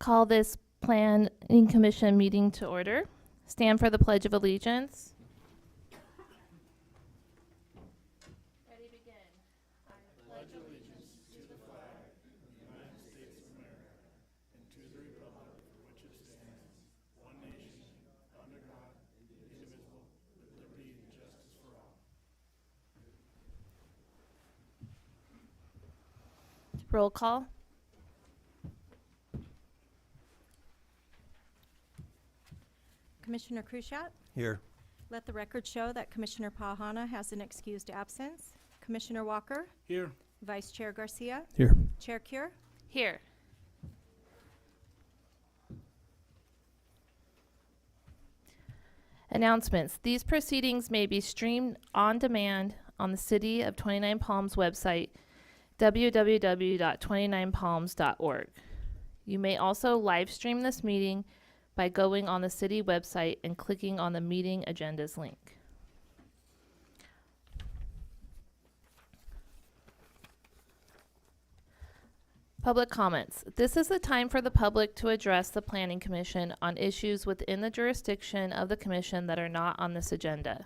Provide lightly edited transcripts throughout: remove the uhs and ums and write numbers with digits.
call this Planning Commission meeting to order. Stand for the Pledge of Allegiance. Ready, begin. Roll call. Commissioner Krushat, Here. let the record show that Commissioner Pahana has an excused absence. Commissioner Walker, Here. Vice Chair Garcia, Here. Chair Cure. Here. Announcements. These proceedings may be streamed on demand on the City of 29 Palms website, www.29palms.org. You may also live stream this meeting by going on the city website and clicking on the meeting agendas link. Public comments. This is the time for the public to address the Planning Commission on issues within the jurisdiction of the Commission that are not on this agenda.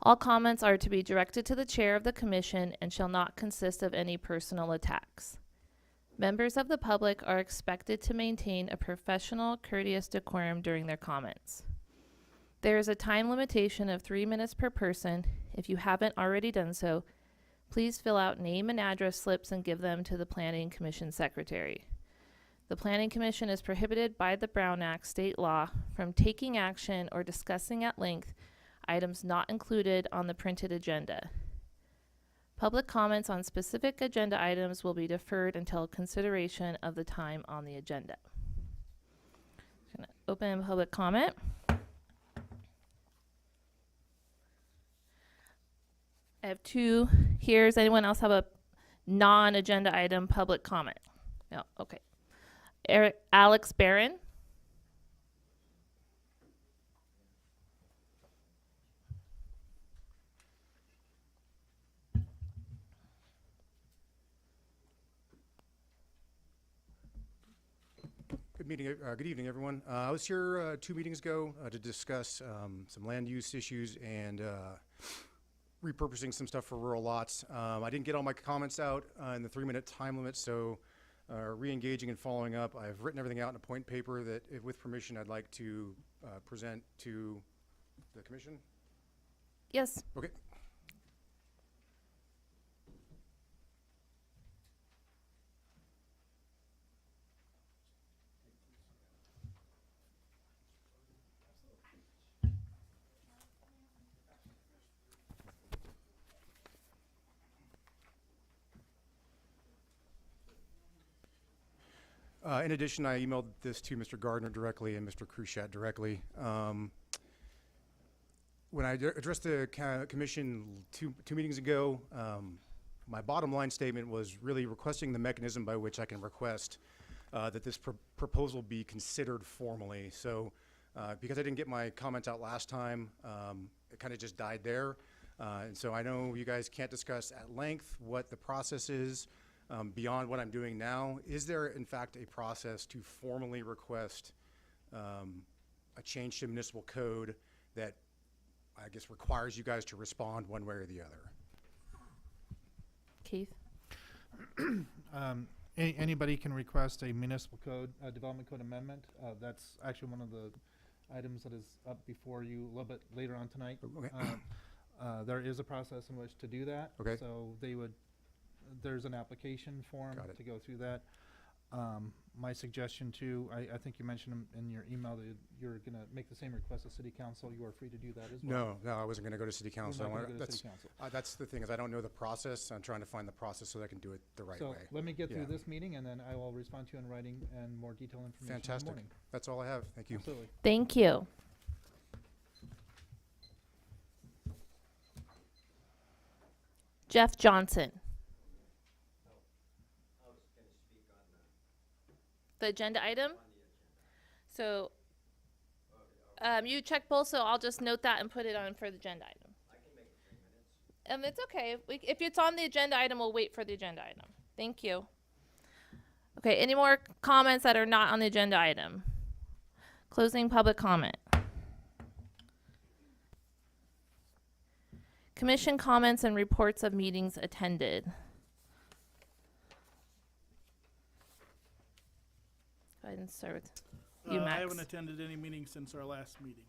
All comments are to be directed to the chair of the Commission and shall not consist of any personal attacks. Members of the public are expected to maintain a professional, courteous decorum during their comments. There is a time limitation of 3 minutes per person. If you haven't already done so, please fill out name and address slips and give them to the Planning Commission Secretary. The Planning Commission is prohibited by the Brown Act state law from taking action or discussing at length items not included on the printed agenda. Public comments on specific agenda items will be deferred until consideration of the time on the agenda. I'm going to open public comment. I have two here. Does anyone else have a non-agenda item public comment? No. Okay. Alex Barron. Good evening, everyone. I was here 2 meetings ago to discuss some land use issues and repurposing some stuff for rural lots. I didn't get all my comments out in the 3-minute time limit, so re-engaging and following up. I've written everything out in a point paper that, if with permission, I'd like to present to the commission. Yes. Okay. In addition, I emailed this to Mr. Gardner directly and Mr. Krushat directly. When I addressed the commission two meetings ago, my bottom line statement was really requesting the mechanism by which I can request that this proposal be considered formally. So because I didn't get my comments out last time, it kind of just died there. And so I know you guys can't discuss at length what the process is. Beyond what I'm doing now, is there in fact a process to formally request a change to municipal code that I guess requires you guys to respond one way or the other? Keith. Anybody can request a municipal code, development code amendment. That's actually one of the items that is up before you a little bit later on tonight. Okay. There is a process in which to do that. Okay. So there's an application form to go through that. My suggestion too, I think you mentioned in your email that you're going to make the same request to City Council. You are free to do that as well. No, I wasn't going to go to City Council. City Council. That's the thing, is I don't know the process. I'm trying to find the process so that I can do it the right way. So let me get through this meeting, and then I will respond to you in writing and more detailed information. Fantastic. In the morning. That's all I have. Thank you. Absolutely. Thank you. Jeff Johnson. The agenda item? So you check both, so I'll just note that and put it on for the agenda item. I can make it 3 minutes. It's okay. If it's on the agenda item, we'll wait for the agenda item. Thank you. Okay, any more comments that are not on the agenda item? Closing public comment. Commission comments and reports of meetings attended. Go ahead and start with you, Max. I haven't attended any meetings since our last meeting.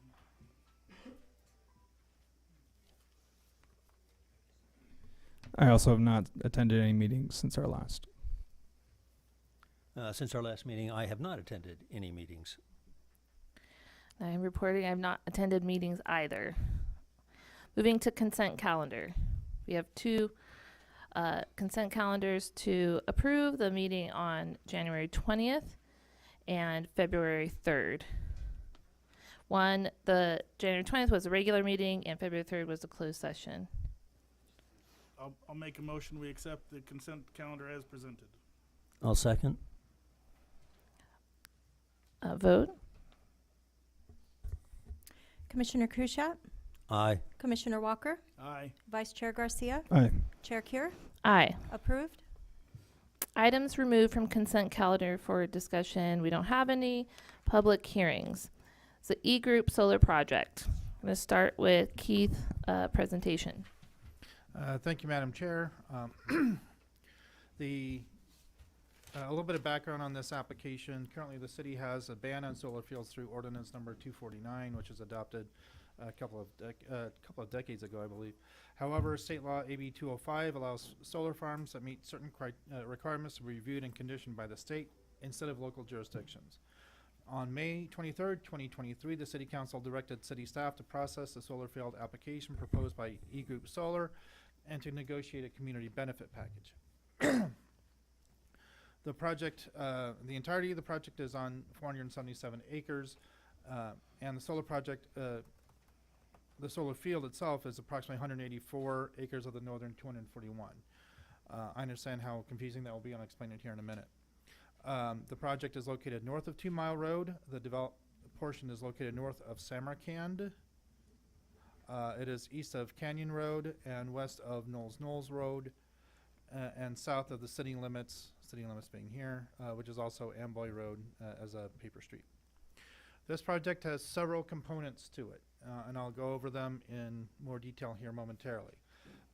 I also have not attended any meetings since our last. Since our last meeting, I have not attended any meetings. I'm reporting I have not attended meetings either. Moving to consent calendar. We have two consent calendars to approve, the meeting on January 20th and February 3rd. One, the January 20th was a regular meeting and February 3rd was a closed session. I'll make a motion, we accept the consent calendar as presented. I'll second. Vote. Commissioner Kushat, Aye. Commissioner Walker, Aye. Vice Chair Garcia, Aye. Chair Cure, Aye. approved. Items removed from consent calendar for discussion. We don't have any public hearings. It's the E-Group Solar Project. I'm going to start with Keith presentation. Thank you, Madam Chair. A little bit of background on this application. Currently, the city has a ban on solar fields through ordinance number 249, which was adopted a couple of decades ago, I believe. However, state law AB 205 allows solar farms that meet certain requirements to be reviewed and conditioned by the state instead of local jurisdictions. On May 23rd, 2023, the City Council directed city staff to process the solar field application proposed by E-Group Solar and to negotiate a community benefit package. The project, the entirety of the project is on 477 acres, and the solar project, the solar field itself is approximately 184 acres of the northern 241. I understand how confusing that will be, and I'll explain it here in a minute. The project is located north of 2 Mile Road. The developed portion is located north of Samarkand. It is east of Canyon Road and west of Knowles Road, and south of the city limits being here, which is also Amboy Road as a paper street. This project has several components to it, and I'll go over them in more detail here momentarily.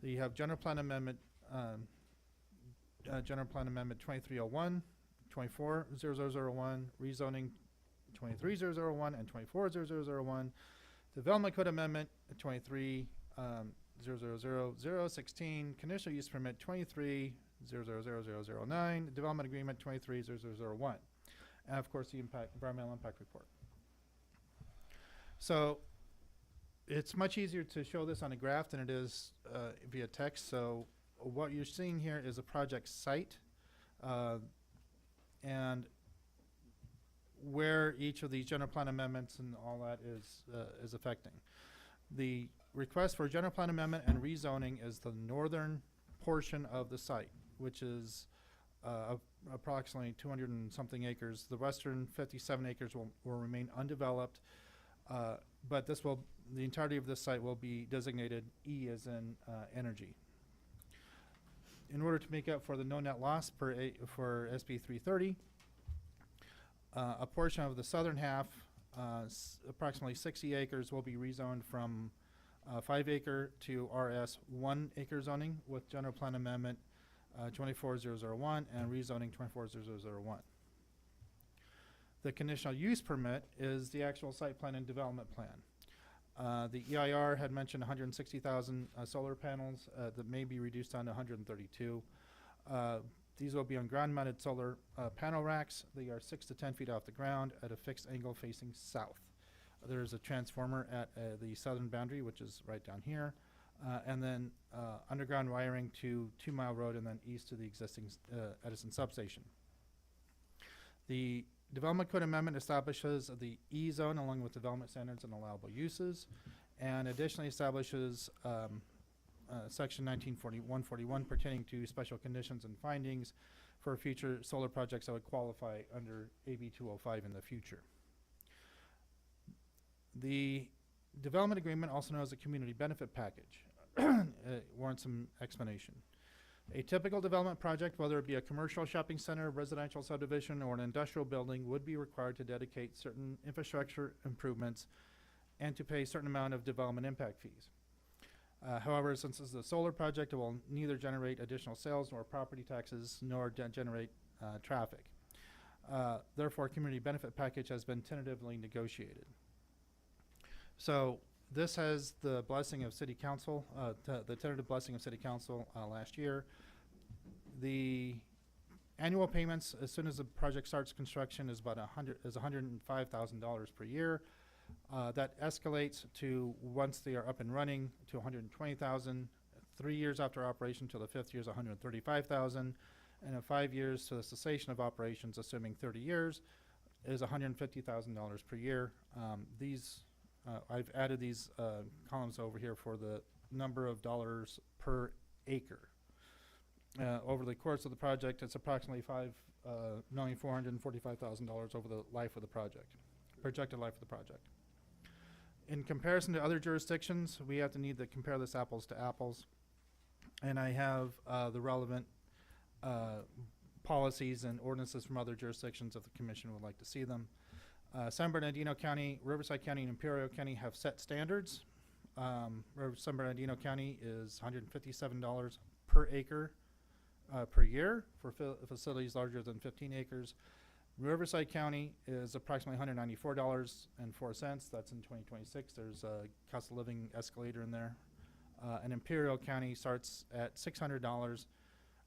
You have General Plan Amendment 2301, 240001, rezoning 23001 and 240001, Development Code Amendment 23000016, Conditional Use Permit 23000009, Development Agreement 230001, and of course the environmental impact report. So it's much easier to show this on a graph than it is via text. So what you're seeing here is a project site and where each of these general plan amendments and all that is affecting. The request for general plan amendment and rezoning is the northern portion of the site, which is approximately 200 and something acres. The western 57 acres will remain undeveloped, but the entirety of this site will be designated E as in energy. In order to make up for the no net loss for SB 330, a portion of the southern half, approximately 60 acres, will be rezoned from 5 acre to RS 1 acre zoning with general plan amendment 24001 and rezoning 24001. The conditional use permit is the actual site plan and development plan. The EIR had mentioned 160,000 solar panels that may be reduced down to 132. These will be on ground-mounted solar panel racks. They are 6 to 10 feet off the ground at a fixed angle facing south. There is a transformer at the southern boundary, which is right down here, and then underground wiring to 2 Mile Road and then east to the existing Edison substation. The Development Code Amendment establishes the E zone along with development standards and allowable uses, and additionally establishes Section 141 pertaining to special conditions and findings for future solar projects that would qualify under AB 205 in the future. The development agreement, also known as a community benefit package, warrants some explanation. A typical development project, whether it be a commercial shopping center, residential subdivision, or an industrial building, would be required to dedicate certain infrastructure improvements and to pay a certain amount of development impact fees. However, since this is a solar project, it will neither generate additional sales nor property taxes nor generate traffic. Therefore, a community benefit package has been tentatively negotiated. So this has the blessing of City Council, the tentative blessing of City Council last year. The annual payments, as soon as the project starts construction, is about $105,000 per year. That escalates to, once they are up and running, to $120,000. 3 years after operation till the 5th year is $135,000, and in 5 years to the cessation of operations, assuming 30 years, is $150,000 per year. I've added these columns over here for the number of dollars per acre. Over the course of the project, it's approximately $5,445,000 over the life of the project, projected life of the project. In comparison to other jurisdictions, we have to need to compare this apples to apples. And I have the relevant policies and ordinances from other jurisdictions if the commission would like to see them. San Bernardino County, Riverside County, and Imperial County have set standards. San Bernardino County is $157 per acre per year for facilities larger than 15 acres. Riverside County is approximately $194.04. That's in 2026. There's a cost of living escalator in there. And Imperial County starts at $600,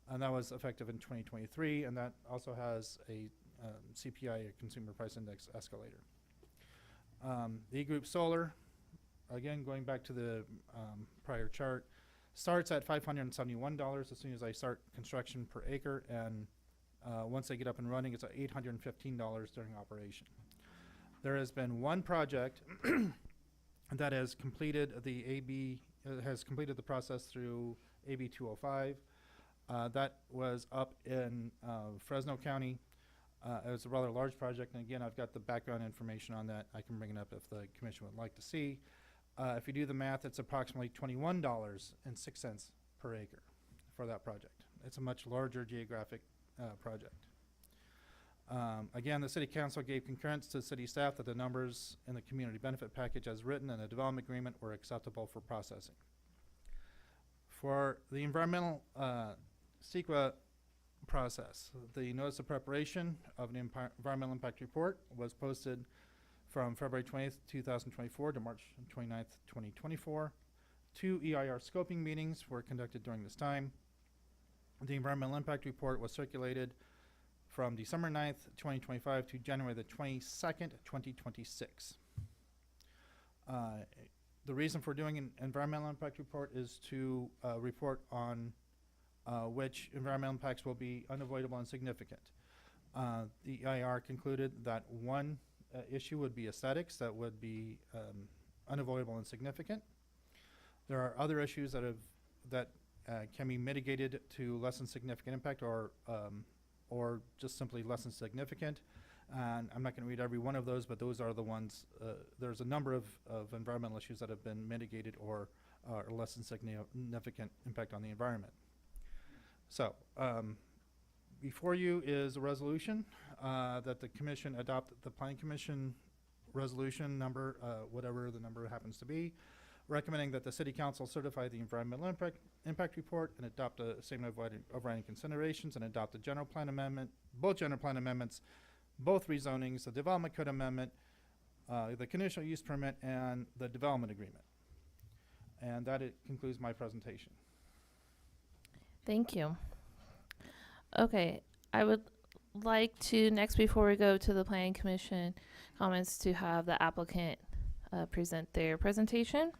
and that was effective in 2023, and that also has a CPI, a Consumer Price Index escalator. The E-Group Solar, again, going back to the prior chart, starts at $571 as soon as I start construction per acre, and once they get up and running, it's at $815 during operation. There has been one project that has completed the completed the process through AB 205. That was up in Fresno County. It was a rather large project, and again, I've got the background information on that. I can bring it up if the commission would like to see. If you do the math, it's approximately $21.06 per acre for that project. It's a much larger geographic project. Again, the City Council gave concurrence to city staff that the numbers in the community benefit package as written in the development agreement were acceptable for processing. For the environmental CEQA process, the notice of preparation of an environmental impact report was posted from February 20th, 2024 to March 29th, 2024. 2 EIR scoping meetings were conducted during this time. The environmental impact report was circulated from December 9th, 2025 to January the 22nd, 2026. The reason for doing an environmental impact report is to report on which environmental impacts will be unavoidable and significant. The EIR concluded that one issue would be aesthetics that would be unavoidable and significant. There are other issues that can be mitigated to lessen significant impact or just simply less than significant. And I'm not going to read every one of those, but those are the ones. There's a number of environmental issues that have been mitigated or less than significant impact on the environment. So before you is a resolution that the commission adopt the Planning Commission resolution number, whatever the number happens to be, recommending that the City Council certify the environmental impact report and adopt a statement of overriding considerations and adopt the general plan amendment, both general plan amendments, both rezonings, the development code amendment, the conditional use permit, and the development agreement. And that concludes my presentation. Thank you. Okay, I would like to, next before we go to the Planning Commission comments, to have the applicant present their presentation.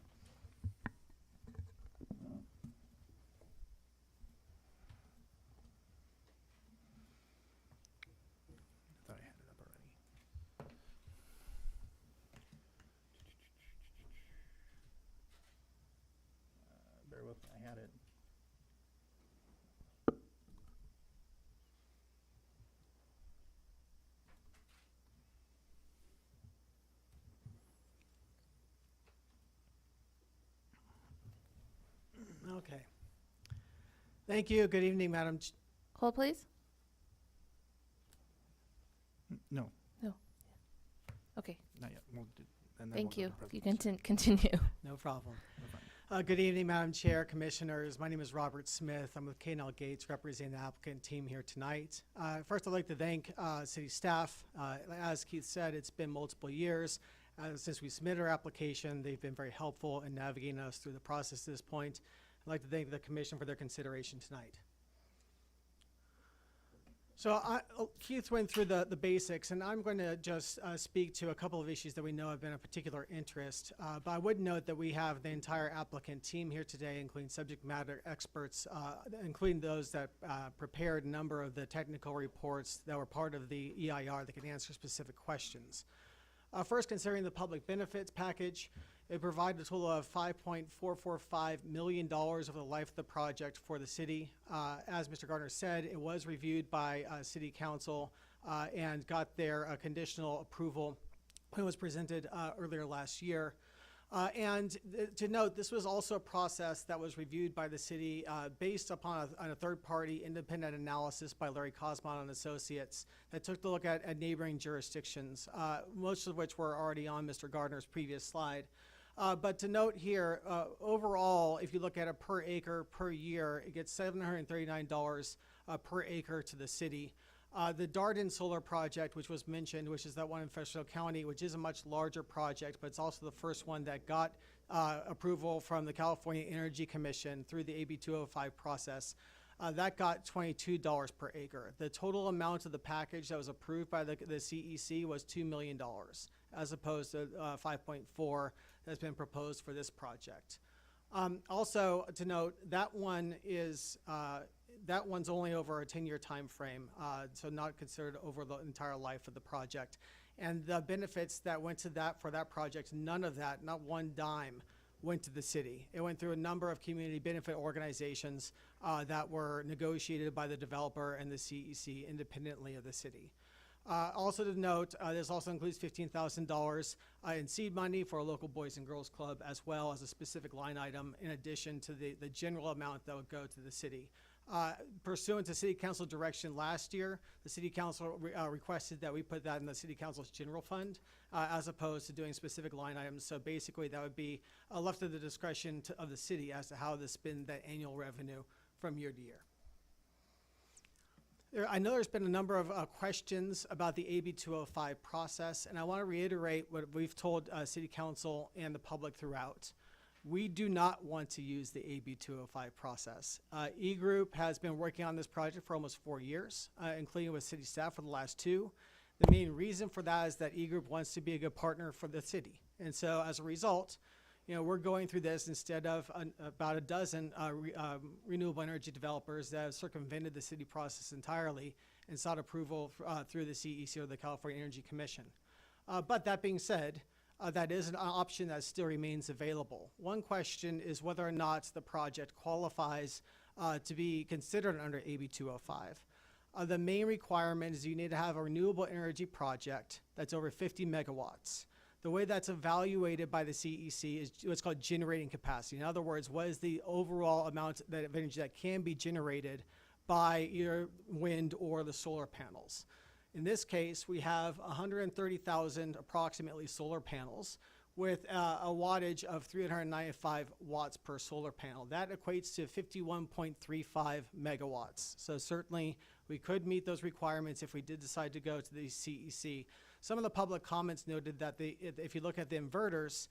I thought I had it up already. Bear with me, I had it. Okay. Thank you. Good evening, Madam. Hold, please. No, Okay, not yet. And then thank we'll you. go to You presidents. can continue. No problem. Good evening, Madam Chair, Commissioners. My name is Robert Smith. I'm with K&L Gates, representing the applicant team here tonight. First, I'd like to thank city staff. As Keith said, it's been multiple years since we submitted our application. They've been very helpful in navigating us through the process to this point. I'd like to thank the Commission for their consideration tonight. So Keith went through the basics, and I'm going to just speak to a couple of issues that we know have been of particular interest. But I would note that we have the entire applicant team here today, including subject matter experts, including those that prepared a number of the technical reports that were part of the EIR that can answer specific questions. First, considering the public benefits package, it provided a total of $5.445 million over the life of the project for the city. As Mr. Gardner said, it was reviewed by City Council and got their conditional approval when it was presented earlier last year. To note, this was also a process that was reviewed by the city based upon a third-party independent analysis by Larry Cosmon and Associates that took a look at neighboring jurisdictions, most of which were already on Mr. Gardner's previous slide. But to note here, overall, if you look at it per acre per year, it gets $739 per acre to the city. The Darden Solar Project, which was mentioned, which is that one in Fresno County, which is a much larger project, but it's also the first one that got approval from the California Energy Commission through the AB 205 process. That got $22 per acre. The total amount of the package that was approved by the CEC was $2 million, as opposed to 5.4 that's been proposed for this project. Also to note, that one is that one's only over a 10-year time frame, so not considered over the entire life of the project. And the benefits that went to that for that project, none of that, not one dime, went to the city. It went through a number of community benefit organizations that were negotiated by the developer and the CEC independently of the city. Also to note, this also includes $15,000 in seed money for a local Boys and Girls Club, as well as a specific line item in addition to the general amount that would go to the city. Pursuant to City Council direction last year, the City Council requested that we put that in the City Council's general fund as opposed to doing specific line items. So basically that would be left to the discretion of the city as to how to spend that annual revenue from year to year. I know there's been a number of questions about the AB 205 process, and I want to reiterate what we've told City Council and the public throughout. We do not want to use the AB 205 process. E-Group has been working on this project for almost 4 years, including with city staff for the last 2. The main reason for that is that E-Group wants to be a good partner for the city. And so as a result, we're going through this instead of about a dozen renewable energy developers that have circumvented the city process entirely and sought approval through the CEC or the California Energy Commission. But that being said, that is an option that still remains available. One question is whether or not the project qualifies to be considered under AB 205. The main requirement is you need to have a renewable energy project that's over 50 megawatts. The way that's evaluated by the CEC is what's called generating capacity. In other words, what is the overall amount of energy that can be generated by either wind or the solar panels. In this case, we have 130,000 approximately solar panels with a wattage of 395 watts per solar panel. That equates to 51.35 megawatts. So certainly we could meet those requirements if we did decide to go to the CEC. Some of the public comments noted that if you look at the inverters,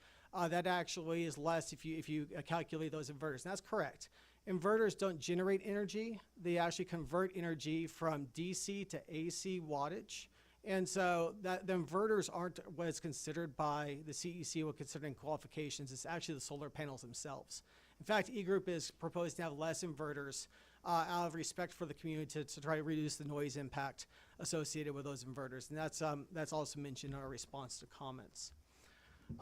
that actually is less if you calculate those inverters. And that's correct. Inverters don't generate energy. They actually convert energy from DC to AC wattage. And so the inverters aren't what is considered by the CEC when considering qualifications. It's actually the solar panels themselves. In fact, E-Group is proposed to have less inverters out of respect for the community to try to reduce the noise impact associated with those inverters. And that's also mentioned in our response to comments.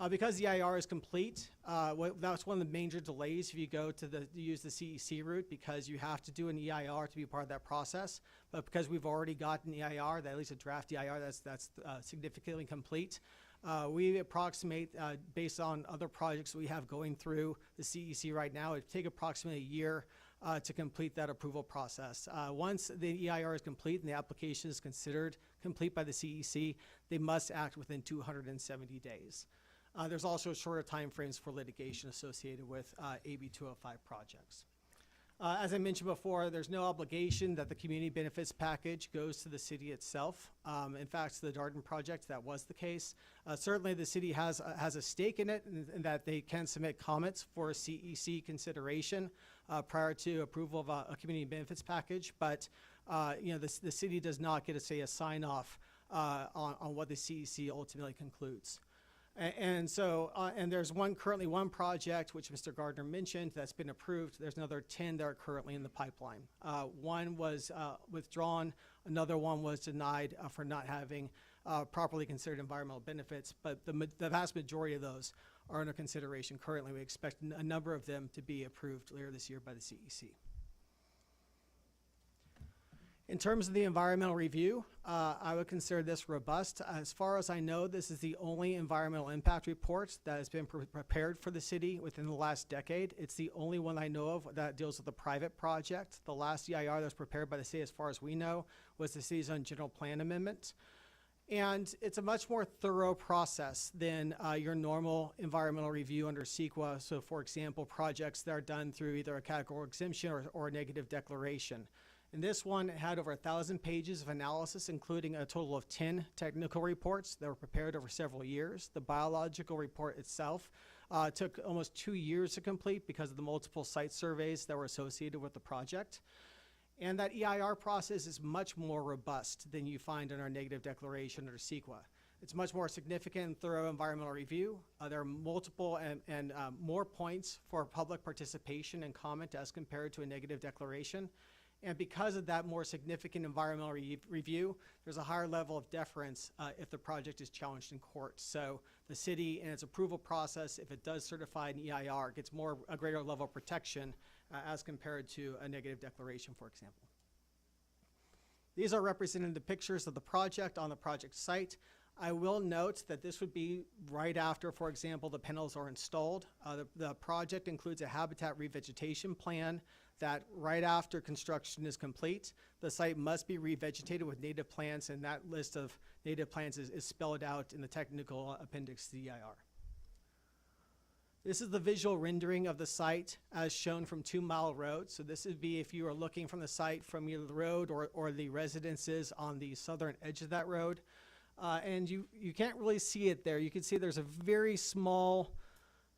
Because the EIR is complete, that's one of the major delays if you go to use the CEC route, because you have to do an EIR to be part of that process. But because we've already gotten EIR, at least a draft EIR that's significantly complete, we approximate, based on other projects we have going through the CEC right now, it would take approximately a year to complete that approval process. Once the EIR is complete and the application is considered complete by the CEC, they must act within 270 days. There's also shorter timeframes for litigation associated with AB 205 projects. As I mentioned before, there's no obligation that the community benefits package goes to the city itself. In fact, the Darden project, that was the case. Certainly, the city has a stake in it, and that they can submit comments for CEC consideration prior to approval of a community benefits package. But the city does not get a sign off on what the CEC ultimately concludes. And there's currently one project, which Mr. Gardner mentioned, that's been approved. There's another 10 that are currently in the pipeline. One was withdrawn. Another one was denied for not having properly considered environmental benefits. But the vast majority of those are under consideration currently. We expect a number of them to be approved later this year by the CEC. In terms of the environmental review, I would consider this robust. As far as I know, this is the only environmental impact report that has been prepared for the city within the last decade. It's the only one I know of that deals with a private project. The last EIR that was prepared by the city, as far as we know, was the city's own general plan amendment. And it's a much more thorough process than your normal environmental review under CEQA. So, for example, projects that are done through either a categorical exemption or a negative declaration. And this one had over 1,000 pages of analysis, including a total of 10 technical reports that were prepared over several years. The biological report itself took almost 2 years to complete because of the multiple site surveys that were associated with the project. And that EIR process is much more robust than you find in our negative declaration under CEQA. It's much more significant and thorough environmental review. There are multiple and more points for public participation and comment as compared to a negative declaration. And because of that more significant environmental review, there's a higher level of deference if the project is challenged in court. So the city, in its approval process, if it does certify an EIR, gets a greater level of protection as compared to a negative declaration, for example. These are representative pictures of the project on the project site. I will note that this would be right after, for example, the panels are installed. The project includes a habitat revegetation plan that right after construction is complete, the site must be revegetated with native plants, and that list of native plants is spelled out in the technical appendix to the EIR. This is the visual rendering of the site as shown from 2 Mile Road. So this would be if you are looking from the site from either the road or the residences on the southern edge of that road. And you can't really see it there. You can see there's a very small,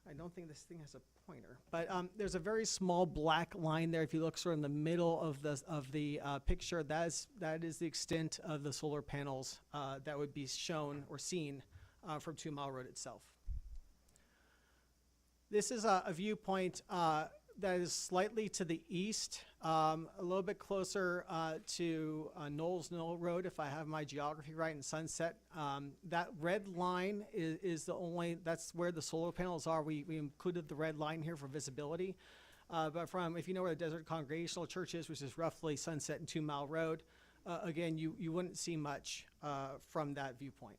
I don't think this thing has a pointer, but there's a very small black line there. If you look sort of in the middle of the picture, that is the extent of the solar panels that would be shown or seen from 2 Mile Road itself. This is a viewpoint that is slightly to the east, a little bit closer to Knowles Knoll Road, if I have my geography right, in Sunset. That red line is that's where the solar panels are. We included the red line here for visibility. But if you know where the Desert Congregational Church is, which is roughly Sunset and 2 Mile Road, again, you wouldn't see much from that viewpoint.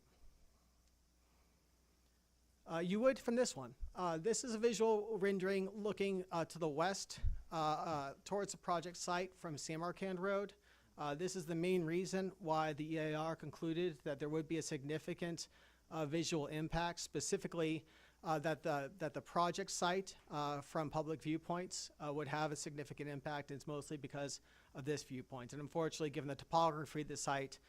You would from this one. This is a visual rendering looking to the west towards the project site from Samarkand Road. This is the main reason why the EIR concluded that there would be a significant visual impact, specifically that the project site from public viewpoints would have a significant impact. It's mostly because of this viewpoint. And unfortunately, given the topography of the site,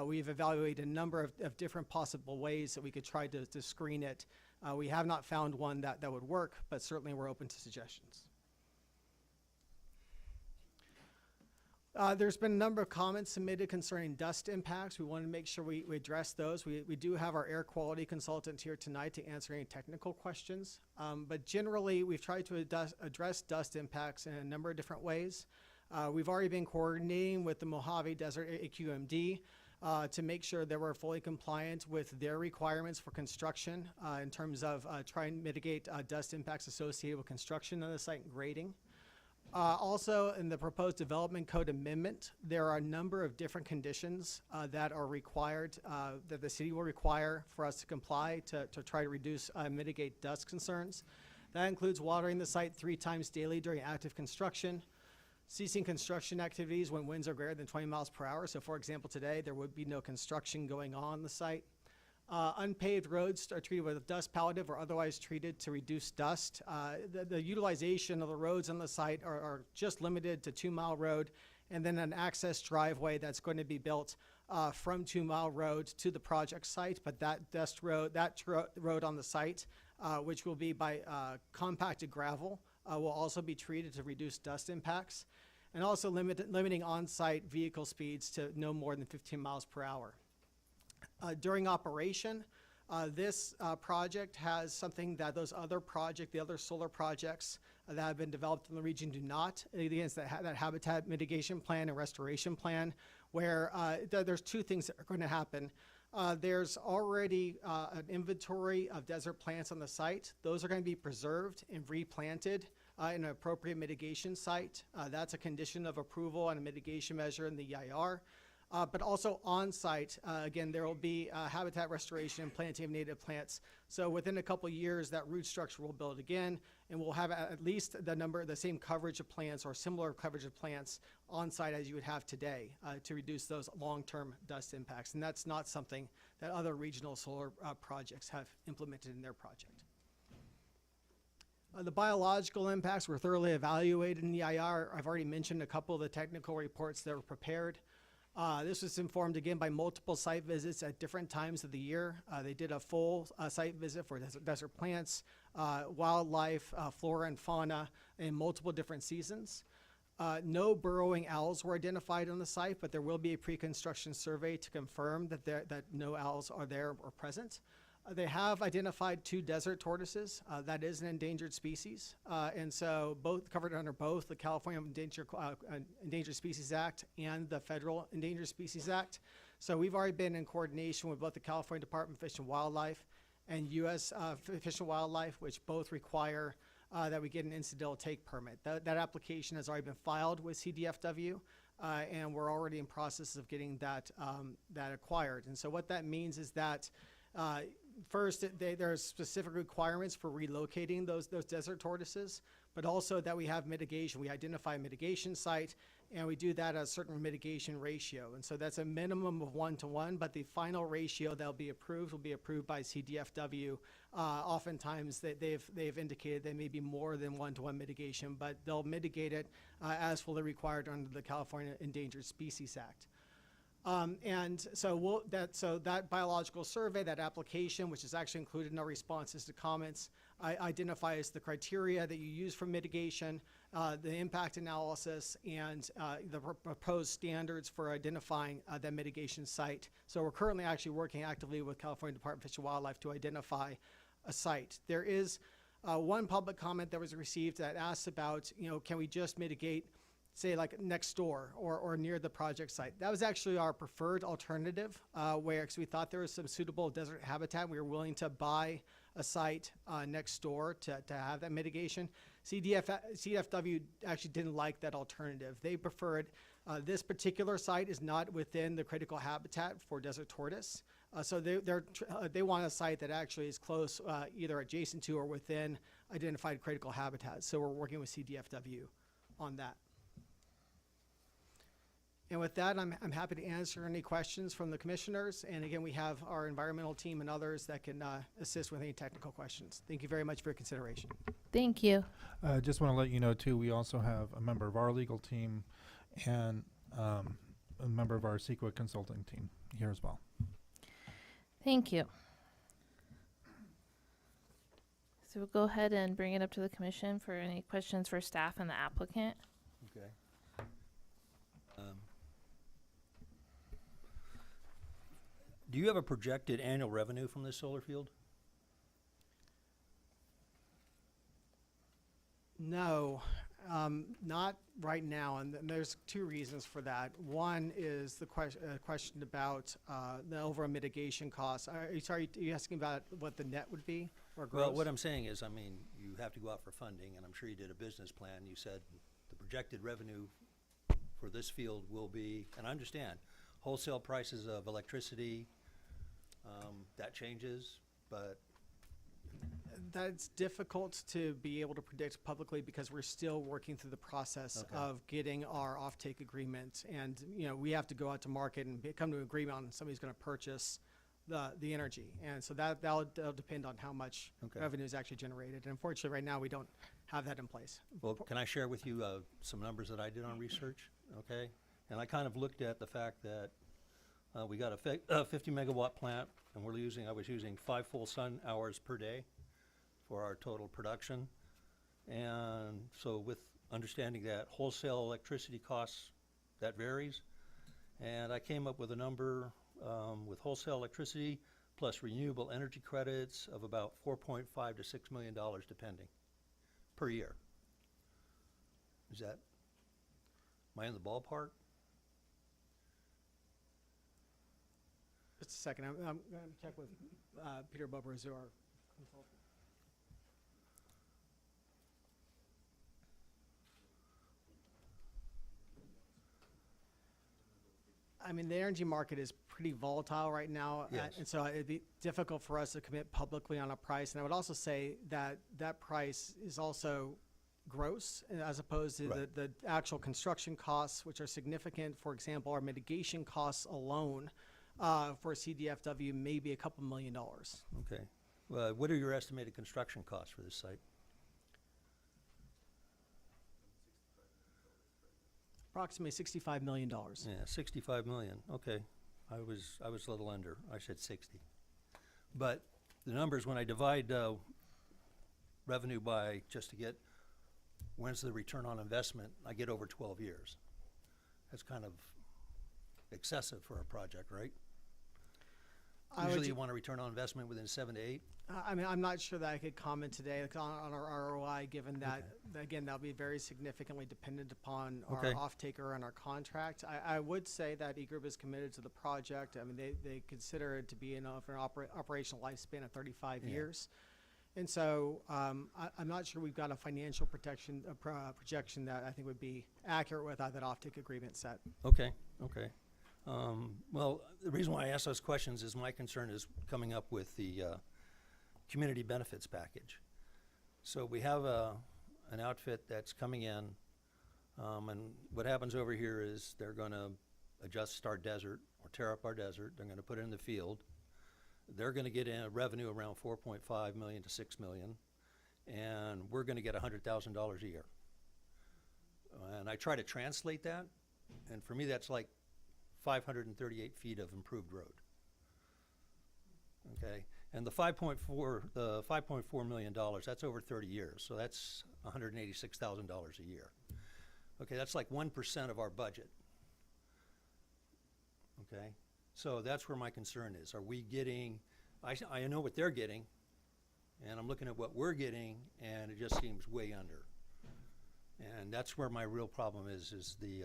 we've evaluated a number of different possible ways that we could try to screen it. We have not found one that would work, but certainly we're open to suggestions. There's been a number of comments submitted concerning dust impacts. We want to make sure we address those. We do have our air quality consultant here tonight to answer any technical questions. But generally, we've tried to address dust impacts in a number of different ways. We've already been coordinating with the Mojave Desert AQMD to make sure that we're fully compliant with their requirements for construction in terms of trying to mitigate dust impacts associated with construction on the site and grading. Also, in the proposed development code amendment, there are a number of different conditions that are required, that the city will require for us to comply to try to reduce, mitigate dust concerns. That includes watering the site 3 times daily during active construction, Ceasing construction activities when winds are greater than 20 miles per hour. So for example, today, there would be no construction going on the site. Unpaved roads are treated with dust palliative or otherwise treated to reduce dust. The utilization of the roads on the site are just limited to 2 Mile Road, and then an access driveway that's going to be built from 2 Mile Road to the project site. But that road on the site, which will be by compacted gravel, will also be treated to reduce dust impacts, and also limiting on-site vehicle speeds to no more than 15 miles per hour. During operation, this project has something that those other the other solar projects that have been developed in the region do not. Again, it's that habitat mitigation plan and restoration plan, where there's two things that are going to happen. There's already an inventory of desert plants on the site. Those are going to be preserved and replanted in an appropriate mitigation site. That's a condition of approval and a mitigation measure in the EIR. But also on site, again, there will be habitat restoration and planting of native plants. So within a couple of years, that root structure will build again, and we'll have at least the same coverage of plants or similar coverage of plants on site as you would have today to reduce those long-term dust impacts. And that's not something that other regional solar projects have implemented in their project. The biological impacts were thoroughly evaluated in the EIR. I've already mentioned a couple of the technical reports that were prepared. This was informed again by multiple site visits at different times of the year. They did a full site visit for desert plants, wildlife, flora and fauna in multiple different seasons. No burrowing owls were identified on the site, but there will be a pre-construction survey to confirm that no owls are there or present. They have identified 2 desert tortoises. That is an endangered species. And so both covered under both the California Endangered Species Act and the Federal Endangered Species Act. So we've already been in coordination with both the California Department of Fish and Wildlife and U.S. Fish and Wildlife, which both require that we get an incidental take permit. That application has already been filed with CDFW, and we're already in process of getting that acquired. And so what that means is that first, there are specific requirements for relocating those desert tortoises, but also that we have mitigation. We identify a mitigation site, and we do that at a certain mitigation ratio. And so that's a minimum of 1-to-1, but the final ratio that'll be approved will be approved by CDFW. Oftentimes, they've indicated they may be more than 1-to-1 mitigation, but they'll mitigate it as fully required under the California Endangered Species Act. And so that biological survey, that application, which is actually included in our responses to comments, identifies the criteria that you use for mitigation, the impact analysis, and the proposed standards for identifying that mitigation site. So we're currently actually working actively with California Department of Fish and Wildlife to identify a site. There is one public comment that was received that asks about, can we just mitigate, say, like next door or near the project site? That was actually our preferred alternative, because we thought there was some suitable desert habitat. We were willing to buy a site next door to have that mitigation. CDFW actually didn't like that alternative. They preferred this particular site is not within the critical habitat for desert tortoise. So they want a site that actually is close, either adjacent to or within identified critical habitats. So we're working with CDFW on that. And with that, I'm happy to answer any questions from the commissioners. And again, we have our environmental team and others that can assist with any technical questions. Thank you very much for your consideration. Thank you. Just want to let you know, too, we also have a member of our legal team and a member of our CEQA consulting team here as well. Thank you. So we'll go ahead and bring it up to the commission for any questions for staff and the applicant. Okay. Do you have a projected annual revenue from this solar field? No, not right now, and there's 2 reasons for that. One is the question about the overall mitigation costs. Are you asking about what the net would be or gross? Well, what I'm saying is, you have to go out for funding, and I'm sure you did a business plan. You said the projected revenue for this field will be, and I understand, wholesale prices of electricity, that changes, but That's difficult to be able to predict publicly because we're still working through the process Okay. of getting our offtake agreement. And, we have to go out to market and come to an agreement on somebody's going to purchase the energy. And so that'll depend on how much Okay. revenue is actually generated. And unfortunately, right now, we don't have that in place. Well, can I share with you some numbers that I did on research? Okay? And I kind of looked at the fact that we got a 50 megawatt plant, and I was using 5 full sun hours per day for our total production. And so with understanding that wholesale electricity costs, that varies. And I came up with a number with wholesale electricity plus renewable energy credits of about $4.5 to $6 million depending per year. Am I in the ballpark? Just a second. I'm going to check with Peter Bubbers, our consultant. I mean, the energy market is pretty volatile right now. Yes. And so it'd be difficult for us to commit publicly on a price. And I would also say that that price is also gross as opposed to Right. the actual construction costs, which are significant. For example, our mitigation costs alone for CDFW may be a couple $1 million. Okay. What are your estimated construction costs for this site? Approximately $65 million. Yeah, 65 million. Okay. I was a little under. I said 60. But the numbers, when I divide revenue by just to get when's the return on investment, I get over 12 years. That's kind of excessive for a project, right? Usually you want a return on investment within 7 to 8. I mean, I'm not sure that I could comment today on our ROI, given that, again, that'll be very significantly dependent upon our Okay. off-taker and our contract. I would say that E-Group is committed to the project. I mean, they consider it to be for an operational lifespan of 35 Yeah. years. And so I'm not sure we've got a financial projection that I think would be accurate without that off-take agreement set. Okay, okay. Well, the reason why I ask those questions is my concern is coming up with the community benefits package. So we have an outfit that's coming in, and what happens over here is they're going to adjust our desert or tear up our desert. They're going to put it in the field. They're going to get in a revenue around 4.5 million to 6 million, and we're going to get $100,000 a year. And I try to translate that, and for me that's like 538 feet of improved road. Okay, and the $5.4 million, that's over 30 years, so that's $186,000 a year. Okay, that's like 1% of our budget. Okay, so that's where my concern is. Are we getting? I know what they're getting, and I'm looking at what we're getting, and it just seems way under. And that's where my real problem is the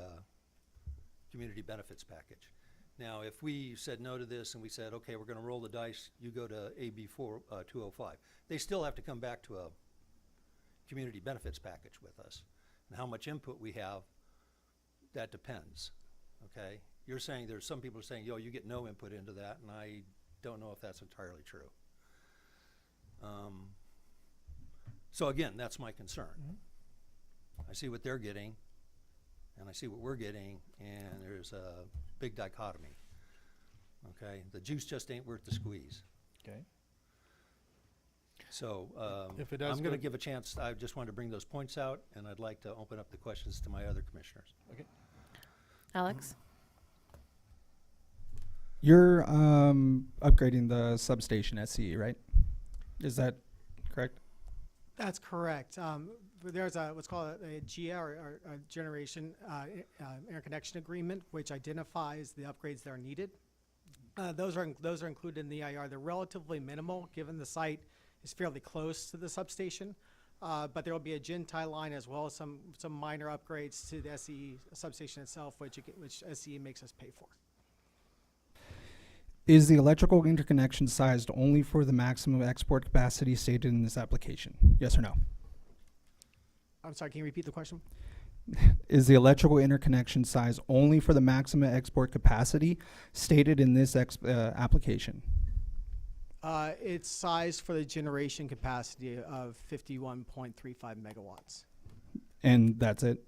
community benefits package. Now, if we said no to this and we said, okay, we're going to roll the dice, you go to AB 205, they still have to come back to a community benefits package with us. And how much input we have, that depends, okay? You're saying there's some people are saying, yo, you get no input into that, and I don't know if that's entirely true. So again, that's my concern. I see what they're getting, and I see what we're getting, and there's a big dichotomy. Okay, the juice just ain't worth the squeeze. Okay. So If it does I'm going to go- give a chance. I just wanted to bring those points out, and I'd like to open up the questions to my other commissioners. Okay. Alex? You're upgrading the substation SCE, right? Is that correct? That's correct. There's what's called a GIA, or a generation interconnection agreement, which identifies the upgrades that are needed. Those are included in the EIR. They're relatively minimal, given the site is fairly close to the substation. But there will be a gen tie line as well as some minor upgrades to the SCE substation itself, which SCE makes us pay for. Is the electrical interconnection sized only for the maximum export capacity stated in this application? Yes or no? I'm sorry, can you repeat the question? Is the electrical interconnection size only for the maximum export capacity stated in this application? It's sized for the generation capacity of 51.35 megawatts. And that's it?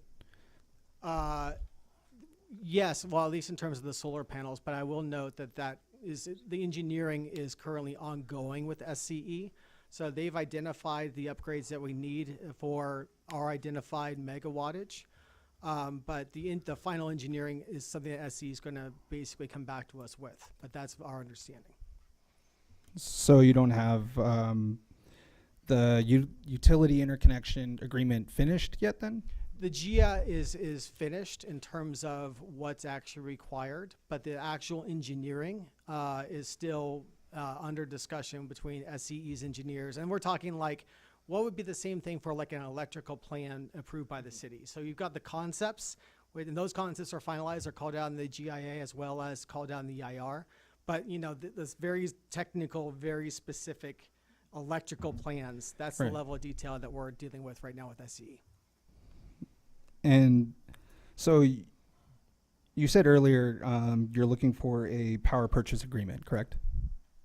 Yes, well, at least in terms of the solar panels, but I will note that the engineering is currently ongoing with SCE. So they've identified the upgrades that we need for our identified megawattage. But the final engineering is something that SCE is going to basically come back to us with, but that's our understanding. So you don't have the utility interconnection agreement finished yet then? The GIA is finished in terms of what's actually required, but the actual engineering is still under discussion between SCE's engineers. And we're talking like, what would be the same thing for like an electrical plan approved by the city? So you've got the concepts, and those concepts are finalized, are called out in the GIA as well as called out in the EIR. But you know, this very technical, very specific electrical plans, that's Right. the level of detail that we're dealing with right now with SCE. And so you said earlier you're looking for a power purchase agreement, correct?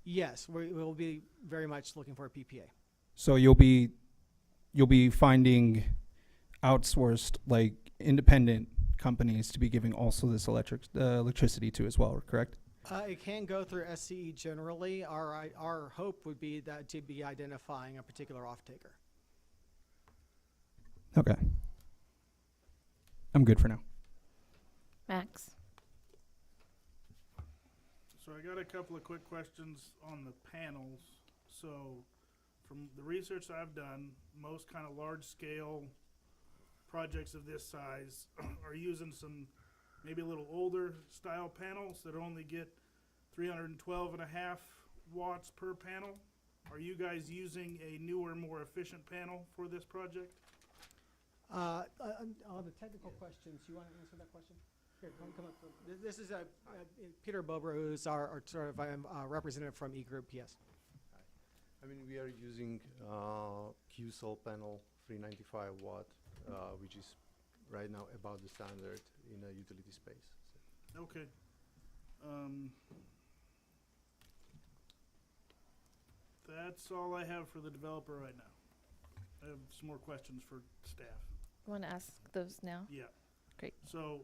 Yes, we'll be very much looking for a PPA. So you'll be finding outsourced, like independent companies to be giving also this electricity to as well, correct? It can go through SCE generally. Our hope would be that to be identifying a particular off-taker. Okay. I'm good for now. Max? So I got a couple of quick questions on the panels. So from the research I've done, most kind of large scale projects of this size are using some maybe a little older style panels that only get 312 and a half watts per panel. Are you guys using a newer, more efficient panel for this project? On the technical questions, you want to answer that question? Here, come up. This is Peter Bober, who's our sort of representative from E-Group PS. I mean, we are using Q-Sol panel 395 watt, which is right now about the standard in a utility space. So. Okay. That's all I have for the developer right now. I have some more questions for staff. You want to ask those now? Yeah. Great. So,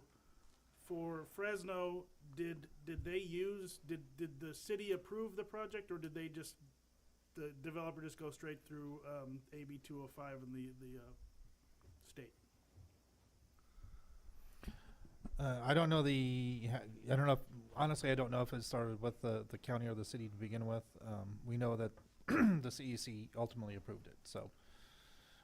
for Fresno, did the city approve the project, or did they just, the developer just go straight through AB 205 and the state? I don't know I don't know if, honestly, I don't know if it started with the county or the city to begin with. We know that the CEC ultimately approved it, so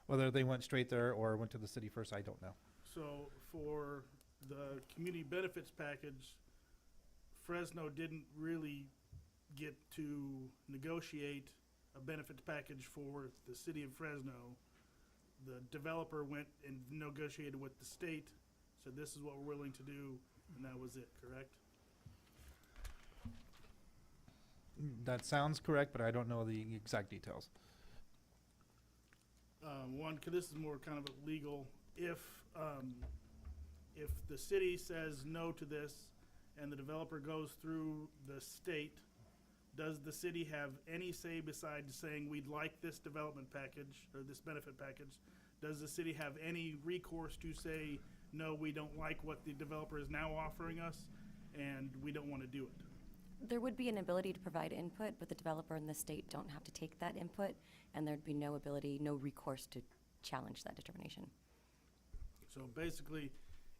whether they went straight there or went to the city first, I don't know. So for the community benefits package, Fresno didn't really get to negotiate a benefits package for the city of Fresno. The developer went and negotiated with the state, said this is what we're willing to do, and that was it, correct? That sounds correct, but I don't know the exact details. One, 'cause this is more kind of a legal, if the city says no to this and the developer goes through the state, does the city have any say besides saying we'd like this development package or this benefit package? Does the city have any recourse to say, no, we don't like what the developer is now offering us and we don't want to do it? There would be an ability to provide input, but the developer and the state don't have to take that input, and there'd be no ability, no recourse to challenge that determination. So basically,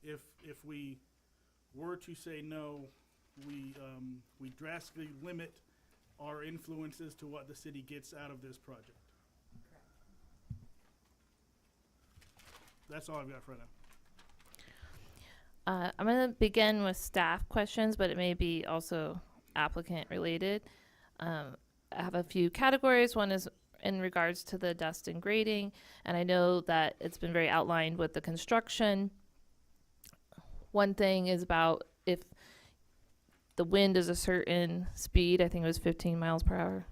if we were to say no, we drastically limit our influences to what the city gets out of this project. That's all I've got for right now. I'm going to begin with staff questions, but it may be also applicant related. I have a few categories. One is in regards to the dust and grading, and I know that it's been very outlined with the construction. One thing is about if the wind is a certain speed, I think it was 15 miles per hour,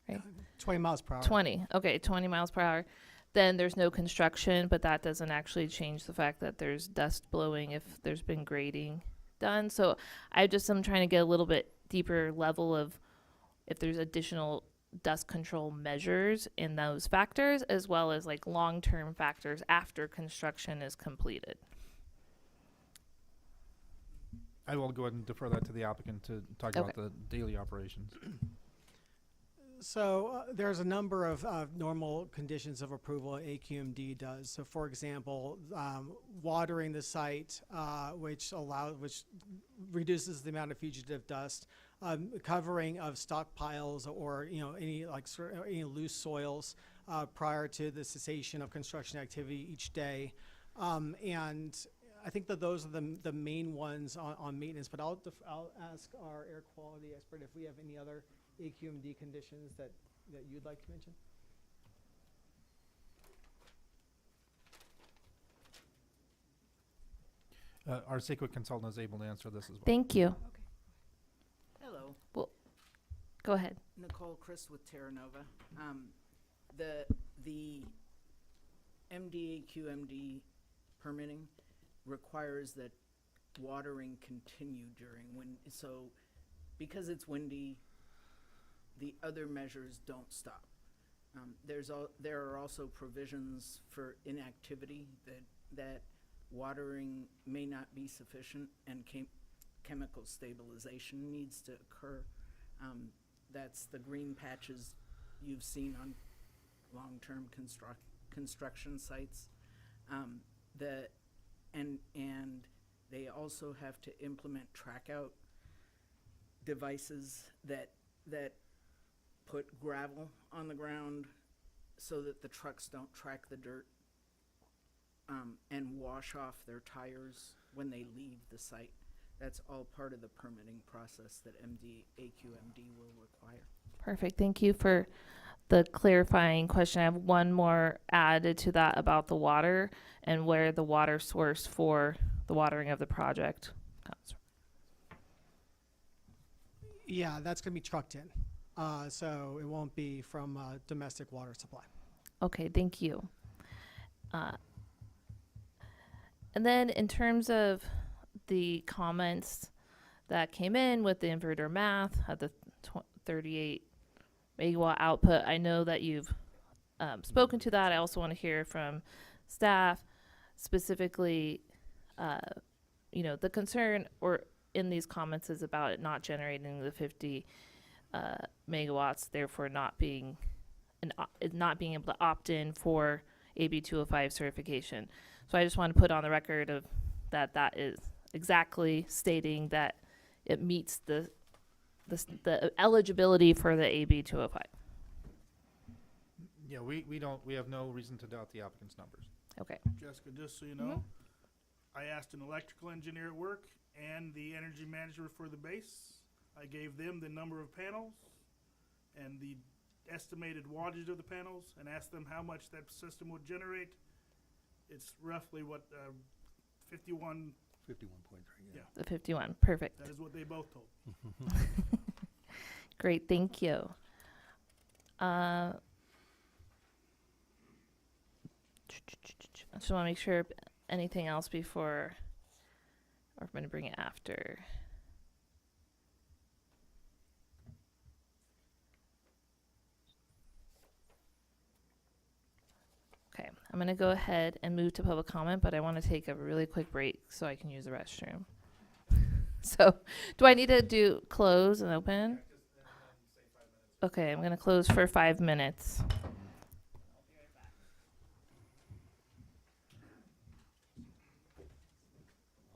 right? 20 miles per hour. 20, okay, 20 miles per hour. Then there's no construction, but that doesn't actually change the fact that there's dust blowing if there's been grading done. So I'm trying to get a little bit deeper level of if there's additional dust control measures in those factors, as well as like long-term factors after construction is completed. I will go ahead and defer that to the applicant to talk about the daily operations. So there's a number of normal conditions of approval AQMD does. So for example, watering the site, which reduces the amount of fugitive dust, covering of stockpiles or any any loose soils prior to the cessation of construction activity each day, and I think that those are the main ones on maintenance. But I'll ask our air quality expert if we have any other AQMD conditions that you'd like to mention? Our CEQA consultant is able to answer this as well. Thank you. Hello, Go ahead. Nicole Chris with Terra Nova. The MDAQMD permitting requires that watering continue during so because it's windy, the other measures don't stop. There are also provisions for inactivity that watering may not be sufficient and chemical stabilization needs to occur. That's the green patches you've seen on long-term construction sites. And they also have to implement track-out devices that put gravel on the ground so that the trucks don't track the dirt and wash off their tires when they leave the site. That's all part of the permitting process that AQMD will require. Perfect. Thank you for the clarifying question. I have one more added to that about the water and where the water source for the watering of the project comes from. Yeah, that's going to be trucked in. So it won't be from domestic water supply. Okay, thank you. And then in terms of the comments that came in with the inverter math at the 38 megawatt output, I know that you've spoken to that. I also want to hear from staff specifically, the concern or in these comments is about it not generating the 50 megawatts, therefore not being able to opt in for AB 205 certification. So I just want to put on the record of that is exactly stating that it meets the eligibility for the AB 205. Yeah, we have no reason to doubt the applicant's numbers. Okay. Jessica, just so you know, I asked an electrical engineer at work and the energy manager for the base. I gave them the number of panels and the estimated wattage of the panels and asked them how much that system would generate. It's roughly what, 51. 51.3, Yeah. The 51. Perfect. That is what they both told. Great. Thank you. I just want to make sure anything else before, or I'm going to bring it after. Okay, I'm going to go ahead and move to public comment, but I want to take a really quick break so I can use the restroom. So, do I need to close and open? Okay, I'm going to close for 5 minutes. I'll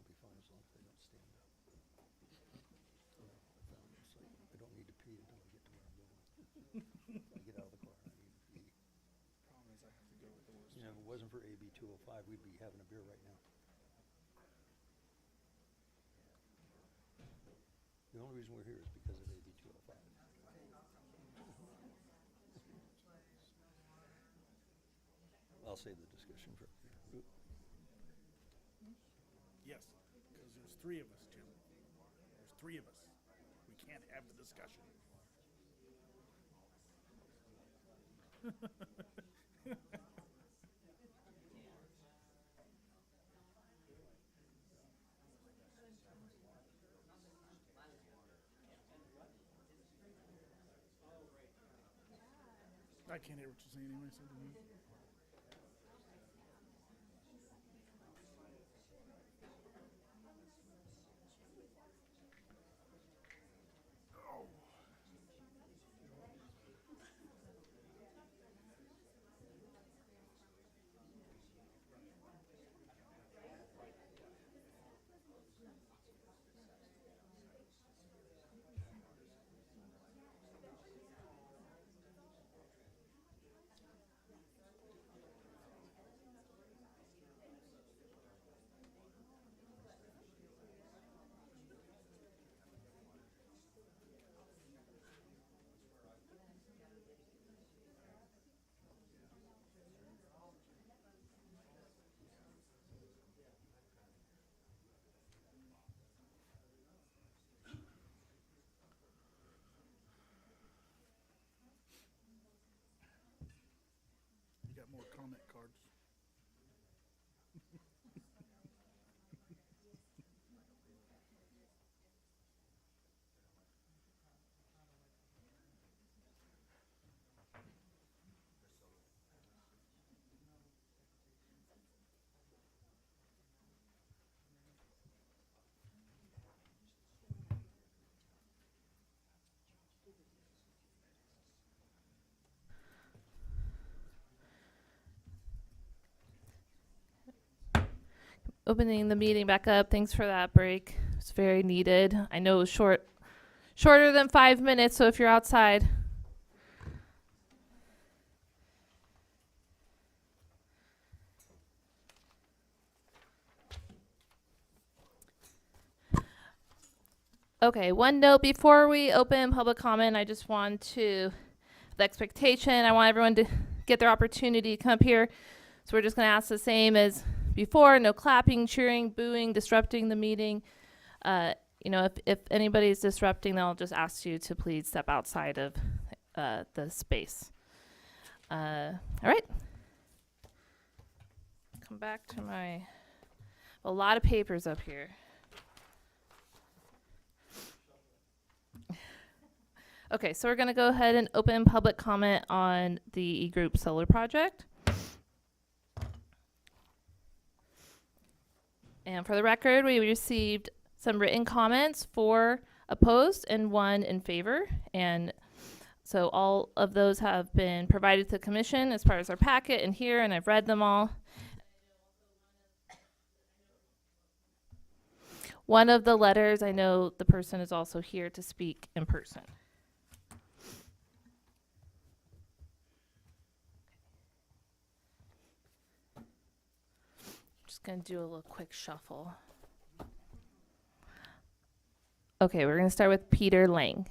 be fine as long as they don't stand up. I don't need to pee until I get to where I'm going. I get out of the car, I need to pee. Problem is I have to go with the worst. You know, if it wasn't for AB 205, we'd be having a beer right now. The only reason we're here is because of AB 205. I'll save the discussion for. Yes, because there's 3 of us, Jim. There's 3 of us. We can't have the discussion. I can't hear what you're saying anyway, so it doesn't- You got more comment cards. Opening the meeting back up. Thanks for that break. It's very needed. I know it was shorter than 5 minutes, so if you're outside. Okay, one note before we open public comment, I just want to, the expectation, I want everyone to get their opportunity to come up here. So we're just going to ask the same as before, no clapping, cheering, booing, disrupting the meeting. You know, if anybody's disrupting, then I'll just ask you to please step outside of the space. All right. Come back to a lot of papers up here. Okay, so we're going to go ahead and open public comment on the E-Group Solar Project. And for the record, we received some written comments, 4 opposed and 1 in favor. And so all of those have been provided to the commission as part of our packet and here, and I've read them all. One of the letters, I know the person is also here to speak in person. Just gonna do a little quick shuffle. Okay, we're gonna start with Peter Lang.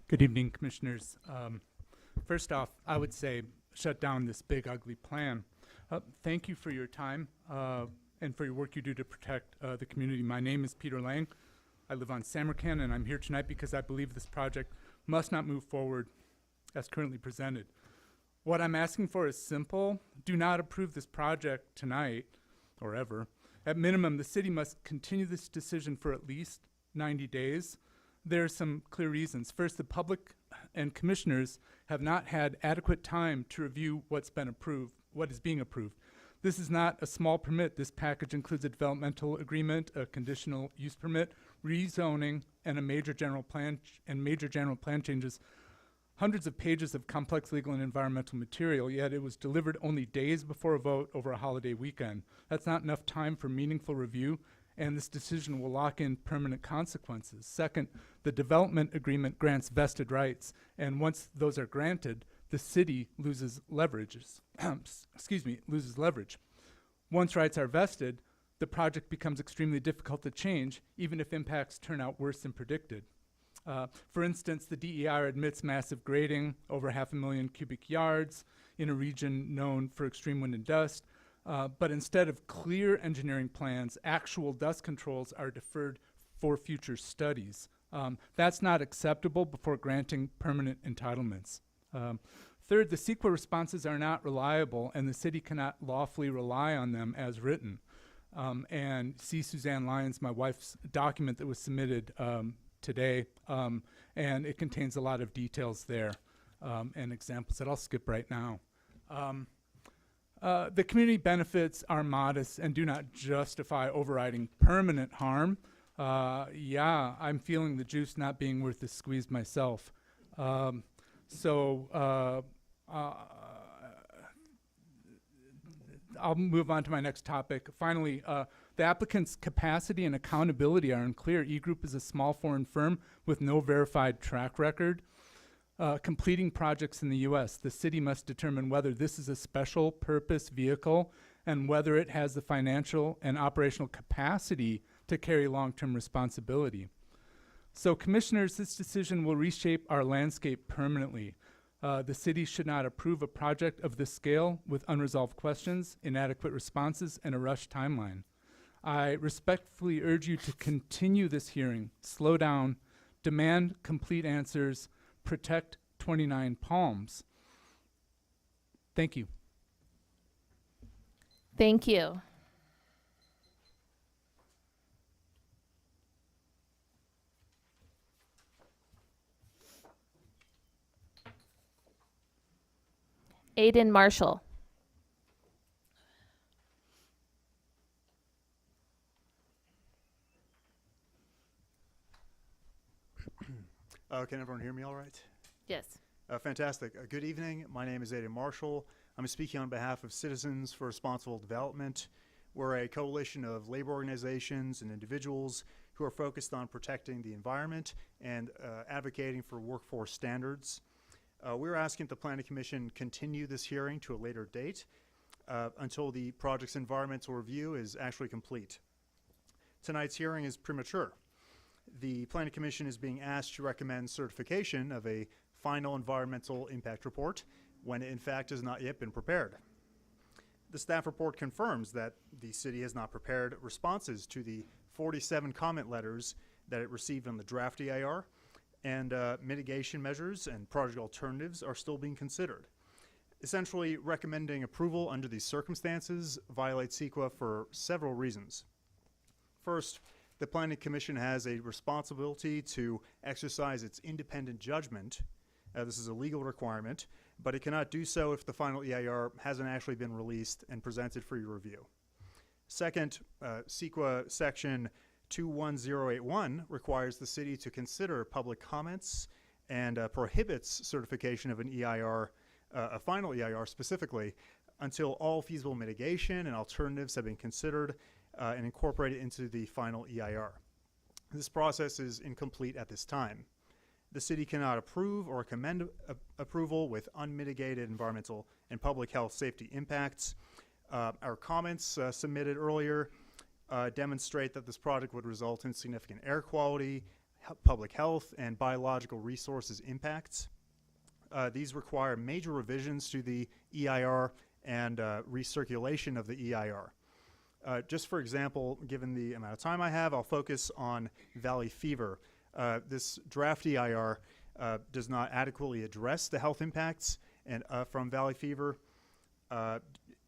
Good evening, commissioners. First off, I would say shut down this big ugly plan. Thank you for your time and for your work you do to protect the community. My name is Peter Lang. I live on Samarkand, and I'm here tonight because I believe this project must not move forward as currently presented. What I'm asking for is simple. Do not approve this project tonight or ever. At minimum, the city must continue this decision for at least 90 days. There are some clear reasons. First, the public and commissioners have not had adequate time to review what's been approved, what is being approved. This is not a small permit. This package includes a developmental agreement, a conditional use permit, rezoning, and a major general plan changes. Hundreds of pages of complex legal and environmental material, yet it was delivered only days before a vote over a holiday weekend. That's not enough time for meaningful review, and this decision will lock in permanent consequences. Second, the development agreement grants vested rights, and once those are granted, the city loses leverages. Loses leverage. Once rights are vested, the project becomes extremely difficult to change, even if impacts turn out worse than predicted. For instance, the DER admits massive grading, over 500,000 cubic yards in a region known for extreme wind and dust. But instead of clear engineering plans, actual dust controls are deferred for future studies. That's not acceptable before granting permanent entitlements. Third, the CEQA responses are not reliable, and the city cannot lawfully rely on them as written. and see Suzanne Lyons, my wife's document that was submitted today, and it contains a lot of details there and examples that I'll skip right now. The community benefits are modest and do not justify overriding permanent harm. Yeah, I'm feeling the juice not being worth the squeeze myself. I'll move on to my next topic. Finally, the applicant's capacity and accountability are unclear. E-Group is a small foreign firm with no verified track record. Completing projects in the U.S., the city must determine whether this is a special purpose vehicle and whether it has the financial and operational capacity to carry long-term responsibility. So, commissioners, this decision will reshape our landscape permanently. The city should not approve a project of this scale with unresolved questions, inadequate responses, and a rushed timeline. I respectfully urge you to continue this hearing, slow down, demand complete answers, protect 29 Palms. Thank you. Thank you. Aiden Marshall. Can everyone hear me all right? Yes. Fantastic. Good evening. My name is Aiden Marshall. I'm speaking on behalf of Citizens for Responsible Development. We're a coalition of labor organizations and individuals who are focused on protecting the environment and advocating for workforce standards. We're asking that the Planning Commission continue this hearing to a later date until the project's environmental review is actually complete. Tonight's hearing is premature. The Planning Commission is being asked to recommend certification of a final environmental impact report when it in fact has not yet been prepared. The staff report confirms that the city has not prepared responses to the 47 comment letters that it received on the draft EIR, and mitigation measures and project alternatives are still being considered. Essentially, recommending approval under these circumstances violates CEQA for several reasons. First, the Planning Commission has a responsibility to exercise its independent judgment. This is a legal requirement, but it cannot do so if the final EIR hasn't actually been released and presented for your review. Second, CEQA section 21081 requires the city to consider public comments and prohibits certification of an EIR, a final EIR specifically, until all feasible mitigation and alternatives have been considered and incorporated into the final EIR. This process is incomplete at this time. The city cannot approve or commend approval with unmitigated environmental and public health safety impacts. Our comments submitted earlier demonstrate that this project would result in significant air quality, public health, and biological resources impacts. These require major revisions to the EIR and recirculation of the EIR. Just for example, given the amount of time I have, I'll focus on valley fever. This draft EIR does not adequately address the health impacts from valley fever.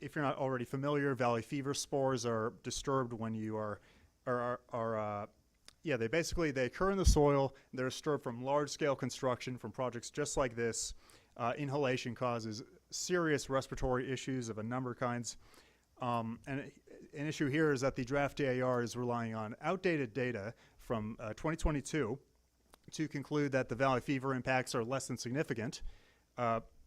If you're not already familiar, valley fever spores are disturbed when you they occur in the soil. They're disturbed from large-scale construction from projects just like this. Inhalation causes serious respiratory issues of a number of kinds. And an issue here is that the draft EIR is relying on outdated data from 2022 to conclude that the valley fever impacts are less than significant.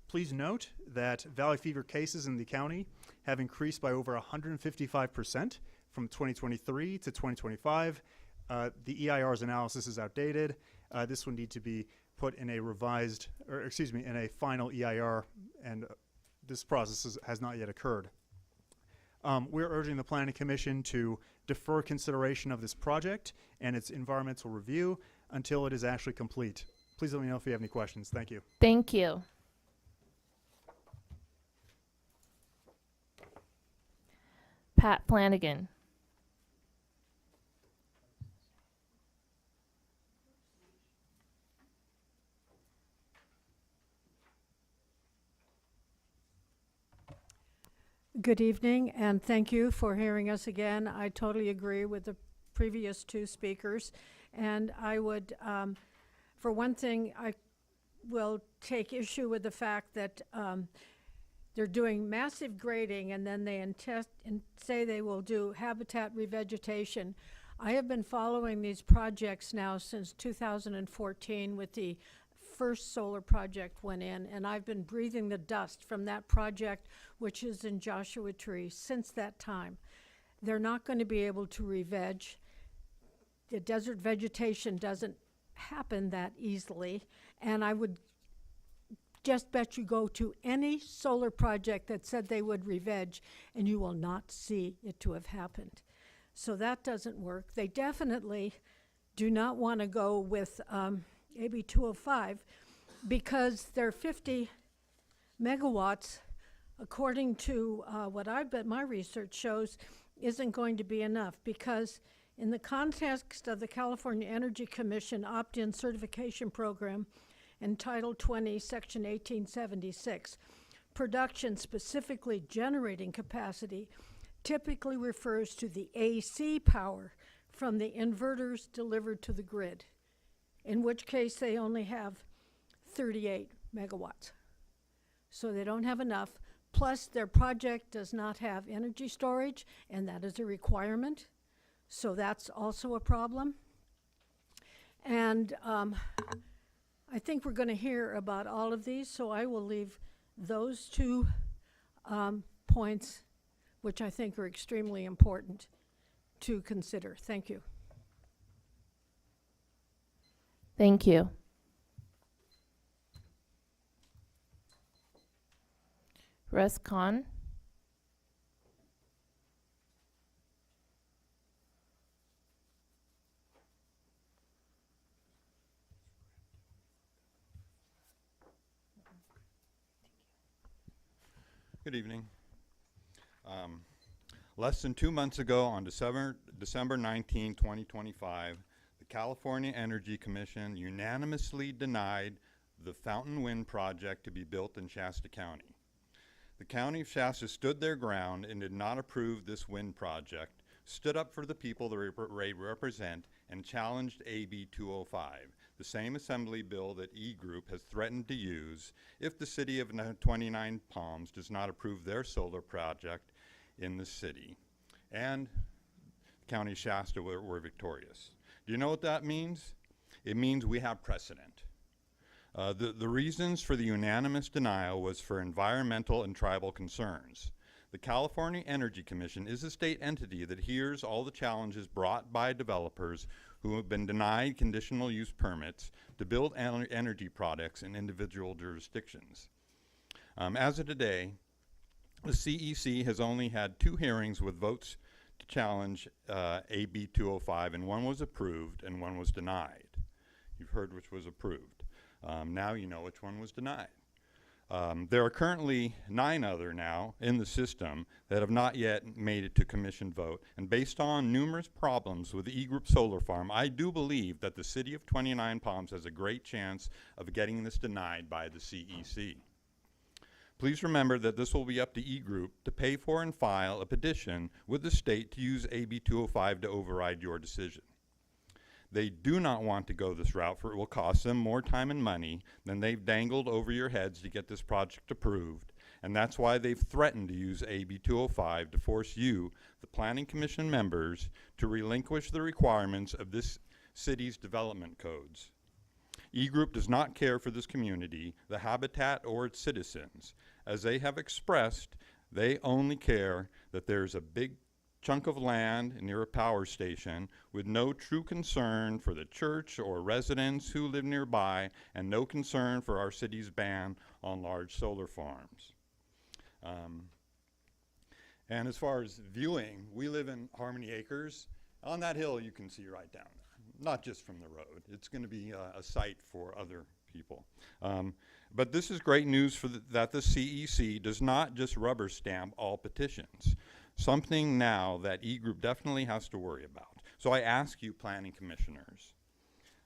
Please note that valley fever cases in the county have increased by over 155% from 2023 to 2025. The EIR's analysis is outdated. This would need to be put in a in a final EIR, and this process has not yet occurred. We're urging the Planning Commission to defer consideration of this project and its environmental review until it is actually complete. Please let me know if you have any questions. Thank you. Thank you. Pat Flanagan. Good evening, and thank you for hearing us again. I totally agree with the previous two speakers. And I would, for one thing, I will take issue with the fact that they're doing massive grading and then they say they will do habitat revegetation. I have been following these projects now since 2014 with the first solar project went in, and I've been breathing the dust from that project, which is in Joshua Tree, since that time. They're not going to be able to re-veg. The desert vegetation doesn't happen that easily, and I would just bet you go to any solar project that said they would re-veg, and you will not see it to have happened. So that doesn't work. They definitely do not want to go with AB 205 because their 50 megawatts, according to what I bet my research shows, isn't going to be enough, because in the context of the California Energy Commission opt-in certification program in Title 20, Section 1876, production, specifically generating capacity, typically refers to the AC power from the inverters delivered to the grid, in which case they only have 38 megawatts. So they don't have enough, plus their project does not have energy storage, and that is a requirement. So that's also a problem. And I think we're going to hear about all of these, so I will leave those two points, which I think are extremely important, to consider. Thank you. Thank you. Russ Khan. Good evening. Less than 2 months ago, on December 19, 2025, the California Energy Commission unanimously denied the Fountain Wind project to be built in Shasta County. The County of Shasta stood their ground and did not approve this wind project, stood up for the people they represent, and challenged AB 205, the same assembly bill that E-Group has threatened to use if the city of 29 Palms does not approve their solar project in the city. And County of Shasta were victorious. Do you know what that means? It means we have precedent. The reasons for the unanimous denial was for environmental and tribal concerns. The California Energy Commission is a state entity that hears all the challenges brought by developers who have been denied conditional use permits to build energy products in individual jurisdictions. As of today, the CEC has only had 2 hearings with votes to challenge AB 205, and one was approved and one was denied. You've heard which was approved. Now you know which one was denied. There are currently 9 other now in the system that have not yet made it to commission vote, and based on numerous problems with the E-Group solar farm, I do believe that the city of 29 Palms has a great chance of getting this denied by the CEC. Please remember that this will be up to E-Group to pay for and file a petition with the state to use AB 205 to override your decision. They do not want to go this route, for it will cost them more time and money than they've dangled over your heads to get this project approved, and that's why they've threatened to use AB 205 to force you, the Planning Commission members, to relinquish the requirements of this city's development codes. E-Group does not care for this community, the habitat, or its citizens. As they have expressed, they only care that there's a big chunk of land near a power station with no true concern for the church or residents who live nearby, and no concern for our city's ban on large solar farms. And as far as viewing, we live in Harmony Acres. On that hill you can see right down there, not just from the road. It's going to be a site for other people. But this is great news for that the CEC does not just rubber stamp all petitions. Something now that E-Group definitely has to worry about. So I ask you, planning commissioners,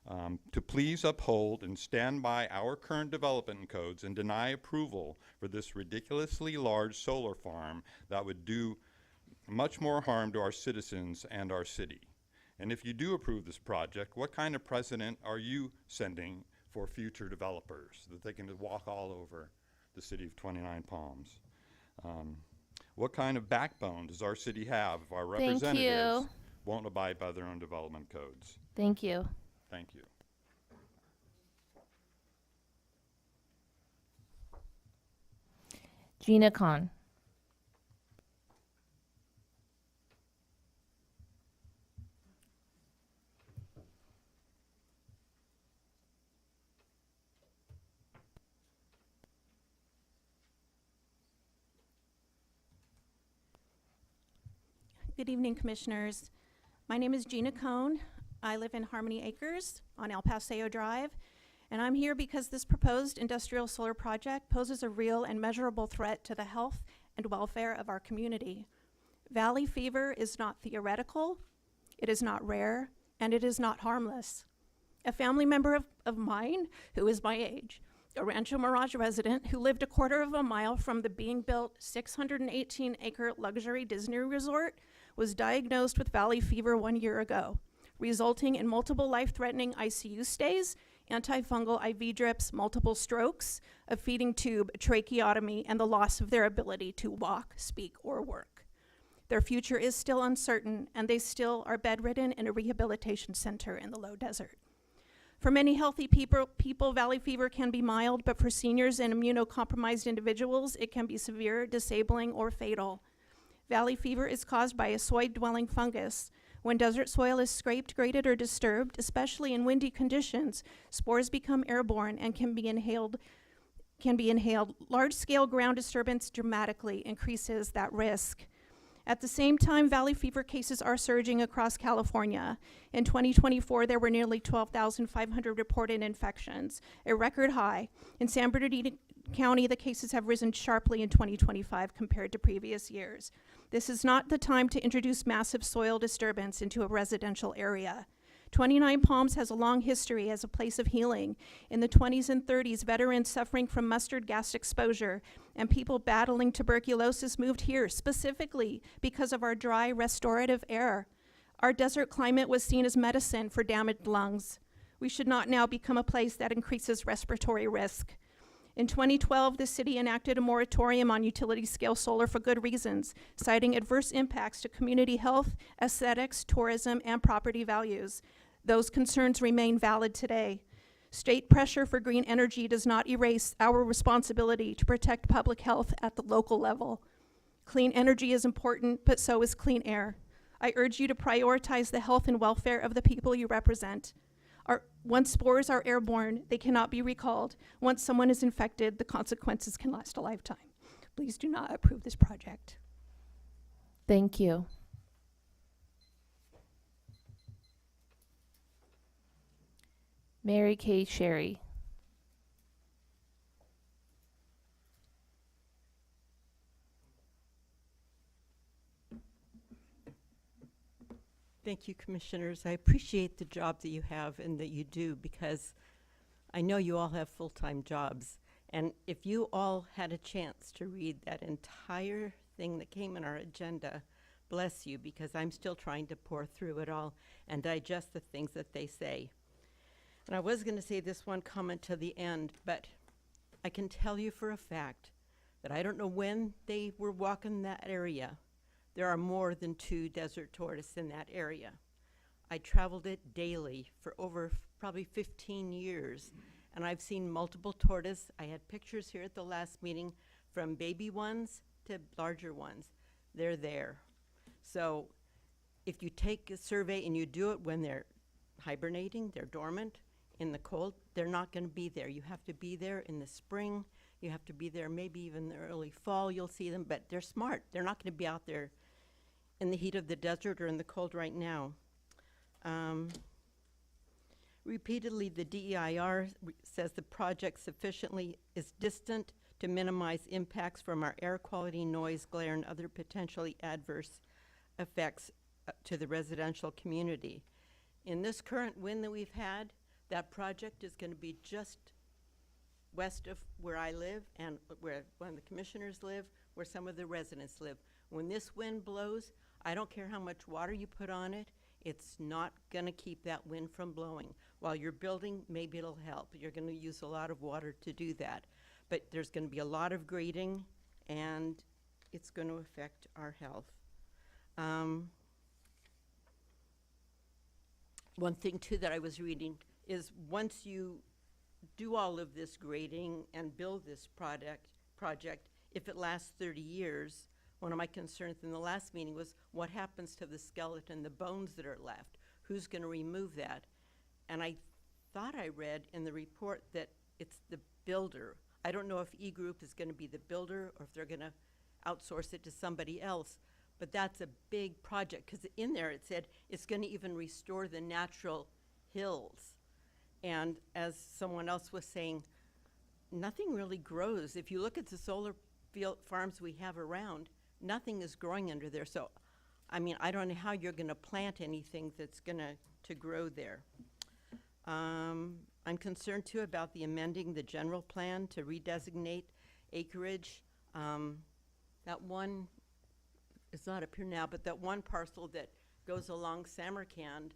to please uphold and stand by our current development codes and deny approval for this ridiculously large solar farm that would do much more harm to our citizens and our city. And if you do approve this project, what kind of precedent are you sending for future developers that they can just walk all over the city of 29 Palms? What kind of backbone does our city have if our Thank representatives you. won't abide by their own development codes? Thank you. Thank you. Gina Khan. Good evening, Commissioners. My name is Gina Cohn. I live in Harmony Acres on El Paseo Drive, and I'm here because this proposed industrial solar project poses a real and measurable threat to the health and welfare of our community. Valley fever is not theoretical, it is not rare, and it is not harmless. A family member of mine, who is my age, a Rancho Mirage resident who lived a quarter of a mile from the being built 618-acre luxury Disney resort, was diagnosed with valley fever 1 year ago, resulting in multiple life-threatening ICU stays, antifungal IV drips, multiple strokes, a feeding tube, a tracheotomy, and the loss of their ability to walk, speak, or work. Their future is still uncertain, and they still are bedridden in a rehabilitation center in the low desert. For many healthy people, valley fever can be mild, but for seniors and immunocompromised individuals, it can be severe, disabling, or fatal. Valley fever is caused by a soil-dwelling fungus. When desert soil is scraped, graded, or disturbed, especially in windy conditions, spores become airborne and can be inhaled. Large-scale ground disturbance dramatically increases that risk. At the same time, valley fever cases are surging across California. In 2024, there were nearly 12,500 reported infections, a record high. In San Bernardino County, the cases have risen sharply in 2025 compared to previous years. This is not the time to introduce massive soil disturbance into a residential area. 29 Palms has a long history as a place of healing. In the 20s and 30s, veterans suffering from mustard gas exposure and people battling tuberculosis moved here specifically because of our dry, restorative air. Our desert climate was seen as medicine for damaged lungs. We should not now become a place that increases respiratory risk. In 2012, the city enacted a moratorium on utility-scale solar for good reasons, citing adverse impacts to community health, aesthetics, tourism, and property values. Those concerns remain valid today. State pressure for green energy does not erase our responsibility to protect public health at the local level. Clean energy is important, but so is clean air. I urge you to prioritize the health and welfare of the people you represent. Once spores are airborne, they cannot be recalled. Once someone is infected, the consequences can last a lifetime. Please do not approve this project. Thank you. Mary Kay Sherry. Thank you, Commissioners. I appreciate the job that you have and that you do, because I know you all have full-time jobs. And if you all had a chance to read that entire thing that came in our agenda, bless you, because I'm still trying to pour through it all and digest the things that they say. And I was going to say this one comment to the end, but I can tell you for a fact that I don't know when they were walking that area. There are more than 2 desert tortoises in that area. I traveled it daily for over probably 15 years, and I've seen multiple tortoises. I had pictures here at the last meeting from baby ones to larger ones. They're there. So if you take a survey and you do it when they're hibernating, they're dormant, in the cold, they're not going to be there. You have to be there in the spring. You have to be there maybe even the early fall. You'll see them, but they're smart. They're not going to be out there in the heat of the desert or in the cold right now. Repeatedly, the DEIR says the project sufficiently is distant to minimize impacts from our air quality, noise, glare, and other potentially adverse effects to the residential community. In this current wind that we've had, That project is going to be just west of where I live and where one of the commissioners live, where some of the residents live. When this wind blows, I don't care how much water you put on it, it's not going to keep that wind from blowing. While you're building, maybe it'll help. You're going to use a lot of water to do that. But there's going to be a lot of grading, and it's going to affect our health. One thing, too, that I was reading is once you do all of this grading and build this project, if it lasts 30 years, one of my concerns in the last meeting was what happens to the skeleton, the bones that are left? Who's going to remove that? And I thought I read in the report that it's the builder. I don't know if E-Group is going to be the builder or if they're going to outsource it to somebody else, but that's a big project because in there it said it's going to even restore the natural hills. And as someone else was saying, nothing really grows. If you look at the solar field farms we have around, nothing is growing under there. So, I mean, I don't know how you're going to plant anything that's going to grow there. I'm concerned, too, about the amending the general plan to redesignate acreage. That one, it's not up here now, but that one parcel that goes along Samarkand,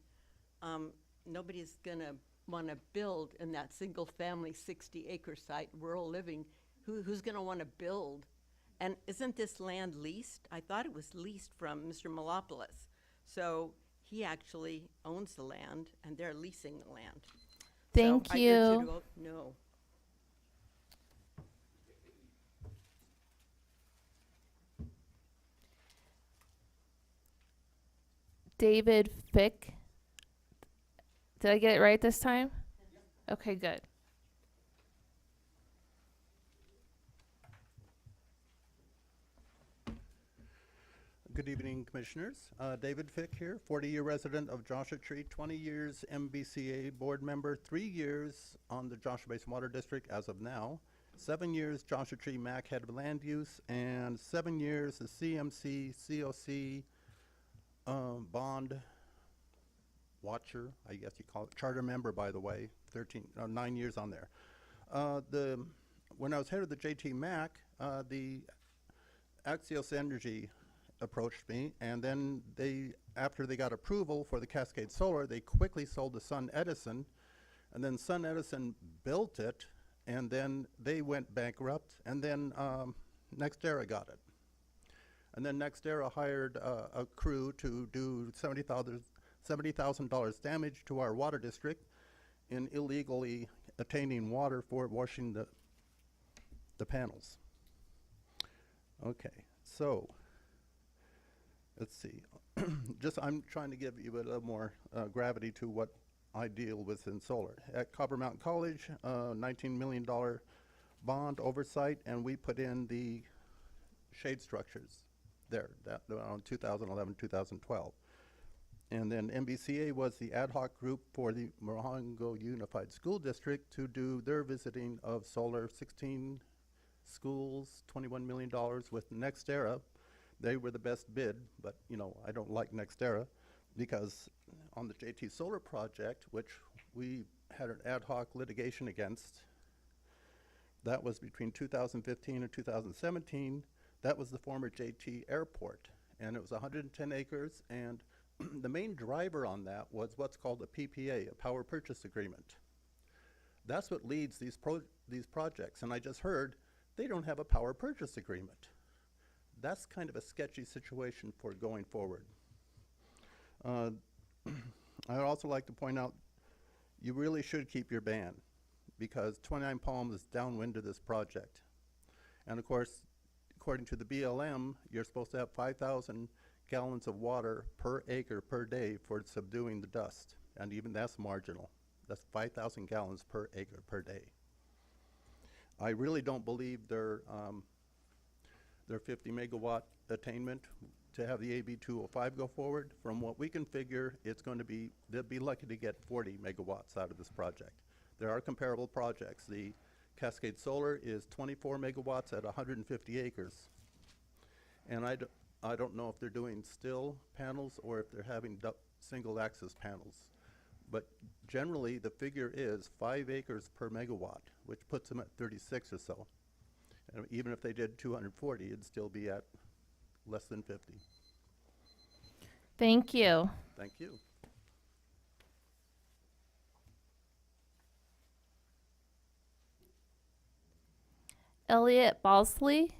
nobody's going to want to build in that single-family 60-acre site, rural living. Who's going to want to build? And isn't this land leased? I thought it was leased from Mr. Malopoulos. So he actually owns the land, and they're leasing the land. Thank so I urge you to you. vote no. David Fick. Did I get it right this time? Okay, good. Good evening, Commissioners. David Fick here, 40-year resident of Joshua Tree, 20 years MBCA board member, 3 years on the Joshua Basin Water District as of now, 7 years Joshua Tree MAC head of land use, and 7 years the CMC COC bond watcher, I guess you call it, charter member, by the way, 9 years on there. When I was head of the JT MAC, the Axios Energy approached me, and then after they got approval for the Cascade Solar, they quickly sold to Sun Edison, and then Sun Edison built it, and then they went bankrupt, and then NextEra got it. And then NextEra hired a crew to do $70,000 damage to our water district in illegally attaining water for washing the panels. Okay, so let's see. I'm trying to give you a little more gravity to what I deal with in solar. At Copper Mountain College, $19 million bond oversight, and we put in the shade structures there, around 2011, 2012. And then MBCA was the ad hoc group for the Morongo Unified School District to do their visiting of solar, 16 schools, $21 million with NextEra. They were the best bid, but you know, I don't like NextEra because on the JT Solar project, which we had an ad hoc litigation against, that was between 2015 and 2017. That was the former JT Airport, and it was 110 acres, and the main driver on that was what's called a PPA, a power purchase agreement. That's what leads these projects, and I just heard they don't have a power purchase agreement. That's kind of a sketchy situation for going forward. I'd also like to point out you really should keep your ban because 29 Palms is downwind of this project. And of course, according to the BLM, you're supposed to have 5,000 gallons of water per acre per day for subduing the dust. And even that's marginal. That's 5,000 gallons per acre per day. I really don't believe their 50 megawatt attainment to have the AB 205 go forward. From what we can figure, they'll be lucky to get 40 megawatts out of this project. There are comparable projects. The Cascade Solar is 24 megawatts at 150 acres. And I don't know if they're doing still panels or if they're having single axis panels. But generally, the figure is 5 acres per megawatt, which puts them at 36 or so. And even if they did 240, it'd still be at less than 50. Thank you. Thank you. Elliot Balsley.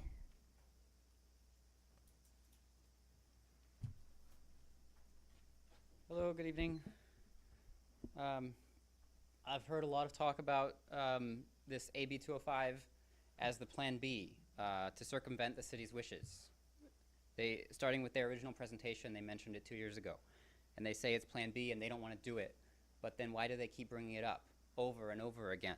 Hello, good evening. I've heard a lot of talk about this AB 205 as the Plan B to circumvent the city's wishes. Starting with their original presentation, they mentioned it 2 years ago. And they say it's Plan B and they don't want to do it. But then why do they keep bringing it up over and over again?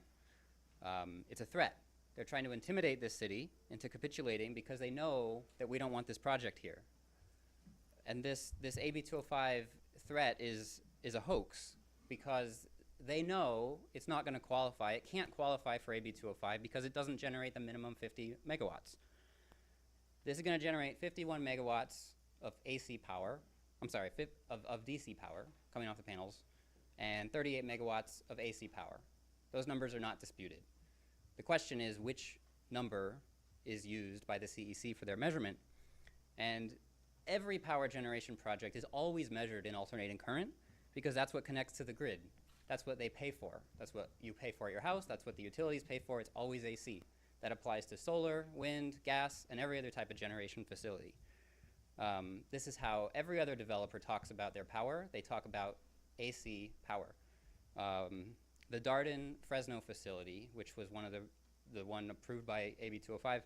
It's a threat. They're trying to intimidate this city into capitulating because they know that we don't want this project here. And this AB 205 threat is a hoax because they know it's not going to qualify. It can't qualify for AB 205 because it doesn't generate the minimum 50 megawatts. This is going to generate 51 megawatts of AC power, I'm sorry, of DC power coming off the panels, and 38 megawatts of AC power. Those numbers are not disputed. The question is which number is used by the CEC for their measurement. And every power generation project is always measured in alternating current because that's what connects to the grid. That's what they pay for. That's what you pay for at your house. That's what the utilities pay for. It's always AC. That applies to solar, wind, gas, and every other type of generation facility. This is how every other developer talks about their power. They talk about AC power. The Darden Fresno facility, which was the one approved by AB 205,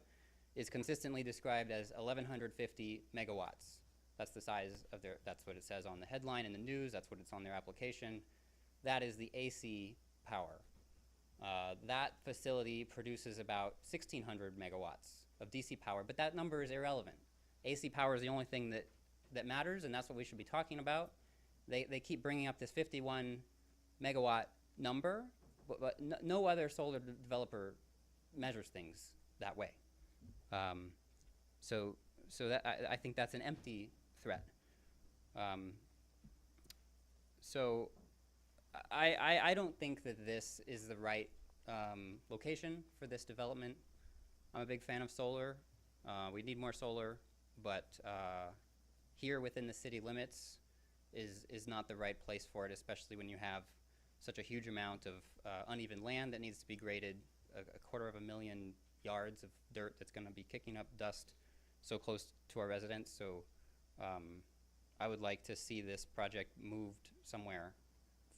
is consistently described as 1,150 megawatts. That's the size of that's what it says on the headline in the news, that's what it's on their application. That is the AC power. That facility produces about 1,600 megawatts of DC power, but that number is irrelevant. AC power is the only thing that matters, and that's what we should be talking about. They keep bringing up this 51 megawatt number, but no other solar developer measures things that way. So that I think that's an empty threat. So I don't think that this is the right location for this development. I'm a big fan of solar. We need more solar, but here within the city limits is not the right place for it, especially when you have such a huge amount of uneven land that needs to be graded, a 250,000 yards of dirt that's going to be kicking up dust so close to our residents. So I would like to see this project moved somewhere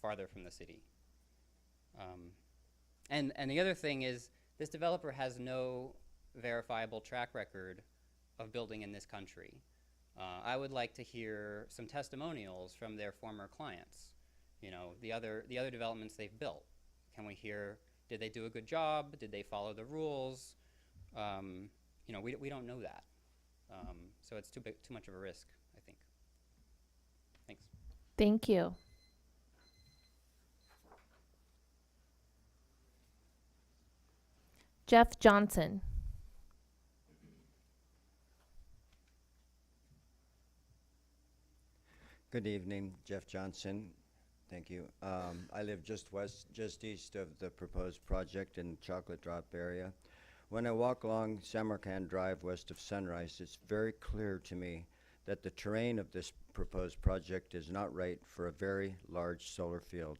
farther from the city. And the other thing is this developer has no verifiable track record of building in this country. I would like to hear some testimonials from their former clients. You know, the other developments they've built. Can we hear, did they do a good job? Did they follow the rules? You know, we don't know that. So it's too much of a risk, I think. Thanks. Thank you. Jeff Johnson. Good evening, Jeff Johnson. Thank you. I live just east of the proposed project in the Chocolate Drop area. When I walk along Samarkand Drive west of Sunrise, it's very clear to me that the terrain of this proposed project is not right for a very large solar field.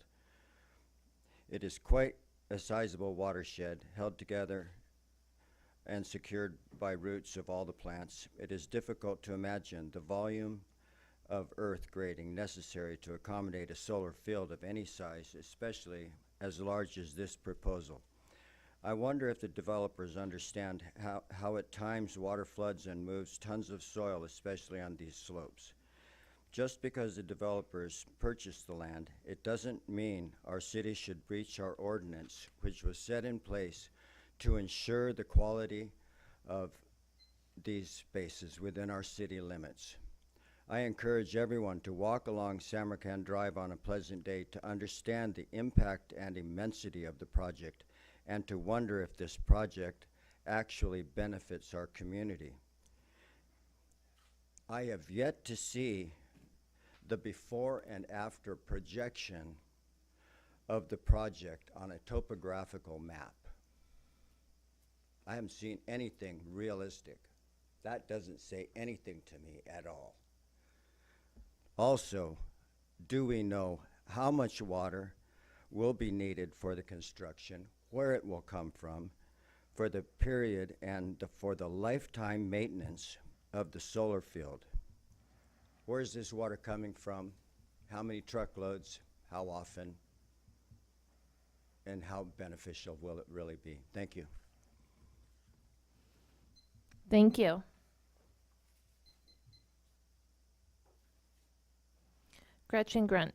It is quite a sizable watershed held together and secured by roots of all the plants. It is difficult to imagine the volume of earth grading necessary to accommodate a solar field of any size, especially as large as this proposal. I wonder if the developers understand how at times water floods and moves tons of soil, especially on these slopes. Just because the developers purchased the land, it doesn't mean our city should breach our ordinance, which was set in place to ensure the quality of these spaces within our city limits. I encourage everyone to walk along Samarkand Drive on a pleasant day to understand the impact and immensity of the project and to wonder if this project actually benefits our community. I have yet to see the before and after projection of the project on a topographical map. I haven't seen anything realistic. That doesn't say anything to me at all. Also, do we know how much water will be needed for the construction, where it will come from, for the period and for the lifetime maintenance of the solar field? Where is this water coming from? How many truckloads? How often? And how beneficial will it really be? Thank you. Thank you. Gretchen Grunt.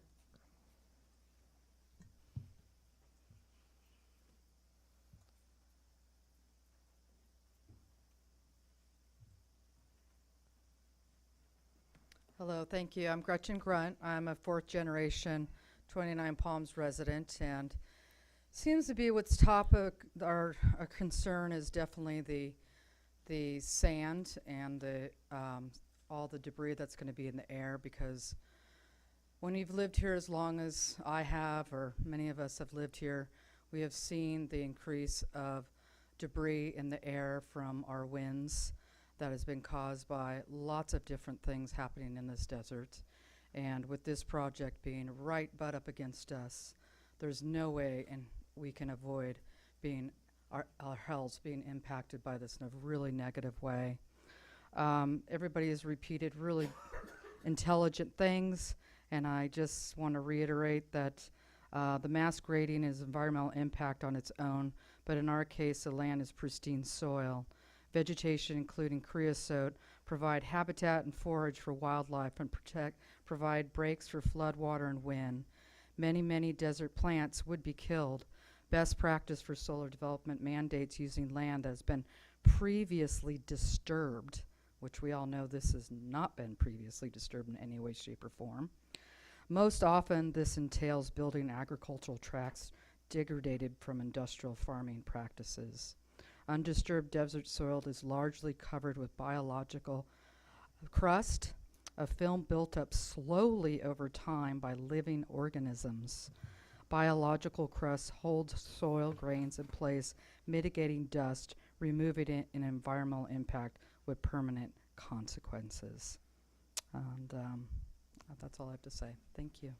Hello, thank you. I'm Gretchen Grunt. I'm a fourth generation 29 Palms resident, and seems to be what's top of our concern is definitely the sand and the all the debris that's going to be in the air, because when you've lived here as long as I have, or many of us have lived here, we have seen the increase of debris in the air from our winds that has been caused by lots of different things happening in this desert. And with this project being right butt up against us, there's no way we can avoid being our health being impacted by this in a really negative way. Everybody has repeated really intelligent things, and I just want to reiterate that the mass grading is environmental impact on its own, but in our case, the land is pristine soil. Vegetation, including creosote, provide habitat and forage for wildlife and provide breaks for flood water and wind. Many desert plants would be killed. Best practice for solar development mandates using land that has been previously disturbed, which we all know this has not been previously disturbed in any way, shape, or form. Most often, this entails building agricultural tracts degraded from industrial farming practices. Undisturbed desert soil is largely covered with biological crust, a film built up slowly over time by living organisms. Biological crust holds soil grains in place, mitigating dust, removing it in environmental impact with permanent consequences. And that's all I have to say. Thank you.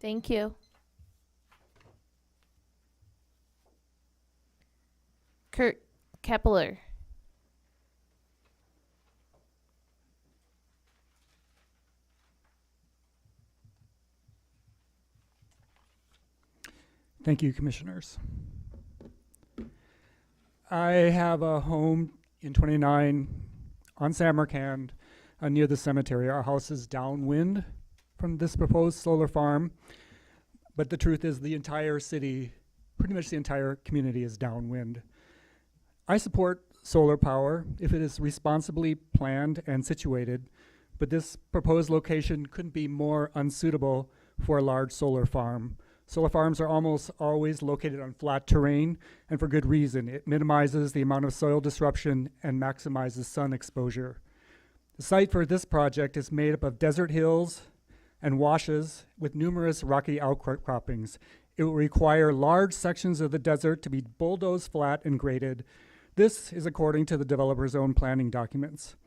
Thank you. Kurt Kepler. Thank you, commissioners. I have a home in 29 on Samarkand near the cemetery. Our house is downwind from this proposed solar farm, but the truth is the entire city, pretty much the entire community, is downwind. I support solar power if it is responsibly planned and situated, but this proposed location couldn't be more unsuitable for a large solar farm. Solar farms are almost always located on flat terrain, and for good reason. It minimizes the amount of soil disruption and maximizes sun exposure. The site for this project is made up of desert hills and washes with numerous rocky outcroppings. It will require large sections of the desert to be bulldozed flat and graded. This is according to the developer's own planning documents.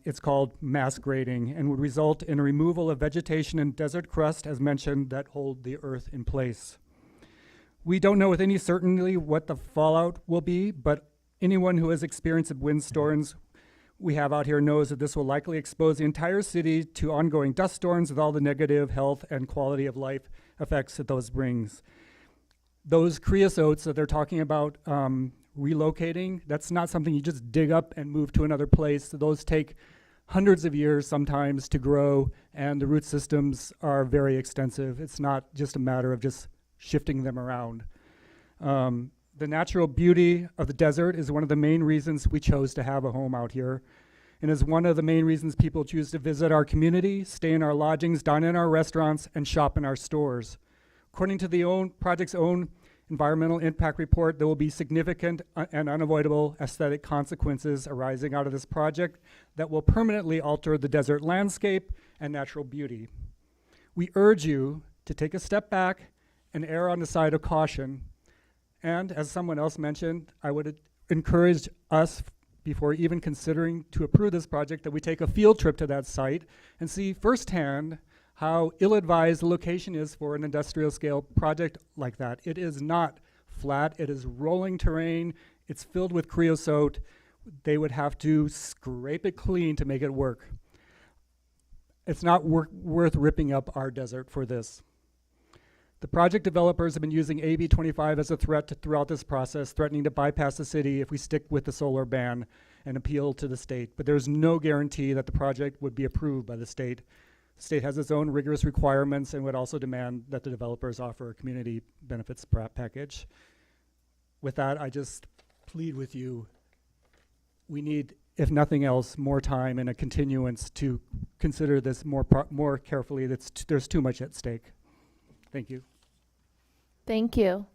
It's called mass grading and would result in a removal of vegetation and desert crust, as mentioned, that hold the earth in place. We don't know with any certainty what the fallout will be, but anyone who has experienced windstorms we have out here knows that this will likely expose the entire city to ongoing dust storms with all the negative health and quality of life effects that those brings. Those creosotes that they're talking about relocating, that's not something you just dig up and move to another place. Those take hundreds of years sometimes to grow, and the root systems are very extensive. It's not just a matter of just shifting them around. The natural beauty of the desert is one of the main reasons we chose to have a home out here, and is one of the main reasons people choose to visit our community, stay in our lodgings, dine in our restaurants, and shop in our stores. According to the project's own environmental impact report, there will be significant and unavoidable aesthetic consequences arising out of this project that will permanently alter the desert landscape and natural beauty. We urge you to take a step back and err on the side of caution. And as someone else mentioned, I would encourage us, before even considering to approve this project, that we take a field trip to that site and see firsthand how ill-advised the location is for an industrial scale project like that. It is not flat, it is rolling terrain, it's filled with creosote. They would have to scrape it clean to make it work. It's not worth ripping up our desert for this. The project developers have been using AB 25 as a threat throughout this process, threatening to bypass the city if we stick with the solar ban and appeal to the state. But there's no guarantee that the project would be approved by the state. The state has its own rigorous requirements and would also demand that the developers offer a community benefits package. With that, I just plead with you, we need, if nothing else, more time and a continuance to consider this more carefully. There's too much at stake. Thank you. Thank you.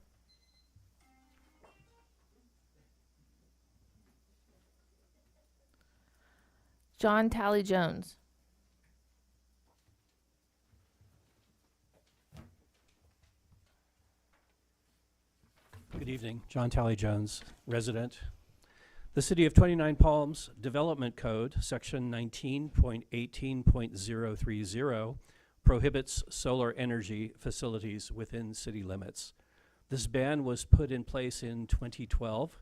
John Tally Jones. Good evening, John Tally Jones, resident. The City of 29 Palms Development Code, Section 19.18.030, prohibits solar energy facilities within city limits. This ban was put in place in 2012,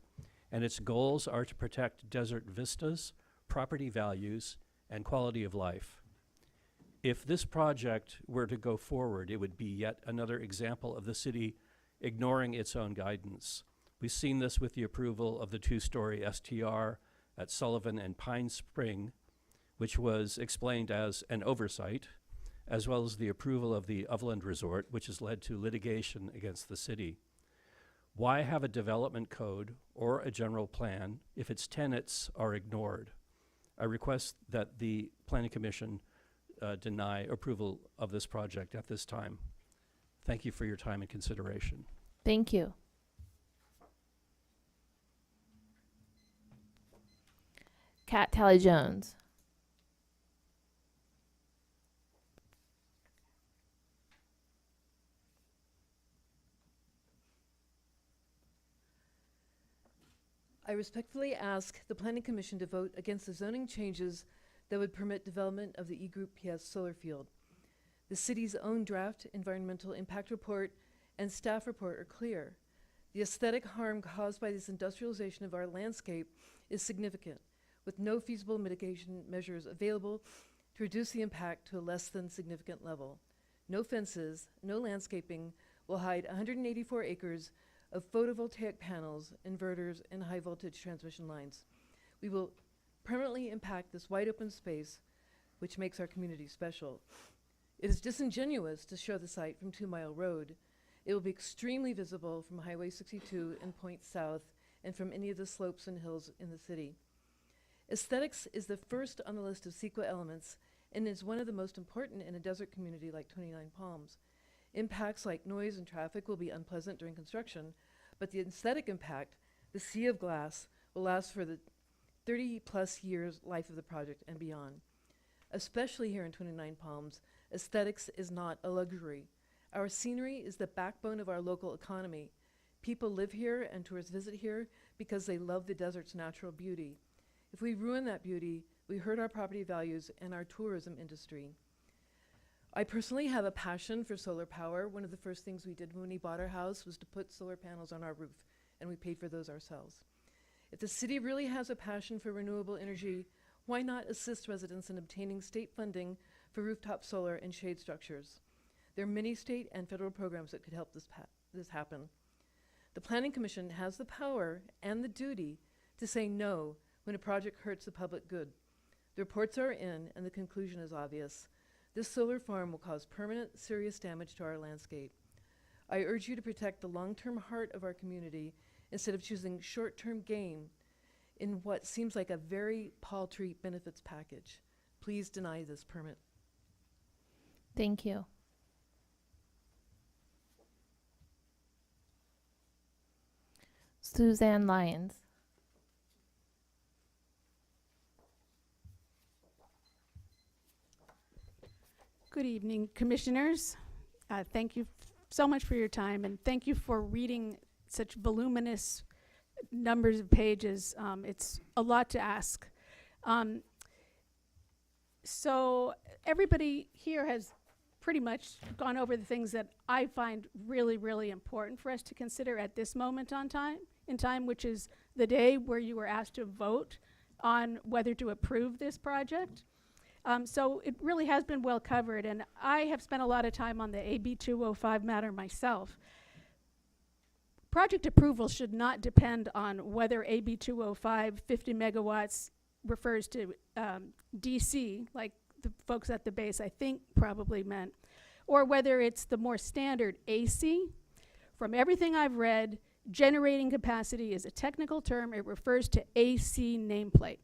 and its goals are to protect desert vistas, property values, and quality of life. If this project were to go forward, it would be yet another example of the city ignoring its own guidance. We've seen this with the approval of the two-story STR at Sullivan and Pine Spring, which was explained as an oversight, as well as the approval of the Upland Resort, which has led to litigation against the city. Why have a development code or a general plan if its tenets are ignored? I request that the Planning Commission deny approval of this project at this time. Thank you for your time and consideration. Thank you. Kat Tally Jones. I respectfully ask the Planning Commission to vote against the zoning changes that would permit development of the E Group PS solar field. The city's own draft environmental impact report and staff report are clear. The aesthetic harm caused by this industrialization of our landscape is significant, with no feasible mitigation measures available to reduce the impact to a less than significant level. No fences, no landscaping will hide 184 acres of photovoltaic panels, inverters, and high voltage transmission lines. We will permanently impact this wide open space, which makes our community special. It is disingenuous to show the site from 2 Mile Road. It will be extremely visible from Highway 62 and Point South and from any of the slopes and hills in the city. Aesthetics is the first on the list of CEQA elements and is one of the most important in a desert community like 29 Palms. Impacts like noise and traffic will be unpleasant during construction, but the aesthetic impact, the sea of glass, will last for the 30+ years life of the project and beyond. Especially here in 29 Palms, aesthetics is not a luxury. Our scenery is the backbone of our local economy. People live here and tourists visit here because they love the desert's natural beauty. If we ruin that beauty, we hurt our property values and our tourism industry. I personally have a passion for solar power. One of the first things we did when we bought our house was to put solar panels on our roof, and we paid for those ourselves. If the city really has a passion for renewable energy, why not assist residents in obtaining state funding for rooftop solar and shade structures? There are many state and federal programs that could help this happen. The Planning Commission has the power and the duty to say no when a project hurts the public good. The reports are in, and the conclusion is obvious. This solar farm will cause permanent, serious damage to our landscape. I urge you to protect the long-term heart of our community instead of choosing short-term gain in what seems like a very paltry benefits package. Please deny this permit. Thank you. Suzanne Lyons. Good evening, commissioners. Thank you so much for your time, and thank you for reading such voluminous numbers of pages. It's a lot to ask. So everybody here has pretty much gone over the things that I find really, really important for us to consider at this moment in time, which is the day where you were asked to vote on whether to approve this project. So it really has been well covered, and I have spent a lot of time on the AB 205 matter myself. Project approval should not depend on whether AB 205 50 megawatts refers to DC, like the folks at the base I think probably meant, or whether it's the more standard AC. From everything I've read, generating capacity is a technical term. It refers to AC nameplate.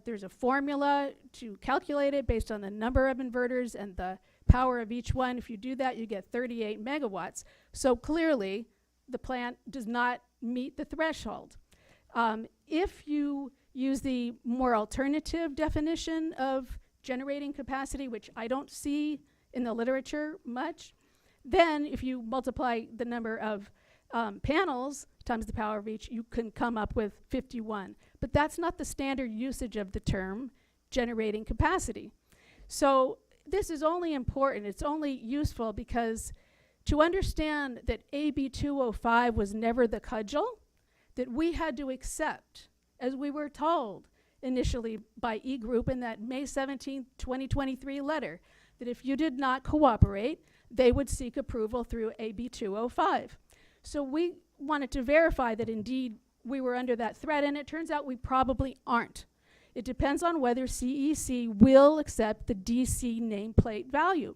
There's a formula to calculate it based on the number of inverters and the power of each one. If you do that, you get 38 megawatts. So clearly, the plant does not meet the threshold. If you use the more alternative definition of generating capacity, which I don't see in the literature much, then if you multiply the number of panels times the power of each, you can come up with 51. But that's not the standard usage of the term generating capacity. So this is only important, it's only useful because to understand that AB 205 was never the cudgel that we had to accept, as we were told initially by E-Group in that May 17, 2023 letter, that if you did not cooperate, they would seek approval through AB 205. So we wanted to verify that indeed we were under that threat, and it turns out we probably aren't. It depends on whether CEC will accept the DC nameplate value.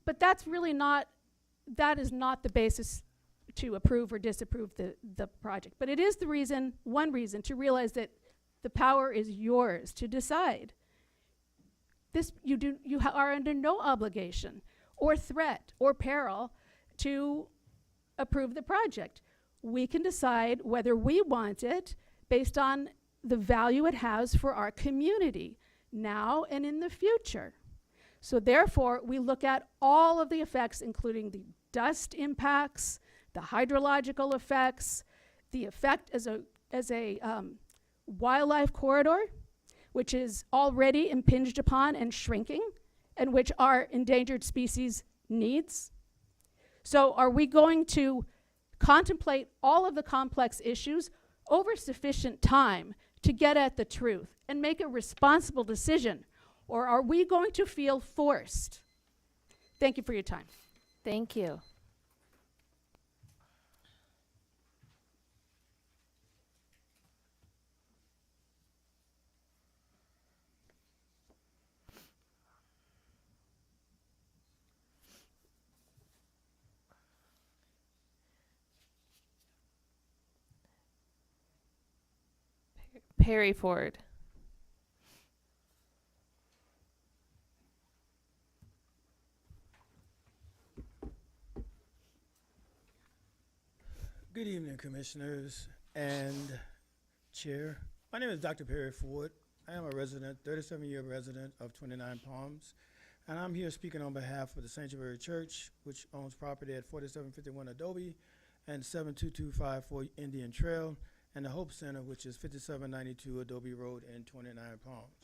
But that's really not, that is not the basis to approve or disapprove the project. But it is the reason, one reason, to realize that the power is yours to decide. You are under no obligation or threat or peril to approve the project. We can decide whether we want it based on the value it has for our community now and in the future. So therefore, we look at all of the effects, including the dust impacts, the hydrological effects, the effect as a wildlife corridor, which is already impinged upon and shrinking, and which our endangered species needs. So are we going to contemplate all of the complex issues over sufficient time to get at the truth and make a responsible decision? Or are we going to feel forced? Thank you for your time. Thank you. Perry Ford. Good evening, commissioners and chair. My name is Dr. Perry Ford. I am a resident, 37-year resident of 29 Palms, and I'm here speaking on behalf of the Sanctuary Church, which owns property at 4751 Adobe and 72254 Indian Trail, and the Hope Center, which is 5792 Adobe Road in 29 Palms.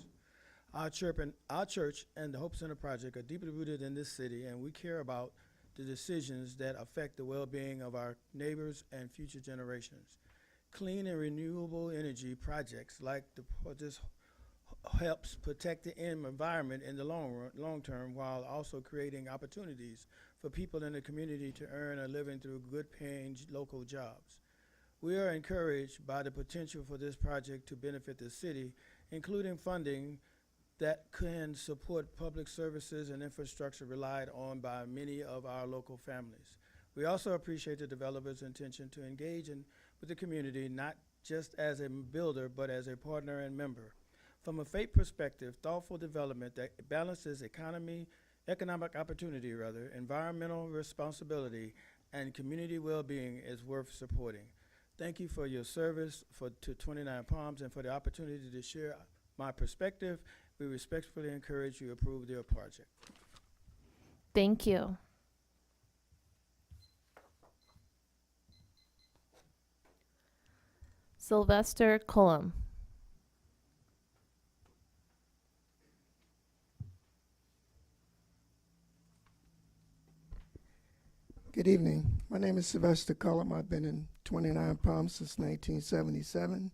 Our church and the Hope Center project are deeply rooted in this city, and we care about the decisions that affect the well-being of our neighbors and future generations. Clean and renewable energy projects like this helps protect the environment in the long term, while also creating opportunities for people in the community to earn a living through good-paying local jobs. We are encouraged by the potential for this project to benefit the city, including funding that can support public services and infrastructure relied on by many of our local families. We also appreciate the developer's intention to engage with the community, not just as a builder, but as a partner and member. From a faith perspective, thoughtful development that balances economic opportunity, environmental responsibility, and community well-being is worth supporting. Thank you for your service to 29 Palms and for the opportunity to share my perspective. We respectfully encourage you to approve their project. Thank you. Sylvester Cullum. Good evening. My name is Sylvester Cullum. I've been in 29 Palms since 1977.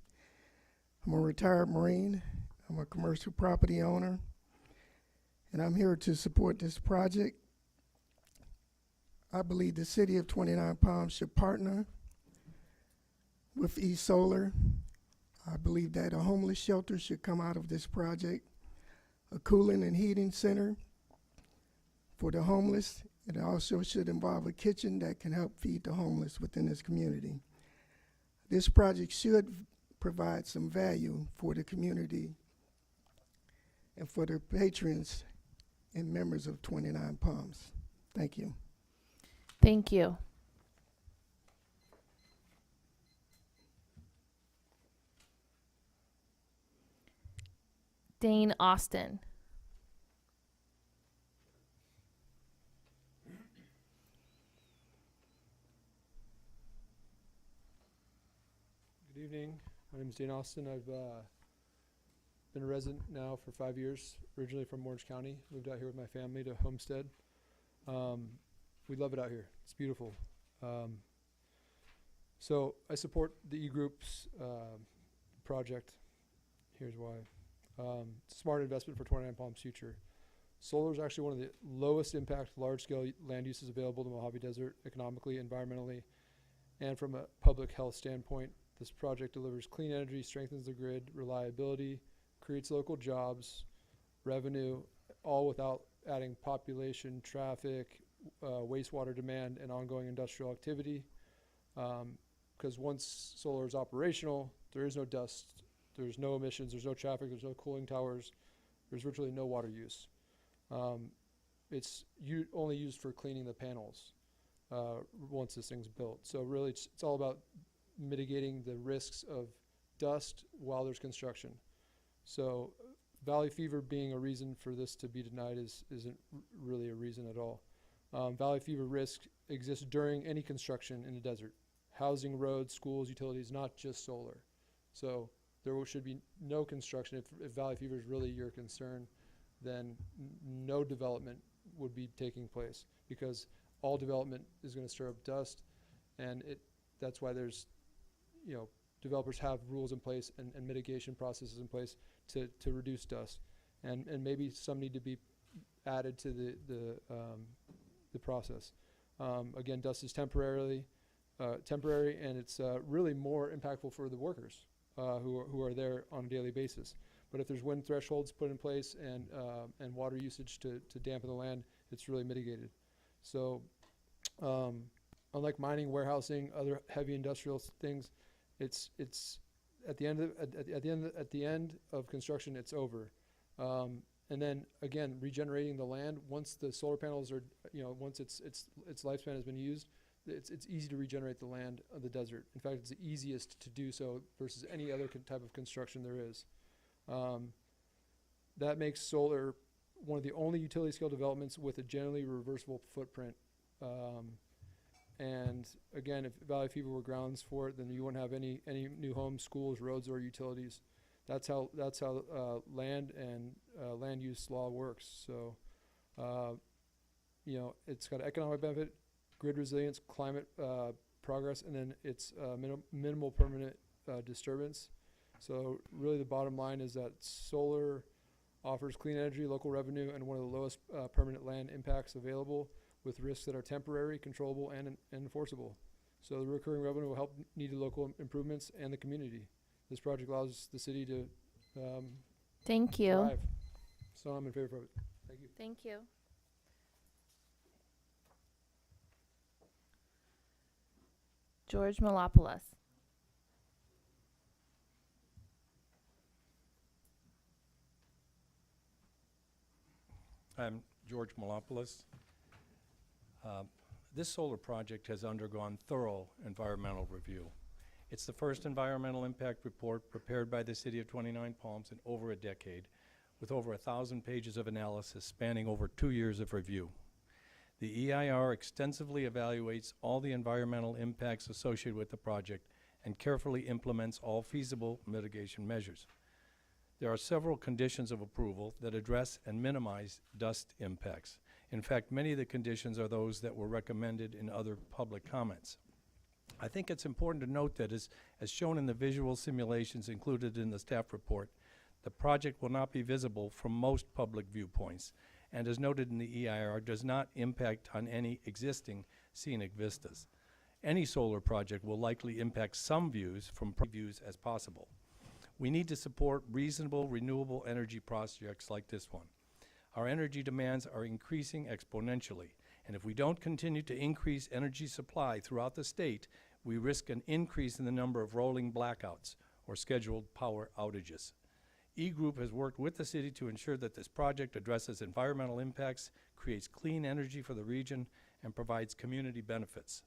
I'm a retired Marine. I'm a commercial property owner, and I'm here to support this project. I believe the city of 29 Palms should partner with eSolar. I believe that a homeless shelter should come out of this project, a cooling and heating center for the homeless. It also should involve a kitchen that can help feed the homeless within this community. This project should provide some value for the community and for the patrons and members of 29 Palms. Thank you. Thank you. Dane Austin. Good evening. My name is Dane Austin. I've been a resident now for 5 years, originally from Orange County. Moved out here with my family to Homestead. We love it out here. It's beautiful. So I support the E-Group's project. Here's why. It's a smart investment for 29 Palms' future. Solar is actually one of the lowest impact large-scale land uses available in the Mojave Desert economically, environmentally, and from a public health standpoint. This project delivers clean energy, strengthens the grid, reliability, creates local jobs, revenue, all without adding population, traffic, wastewater demand, and ongoing industrial activity. Because once solar is operational, there is no dust, there's no emissions, there's no traffic, there's no cooling towers, there's virtually no water use. It's only used for cleaning the panels once this thing's built. So really it's all about mitigating the risks of dust while there's construction. So valley fever being a reason for this to be denied isn't really a reason at all. Valley fever risk exists during any construction in the desert. Housing, roads, schools, utilities, not just solar. So there should be no construction. If valley fever is really your concern, then no development would be taking place, because all development is going to stir up dust, and that's why there's, developers have rules in place and mitigation processes in place to reduce dust, and maybe some need to be added to the process. Again, dust is temporary, and it's really more impactful for the workers who are there on a daily basis. But if there's wind thresholds put in place and water usage to dampen the land, it's really mitigated. So unlike mining, warehousing, other heavy industrial things, it's at the end of construction, it's over. And then again, regenerating the land once the solar panels are, once its lifespan has been used, it's easy to regenerate the land of the desert. In fact, it's the easiest to do so versus any other type of construction there is. That makes solar one of the only utility scale developments with a generally reversible footprint. And again, if valley fever were grounds for it, then you wouldn't have any new homes, schools, roads, or utilities. That's how land and land use law works. So, it's got economic benefit, grid resilience, climate progress, and then it's minimal permanent disturbance. So really the bottom line is that solar offers clean energy, local revenue, and one of the lowest permanent land impacts available, with risks that are temporary, controllable, and enforceable. So the recurring revenue will help needed local improvements and the community. This project allows the city to Thank you. thrive. So I'm in favor of it. Thank you. Thank you. George Malopoulos. I'm George Malopoulos. This solar project has undergone thorough environmental review. It's the first environmental impact report prepared by the City of 29 Palms in over a decade, with over 1,000 pages of analysis spanning over 2 years of review. The EIR extensively evaluates all the environmental impacts associated with the project and carefully implements all feasible mitigation measures. There are several conditions of approval that address and minimize dust impacts. In fact, many of the conditions are those that were recommended in other public comments. I think it's important to note that as shown in the visual simulations included in the staff report, the project will not be visible from most public viewpoints, and as noted in the EIR, does not impact on any existing scenic vistas. Any solar project will likely impact some views from views as possible. We need to support reasonable renewable energy projects like this one. Our energy demands are increasing exponentially, and if we don't continue to increase energy supply throughout the state, we risk an increase in the number of rolling blackouts or scheduled power outages. E-Group has worked with the city to ensure that this project addresses environmental impacts, creates clean energy for the region, and provides community benefits.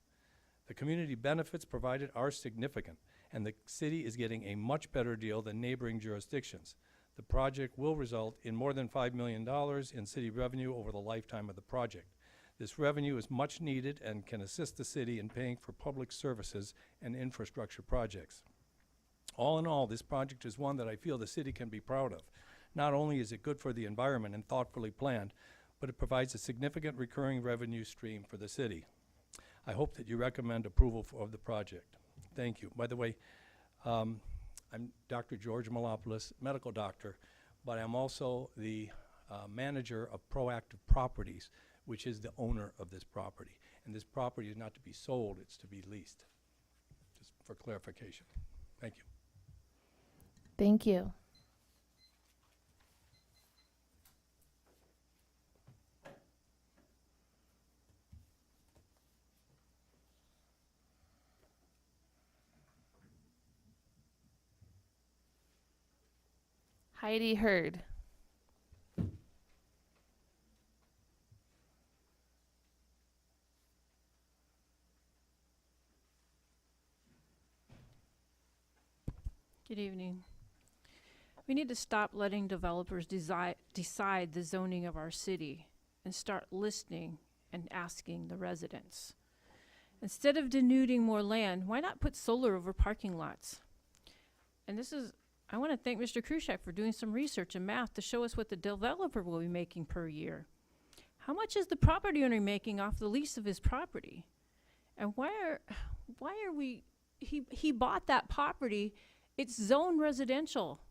The community benefits provided are significant, and the city is getting a much better deal than neighboring jurisdictions. The project will result in more than $5 million in city revenue over the lifetime of the project. This revenue is much needed and can assist the city in paying for public services and infrastructure projects. All in all, this project is one that I feel the city can be proud of. Not only is it good for the environment and thoughtfully planned, but it provides a significant recurring revenue stream for the city. I hope that you recommend approval of the project. Thank you. By the way, I'm Dr. George Malopoulos, medical doctor, but I'm also the manager of Proactive Properties, which is the owner of this property. And this property is not to be sold, it's to be leased, just for clarification. Thank you. Thank you. Heidi Hurd. Good evening. We need to stop letting developers decide the zoning of our city and start listening and asking the residents. Instead of denuding more land, why not put solar over parking lots? And I want to thank Mr. Krushak for doing some research and math to show us what the developer will be making per year. How much is the property owner making off the lease of his property? And he bought that property. It's zoned residential.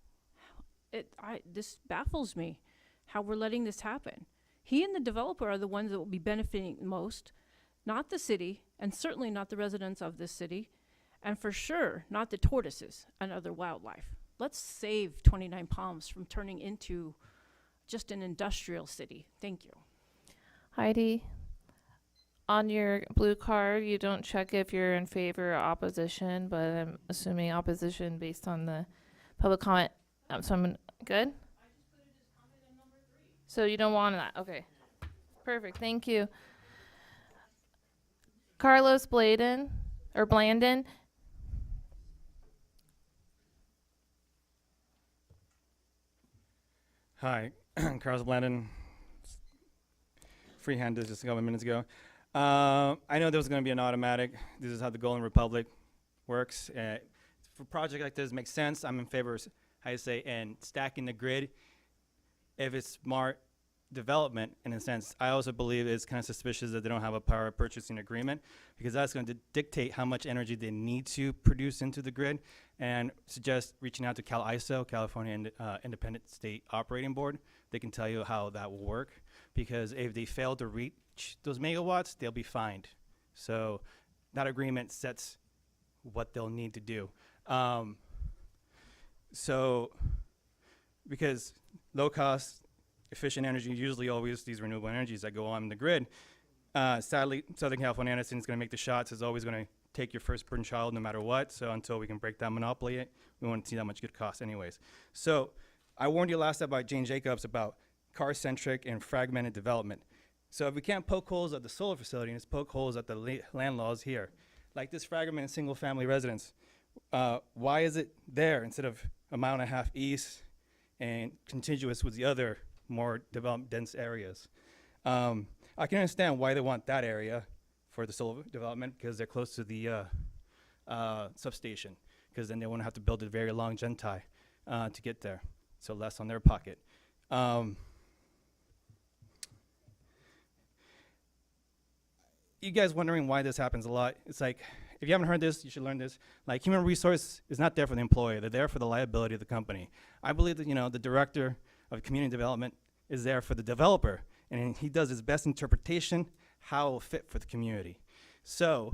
This baffles me, how we're letting this happen. He and the developer are the ones that will be benefiting most, not the city, and certainly not the residents of this city, and for sure not the tortoises and other wildlife. Let's save 29 Palms from turning into just an industrial city. Thank you. Heidi, on your blue card, you don't check if you're in favor or opposition, but I'm assuming opposition based on the public comment. So I'm good? So you don't want that? Okay. Perfect. Thank you. Carlos Blandon. Hi, Carlos Blandon. Freehanded just a couple of minutes ago. I know there was going to be an automatic. This is how the Golden Republic works. For a project like this, makes sense. I'm in favor of, and stacking the grid. If it's smart development, in a sense, I also believe it's kind of suspicious that they don't have a power purchasing agreement, because that's going to dictate how much energy they need to produce into the grid, and suggest reaching out to CalISO, California Independent State Operating Board. They can tell you how that will work, because if they fail to reach those megawatts, they'll be fined. So that agreement sets what they'll need to do. So because low cost, efficient energy, usually always these renewable energies that go on the grid. Sadly, Southern California Edison is going to make the shots. It's always going to take your firstborn child no matter what. So until we can break that monopoly, we won't see that much good cost anyways. So I warned you last time by Jane Jacobs about car-centric and fragmented development. So if we can't poke holes at the solar facility, let's poke holes at the land laws here. Like this fragmented single-family residence. Why is it there instead of a mile and a half east and contiguous with the other more developed dense areas? I can understand why they want that area for the solar development, because they're close to the substation, because then they won't have to build a very long gen tie to get there, so less on their pocket. You guys wondering why this happens a lot? It's like, if you haven't heard this, you should learn this. Like, human resource is not there for the employee. They're there for the liability of the company. I believe that, the director of community development is there for the developer, and he does his best interpretation, how it will fit for the community. So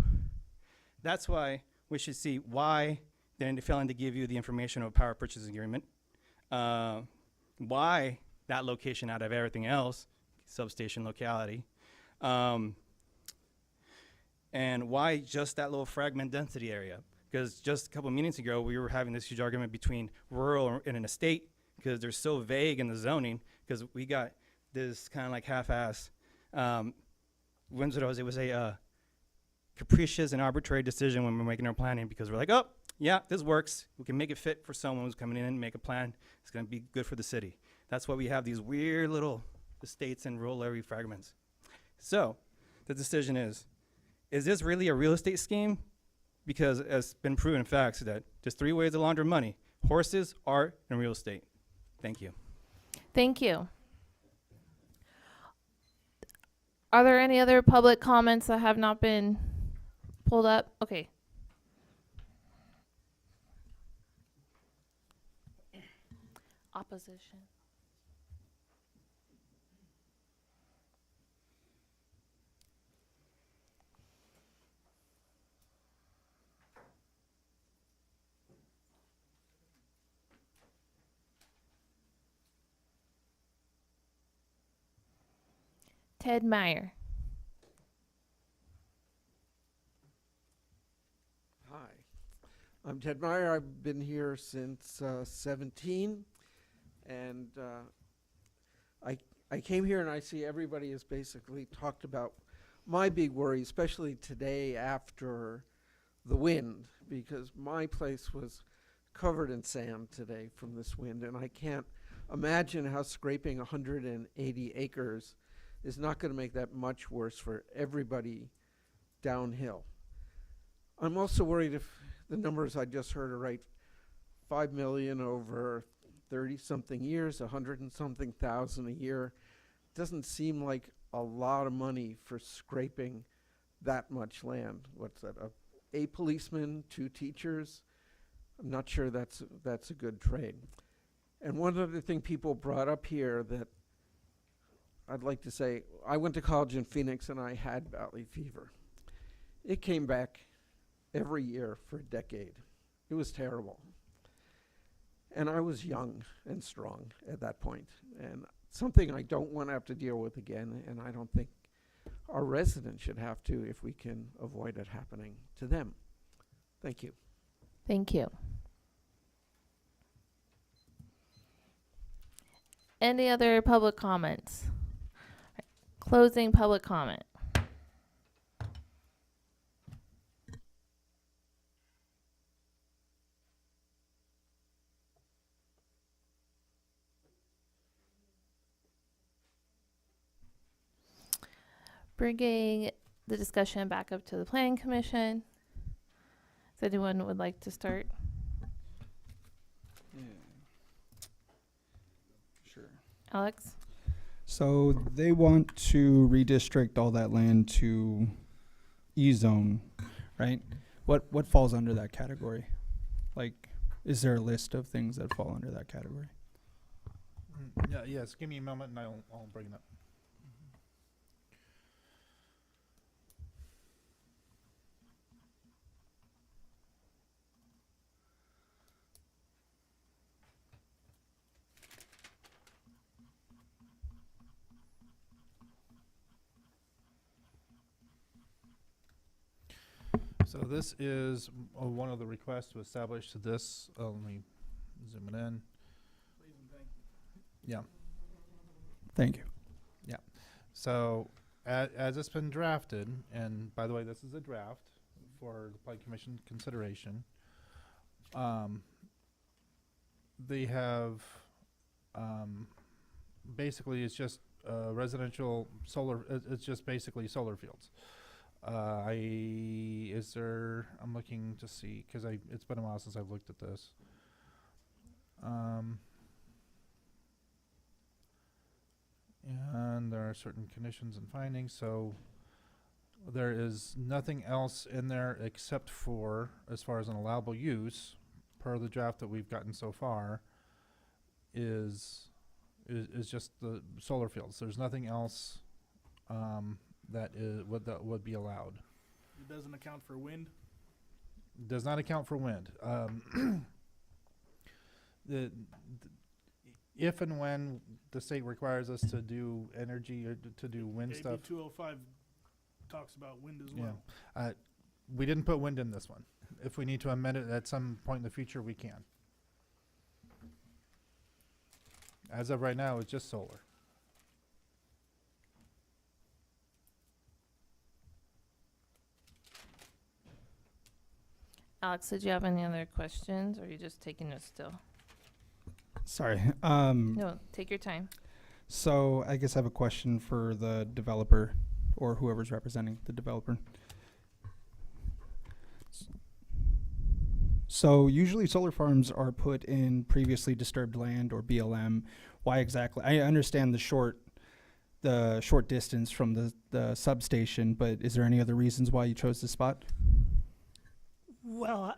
that's why we should see why they're failing to give you the information of a power purchase agreement, why that location out of everything else, substation locality, and why just that little fragment density area? Because just a couple of meetings ago, we were having this huge argument between rural and an estate, because they're so vague in the zoning, because we got this kind of like half-ass, it was a capricious and arbitrary decision when we're making our planning, because we're like, oh, yeah, this works. We can make it fit for someone who's coming in and make a plan. It's going to be good for the city. That's why we have these weird little estates and rural area fragments. So the decision is this really a real estate scheme? Because it's been proven in facts that there's 3 ways to launder money: horses, art, and real estate. Thank you. Thank you. Are there any other public comments that have not been pulled up? Okay. Opposition. Ted Meyer. Hi, I'm Ted Meyer. I've been here since 17, and I came here and I see everybody has basically talked about my big worry, especially today after the wind, because my place was covered in sand today from this wind, and I can't imagine how scraping 180 acres is not going to make that much worse for everybody downhill. I'm also worried if the numbers I just heard are right, 5 million over 30-something years, 100 and something thousand a year. Doesn't seem like a lot of money for scraping that much land. What's that, a policeman, 2 teachers? I'm not sure that's a good trade. And one other thing people brought up here that I'd like to say, I went to college in Phoenix and I had valley fever. It came back every year for a decade. It was terrible. And I was young and strong at that point, and something I don't want to have to deal with again, and I don't think our residents should have to if we can avoid it happening to them. Thank you. Thank you. Any other public comments? Closing public comment. Bringing the discussion back up to the Planning Commission. Does anyone would like to start? Yeah. Sure. Alex? So they want to redistrict all that land to E-zone, right? What falls under that category? Like, is there a list of things that fall under that category? Yeah, yes, give me a moment and I'll bring it up. So this is one of the requests to establish this. Let me zoom it in. Yeah. Thank you. Yeah. So as it's been drafted, and by the way, this is a draft for the Planning Commission consideration. They have basically it's just residential solar, it's just basically solar fields. I'm looking to see, cause it's been a while since I've looked at this. And there are certain conditions and findings, so there is nothing else in there except for, as far as an allowable use, per the draft that we've gotten so far, is just the solar fields. There's nothing else that would be allowed. It doesn't account for wind? Does not account for wind. If and when the state requires us to do energy or to do wind AB stuff. 205 talks about wind as well. Yeah. We didn't put wind in this one. If we need to amend it at some point in the future, we can. As of right now, it's just solar. Alex, did you have any other questions, or are you just taking notes still? Sorry. No, take your time. So I guess I have a question for the developer or whoever's representing the developer. So usually solar farms are put in previously disturbed land or BLM. Why exactly? I understand the short distance from the substation, but is there any other reasons why you chose this spot? Well,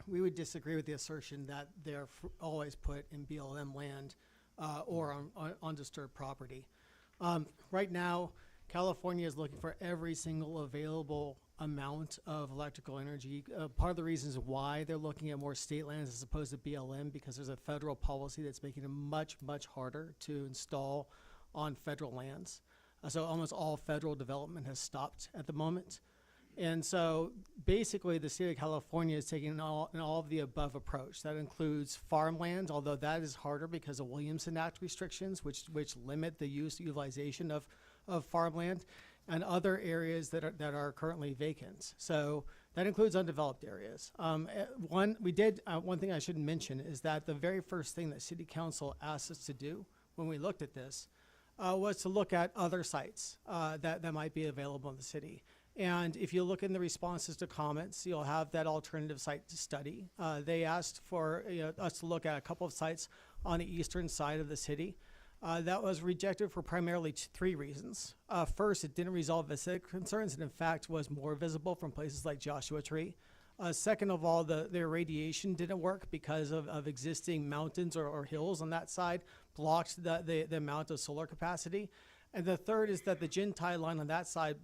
we would disagree with the assertion that they're always put in BLM land or on disturbed property. Right now, California is looking for every single available amount of electrical energy. Part of the reasons why they're looking at more state lands as opposed to BLM, because there's a federal policy that's making it much, much harder to install on federal lands. So almost all federal development has stopped at the moment. And so basically the state of California is taking an all of the above approach. That includes farmland, although that is harder because of Williamson Act restrictions, which limit the utilization of farmland, and other areas that are currently vacant. So that includes undeveloped areas. One thing I should mention is that the very first thing that City Council asked us to do when we looked at this was to look at other sites that might be available in the city. And if you look in the responses to comments, you'll have that alternative site to study. They asked for us to look at a couple of sites on the eastern side of the city. That was rejected for primarily three reasons. First, it didn't resolve aesthetic concerns, and in fact was more visible from places like Joshua Tree. Second of all, their radiation didn't work because of existing mountains or hills on that side, blocked the amount of solar capacity. And the third is that the Gentile line on that side,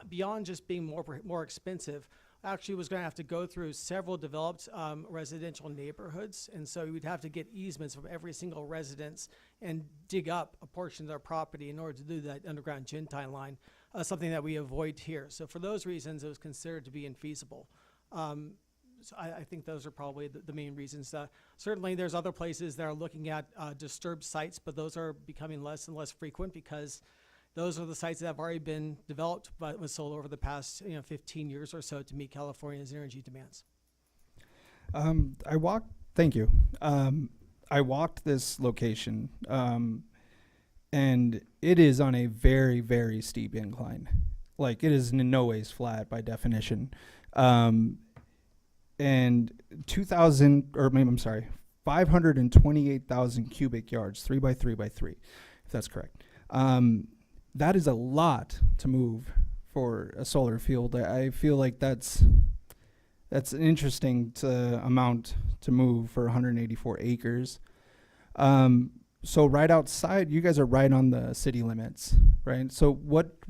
beyond just being more expensive, actually was going to have to go through several developed residential neighborhoods. And so we'd have to get easements from every single residence and dig up a portion of their property in order to do that underground Gentile line, something that we avoid here. So for those reasons, it was considered to be infeasible. So I think those are probably the main reasons. Certainly there's other places that are looking at disturbed sites, but those are becoming less and less frequent because those are the sites that have already been developed with solar over the past 15 years or so to meet California's energy demands. Thank you. I walked this location, and it is on a very, very steep incline. Like, it is in no ways flat by definition. And 528,000 cubic yards, 3 by 3 by 3, if that's correct. That is a lot to move for a solar field. I feel like that's an interesting amount to move for 184 acres. So right outside, you guys are right on the city limits, right? So what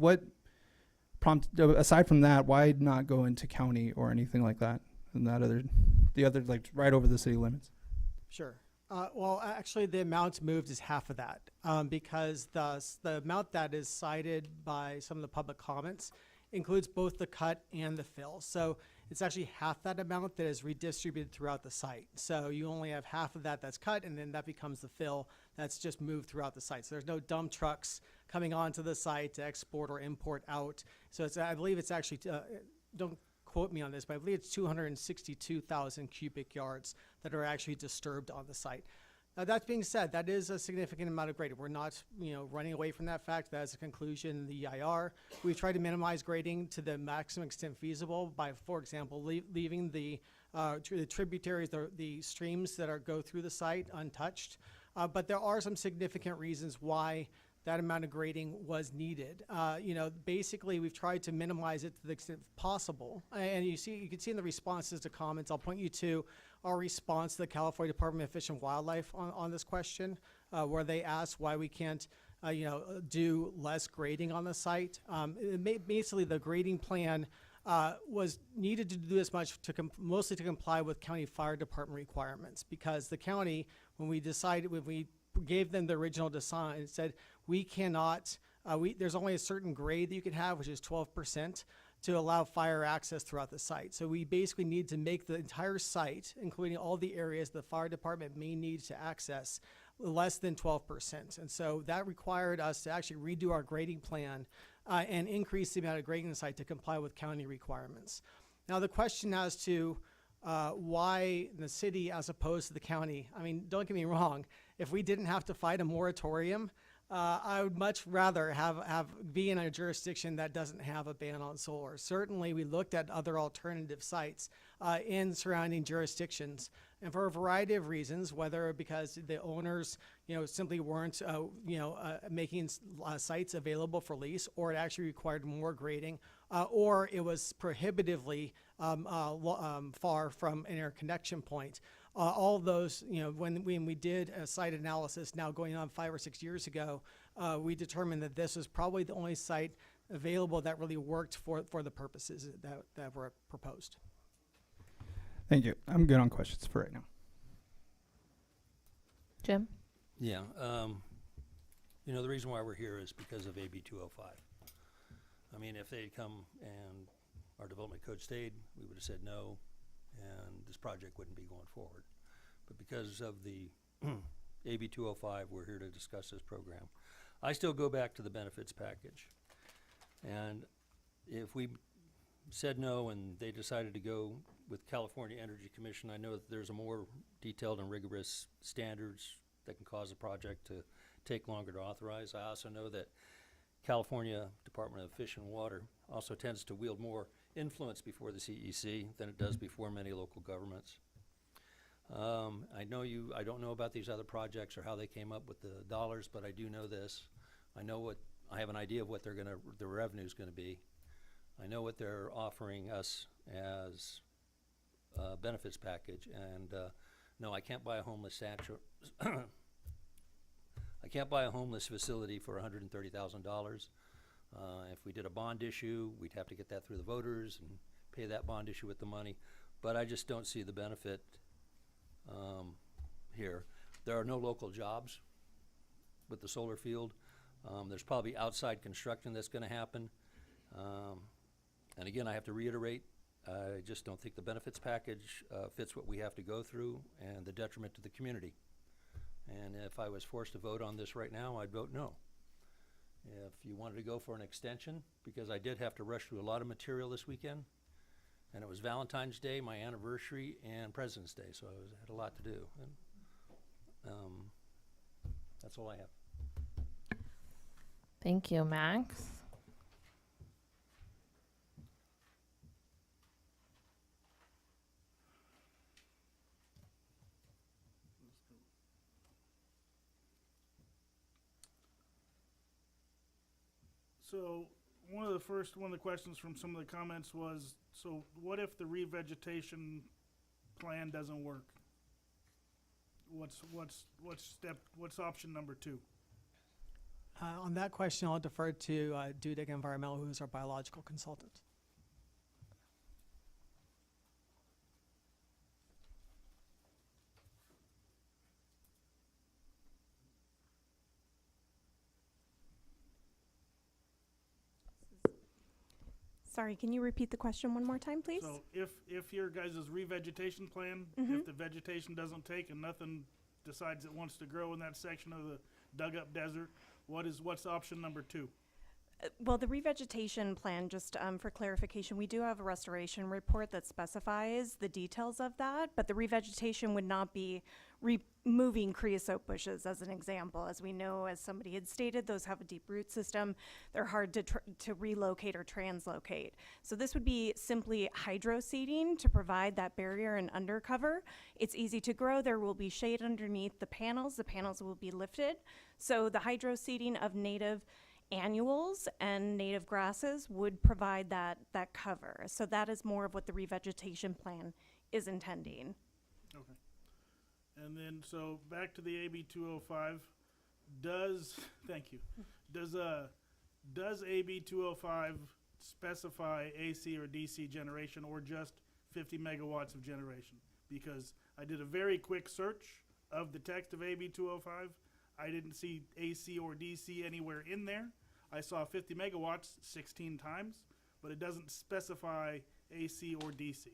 prompted, aside from that, why not go into county or anything like that? And the other like right over the city limits? Sure. Well, actually, the amount moved is half of that because the amount that is cited by some of the public comments includes both the cut and the fill. So it's actually half that amount that is redistributed throughout the site. So you only have half of that that's cut, and then that becomes the fill that's just moved throughout the site. So there's no dump trucks coming onto the site to export or import out. So I believe it's actually, don't quote me on this, but I believe it's 262,000 cubic yards that are actually disturbed on the site. That being said, that is a significant amount of grading. We're not, running away from that fact. That is a conclusion in the EIR. We've tried to minimize grading to the maximum extent feasible by, for example, leaving the tributaries, the streams that go through the site untouched. But there are some significant reasons why that amount of grading was needed. Basically, we've tried to minimize it to the extent possible. And you can see in the responses to comments, I'll point you to our response to the California Department of Fish and Wildlife on this question, where they asked why we can't, do less grading on the site. Basically, the grading plan was needed to do as much mostly to comply with county fire department requirements, because the county, when we gave them the original design, it said we cannot, there's only a certain grade that you can have, which is 12%, to allow fire access throughout the site. So we basically need to make the entire site, including all the areas the fire department may need to access, less than 12%. And so that required us to actually redo our grading plan and increase the amount of grading in the site to comply with county requirements. Now the question as to why the city as opposed to the county, I mean, don't get me wrong, if we didn't have to fight a moratorium, I would much rather be in a jurisdiction that doesn't have a ban on solar. Certainly, we looked at other alternative sites in surrounding jurisdictions, and for a variety of reasons, whether because the owners, simply weren't, making sites available for lease, or it actually required more grading, or it was prohibitively far from an interconnection point. All of those, when we did a site analysis now going on 5 or 6 years ago, we determined that this was probably the only site available that really worked for the purposes that were proposed. Thank you. I'm good on questions for right now. Jim? Yeah, the reason why we're here is because of AB 205. I mean, if they'd come and our development code stayed, we would have said no, and this project wouldn't be going forward. But because of the AB 205, we're here to discuss this program. I still go back to the benefits package. And if we said no and they decided to go with California Energy Commission, I know that there's a more detailed and rigorous standards that can cause a project to take longer to authorize. I also know that California Department of Fish and Water also tends to wield more influence before the CEC than it does before many local governments. I don't know about these other projects or how they came up with the dollars, but I do know this. I have an idea of what the revenue's gonna be. I know what they're offering us as a benefits package, and no, I can't buy a homeless I can't buy a homeless facility for $130,000. If we did a bond issue, we'd have to get that through the voters and pay that bond issue with the money. But I just don't see the benefit here. There are no local jobs with the solar field. There's probably outside construction that's going to happen. And again, I have to reiterate, I just don't think the benefits package fits what we have to go through and the detriment to the community. And if I was forced to vote on this right now, I'd vote no. If you wanted to go for an extension, because I did have to rush through a lot of material this weekend, and it was Valentine's Day, my anniversary, and President's Day, so I had a lot to do. And, that's all I have. Thank you, Max. So one of the questions from some of the comments was, so what if the revegetation plan doesn't work? What's option number 2? On that question, I'll defer to Dudek Environmental, who is our biological consultant. Sorry, can you repeat the question one more time, please? So if your guys' revegetation plan, if the vegetation doesn't take and nothing decides it wants to grow in that section of the dug up desert, what's option number 2? Well, the revegetation plan, just for clarification, we do have a restoration report that specifies the details of that, but the revegetation would not be removing creosote bushes, as an example. As we know, as somebody had stated, those have a deep root system. They're hard to relocate or translocate. So this would be simply hydro seeding to provide that barrier and undercover. It's easy to grow. There will be shade underneath the panels. The panels will be lifted. So the hydro seeding of native annuals and native grasses would provide that cover. So that is more of what the revegetation plan is intending. Okay. And then, so back to the AB 205, thank you, does AB 205 specify AC or DC generation or just 50 megawatts of generation? Because I did a very quick search of the text of AB 205. I didn't see AC or DC anywhere in there. I saw 50 megawatts 16 times, but it doesn't specify AC or DC.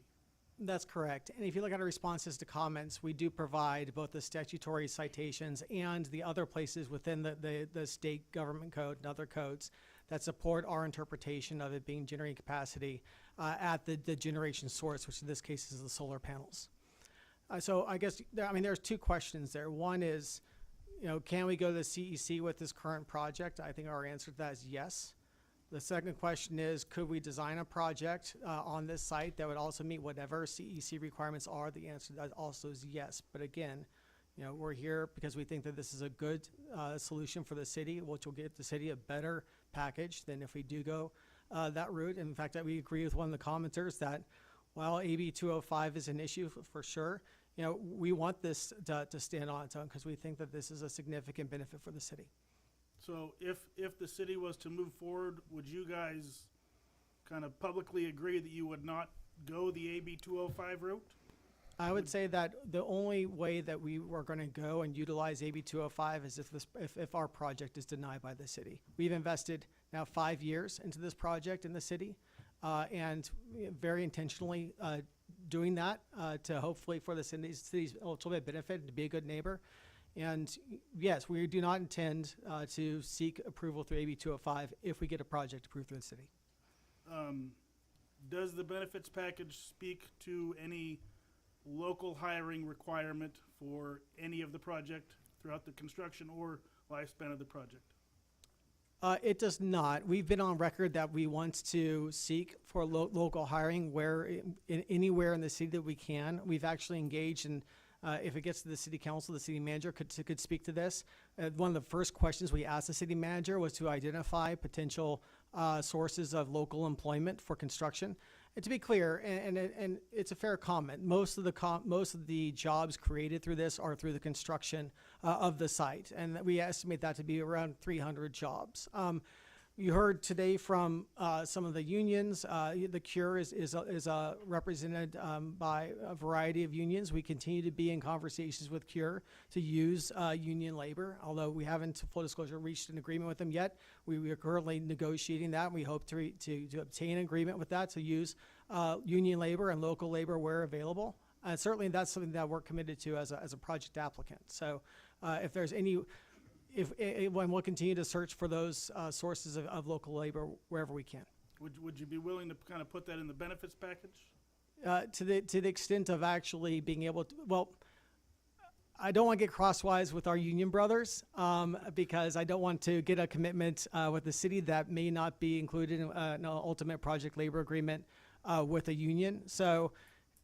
That's correct. And if you look at our responses to comments, we do provide both the statutory citations and the other places within the state government code and other codes that support our interpretation of it being generating capacity at the generation source, which in this case is the solar panels. So I guess, there's two questions there. One is, can we go to the CEC with this current project? I think our answer to that is yes. The second question is, could we design a project on this site that would also meet whatever CEC requirements are? The answer to that also is yes. But again, we're here because we think that this is a good solution for the city, which will get the city a better package than if we do go that route. In fact, we agree with one of the commenters that while AB 205 is an issue for sure, we want this to stand on its own because we think that this is a significant benefit for the city. So if the city was to move forward, would you guys kind of publicly agree that you would not go the AB 205 route? I would say that the only way that we were going to go and utilize AB 205 is if our project is denied by the city. We've invested now 5 years into this project in the city, and very intentionally doing that to hopefully for the city's ultimate benefit and to be a good neighbor. And yes, we do not intend to seek approval through AB 205 if we get a project approved through the city. Does the benefits package speak to any local hiring requirement for any of the project throughout the construction or lifespan of the project? It does not. We've been on record that we want to seek for local hiring anywhere in the city that we can. We've actually engaged in if it gets to the city council, the city manager could speak to this. One of the first questions we asked the city manager was to identify potential sources of local employment for construction. And to be clear, and it's a fair comment, most of the jobs created through this are through the construction of the site, and we estimate that to be around 300 jobs. You heard today from some of the unions. The CURE is represented by a variety of unions. We continue to be in conversations with CURE to use union labor, although we haven't, full disclosure, reached an agreement with them yet. We are currently negotiating that. We hope to obtain an agreement with that to use union labor and local labor where available. Certainly that's something that we're committed to as a project applicant. So if there's any... when we'll continue to search for those sources of local labor wherever we can. Would you be willing to kind of put that in the benefits package? To the extent of actually being able to, well, I don't want to get crosswise with our union brothers because I don't want to get a commitment with the city that may not be included in an ultimate project labor agreement with a union. So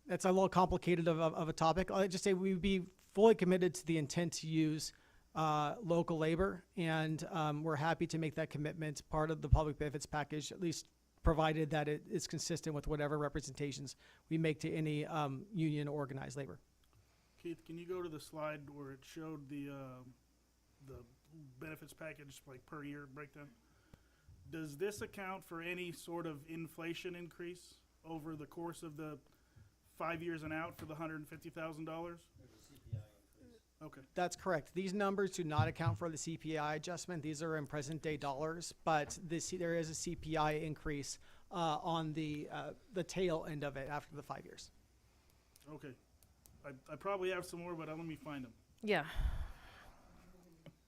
that's a little complicated of a topic. I'll just say we would be fully committed to the intent to use local labor, and we're happy to make that commitment part of the public benefits package, at least provided that it is consistent with whatever representations we make to any union organized labor. Keith, can you go to the slide where it showed the benefits package like per year breakdown? Does this account for any sort of inflation increase over the course of the 5 years and out for the $150,000? Okay. That's correct. These numbers do not account for the CPI adjustment. These are in present day dollars, but there is a CPI increase on the tail end of it after the 5 years. Okay. I probably have some more, but let me find them. Yeah.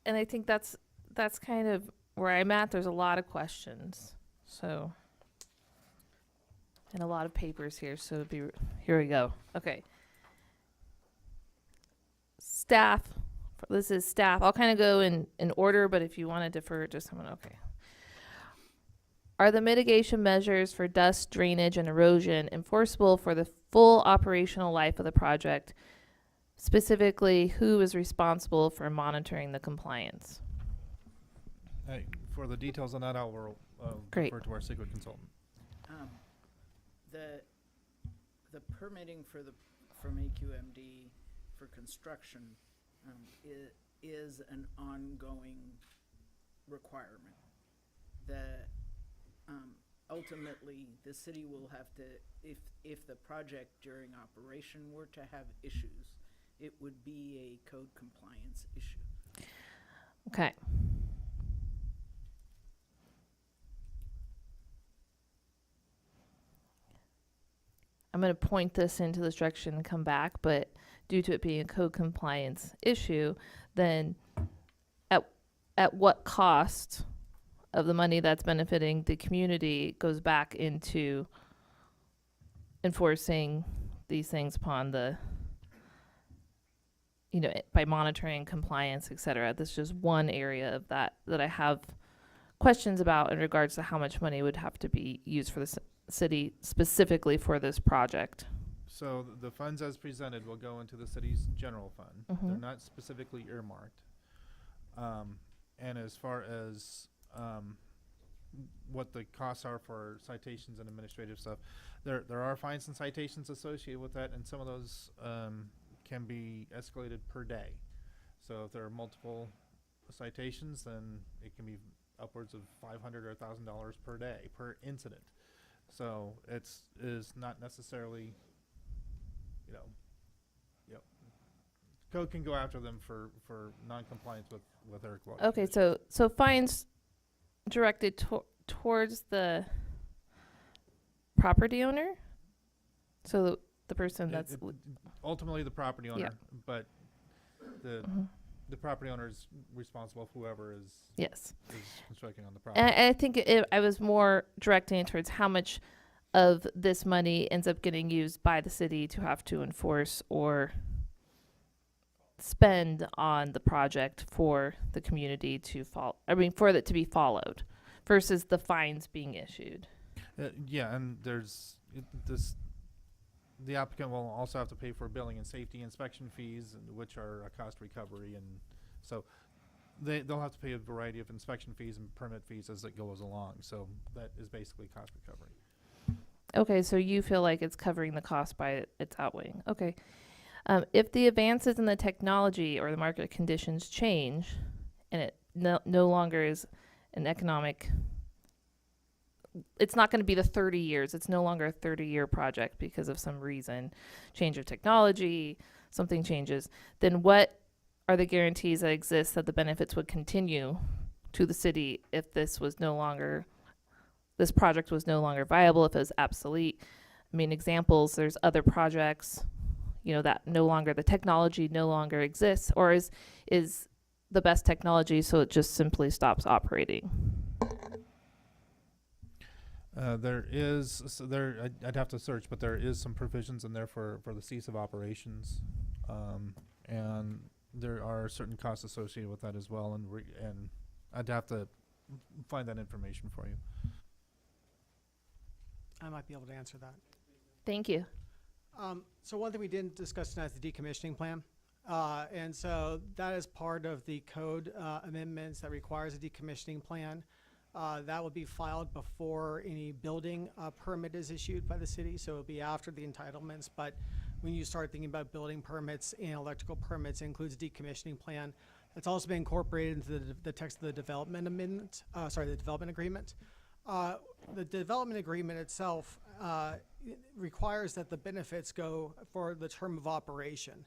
And I think that's kind of where I'm at, there's a lot of questions. So, and a lot of papers here. So here we go. Okay. Staff. This is staff. I'll kind of go in order, but if you want to defer to someone, okay. Are the mitigation measures for dust, drainage, and erosion enforceable for the full operational life of the project? Specifically, who is responsible for monitoring the compliance? For the details on that, I will Great. refer to our secret consultant. The permitting from AQMD for construction is an ongoing requirement. Ultimately, the city will have to, if the project during operation were to have issues, it would be a code compliance issue. Okay. I'm going to point this into this direction and come back, but due to it being a code compliance issue, then at what cost of the money that's benefiting the community goes back into enforcing these things upon the, by monitoring compliance, et cetera. This is just one area of that I have questions about in regards to how much money would have to be used for the city specifically for this project. So the funds as presented will go into the city's general fund. They're not specifically earmarked. And as far as what the costs are for citations and administrative stuff, there are fines and citations associated with that, and some of those can be escalated per day. So if there are multiple citations, then it can be upwards of $500 or $1,000 per day per incident. So it is not necessarily, code can go after them for non-compliance with their quality. Okay, so fines directed towards the property owner? So the person that's ultimately the property owner, Yeah. but the property owner is responsible, whoever is Yes. is constructing on the property. And I think I was more directing it towards how much of this money ends up getting used by the city to have to enforce or spend on the project for the community to for it to be followed versus the fines being issued. Yeah, and the applicant will also have to pay for billing and safety inspection fees, which are a cost recovery, and so they'll have to pay a variety of inspection fees and permit fees as it goes along. So that is basically cost recovery. Okay, so you feel like it's covering the cost by its outweighing. Okay. If the advances in the technology or the market conditions change and it no longer is an economic, it's not going to be the 30 years. It's no longer a 30-year project because of some reason, change of technology, something changes. Then what are the guarantees that exist that the benefits would continue to the city if this project was no longer viable, if it was obsolete? I mean, examples, there's other projects, that the technology no longer exists, or is the best technology so it just simply stops operating. I'd have to search, but there is some provisions in there for the cease of operations, and there are certain costs associated with that as well, and I'd have to find that information for you. I might be able to answer that. Thank you. So one thing we didn't discuss tonight is the decommissioning plan. And so that is part of the code amendments that requires a decommissioning plan. That will be filed before any building permit is issued by the city. So it'll be after the entitlements. But when you start thinking about building permits and electrical permits, it includes a decommissioning plan. It's also been incorporated into the text of the development amendment, the development agreement. The development agreement itself requires that the benefits go for the term of operation.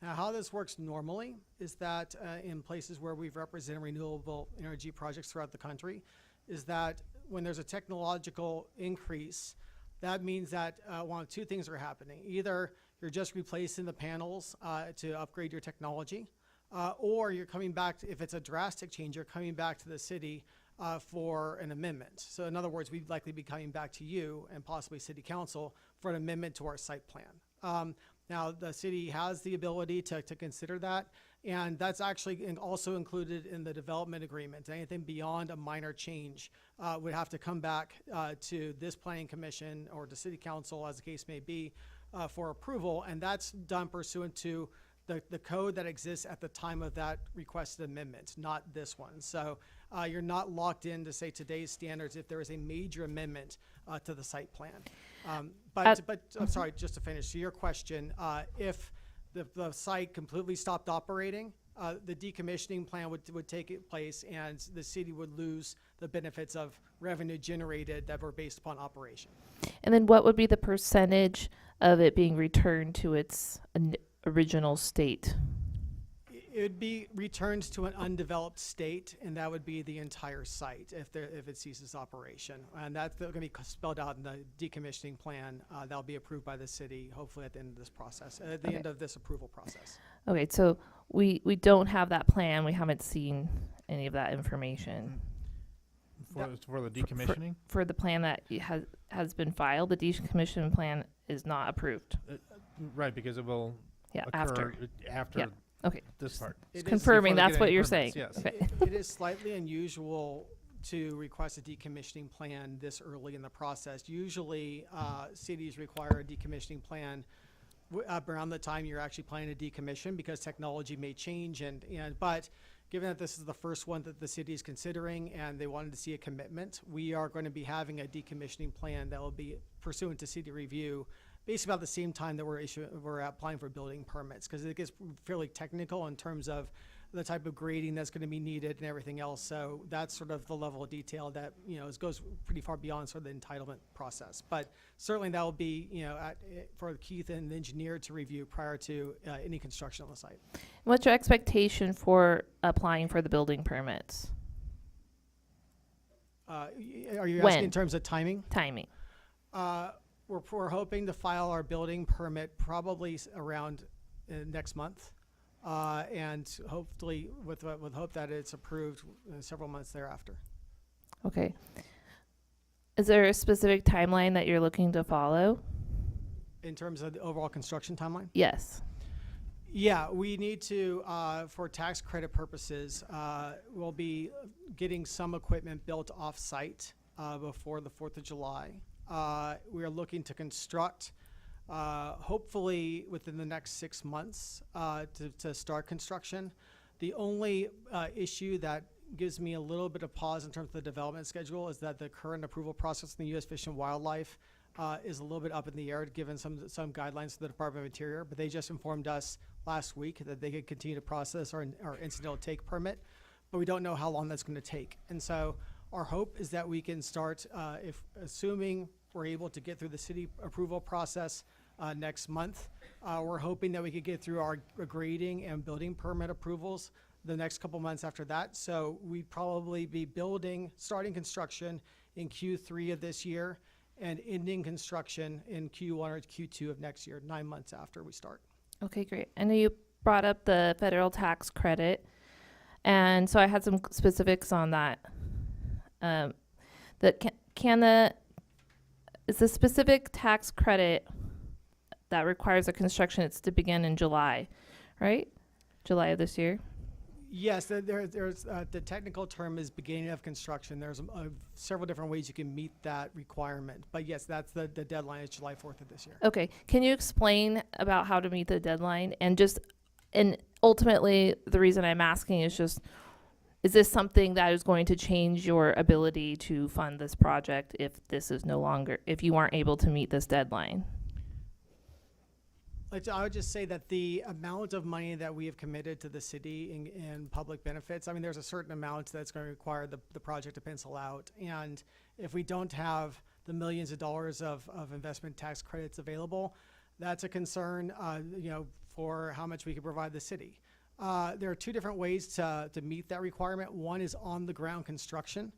Now, how this works normally is that in places where we've represented renewable energy projects throughout the country, is that when there's a technological increase, that means that one of two things are happening. Either you're just replacing the panels to upgrade your technology, or you're coming back if it's a drastic change, you're coming back to the city for an amendment. So in other words, we'd likely be coming back to you and possibly city council for an amendment to our site plan. Now, the city has the ability to consider that, and that's actually also included in the development agreement. Anything beyond a minor change would have to come back to this planning commission or to city council, as the case may be, for approval, and that's done pursuant to the code that exists at the time of that requested amendment, not this one. So you're not locked into, say, today's standards if there is a major amendment to the site plan. But I'm sorry, just to finish, to your question, if the site completely stopped operating, the decommissioning plan would take place, and the city would lose the benefits of revenue generated that were based upon operation. And then what would be the percentage of it being returned to its original state? It would be returned to an undeveloped state, and that would be the entire site if it ceases operation. And that's going to be spelled out in the decommissioning plan that'll be approved by the city, hopefully at the end of this process, at the end of this approval process. Okay, so we don't have that plan. We haven't seen any of that information. For the decommissioning? For the plan that has been filed, the decommission plan is not approved. Right, because it will after. After Okay. this part. Just confirming that's what you're saying. Yes. Okay. It is slightly unusual to request a decommissioning plan this early in the process. Usually, cities require a decommissioning plan around the time you're actually planning to decommission, because technology may change. But given that this is the first one that the city is considering and they wanted to see a commitment, we are going to be having a decommissioning plan that will be pursuant to city review, basically about the same time that we're applying for building permits, because it gets fairly technical in terms of the type of grading that's going to be needed and everything else. So that's sort of the level of detail that, goes pretty far beyond sort of the entitlement process. But certainly that will be, for Keith and the engineer to review prior to any construction on the site. What's your expectation for applying for the building permits? Are you asking in terms of timing? Timing. We're hoping to file our building permit probably around next month, and hopefully with hope that it's approved several months thereafter. Okay. Is there a specific timeline that you're looking to follow? In terms of the overall construction timeline? Yes. Yeah, we need to, for tax credit purposes, we'll be getting some equipment built off-site before the 4th of July. We are looking to construct, hopefully within the next 6 months, to start construction. The only issue that gives me a little bit of pause in terms of the development schedule is that the current approval process in the U.S. Fish and Wildlife is a little bit up in the air, given some guidelines from the Department of Interior. But they just informed us last week that they could continue to process our incidental take permit, but we don't know how long that's going to take. And so our hope is that we can start, assuming we're able to get through the city approval process next month, we're hoping that we could get through our grading and building permit approvals the next couple months after that. So we'd probably be starting construction in Q3 of this year and ending construction in Q1 or Q2 of next year, 9 months after we start. Okay, great. I know you brought up the federal tax credit, and so I had some specifics on that. It's a specific tax credit that requires a construction. It's to begin in July, right? July of this year. Yes, there's the technical term is beginning of construction. There's several different ways you can meet that requirement, but yes, that's the deadline is July 4th of this year. Okay, can you explain about how to meet the deadline, and ultimately the reason I'm asking is just, is this something that is going to change your ability to fund this project if you aren't able to meet this deadline? I would just say that the amount of money that we have committed to the city in public benefits, I mean, there's a certain amount that's going to require the project to pencil out. And if we don't have the millions of dollars of investment tax credits available, that's a concern, for how much we can provide the city. There are two different ways to meet that requirement. One is on the ground construction.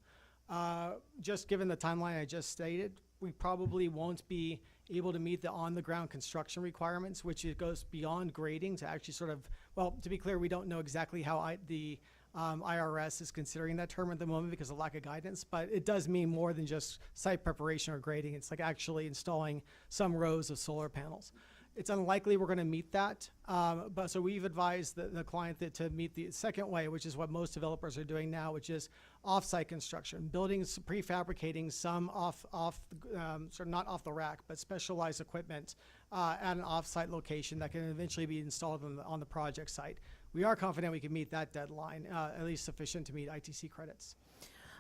Just given the timeline I just stated, we probably won't be able to meet the on-the-ground construction requirements, which it goes beyond grading to actually sort of, well, to be clear, we don't know exactly how the IRS is considering that term at the moment because of lack of guidance, but it does mean more than just site preparation or grading. It's like actually installing some rows of solar panels. It's unlikely we're going to meet that, but so we've advised the client that to meet the second way, which is what most developers are doing now, which is off-site construction, building, prefabricating some sort of not off the rack, but specialized equipment at an off-site location that can eventually be installed on the project site. We are confident we can meet that deadline, at least sufficient to meet ITC credits.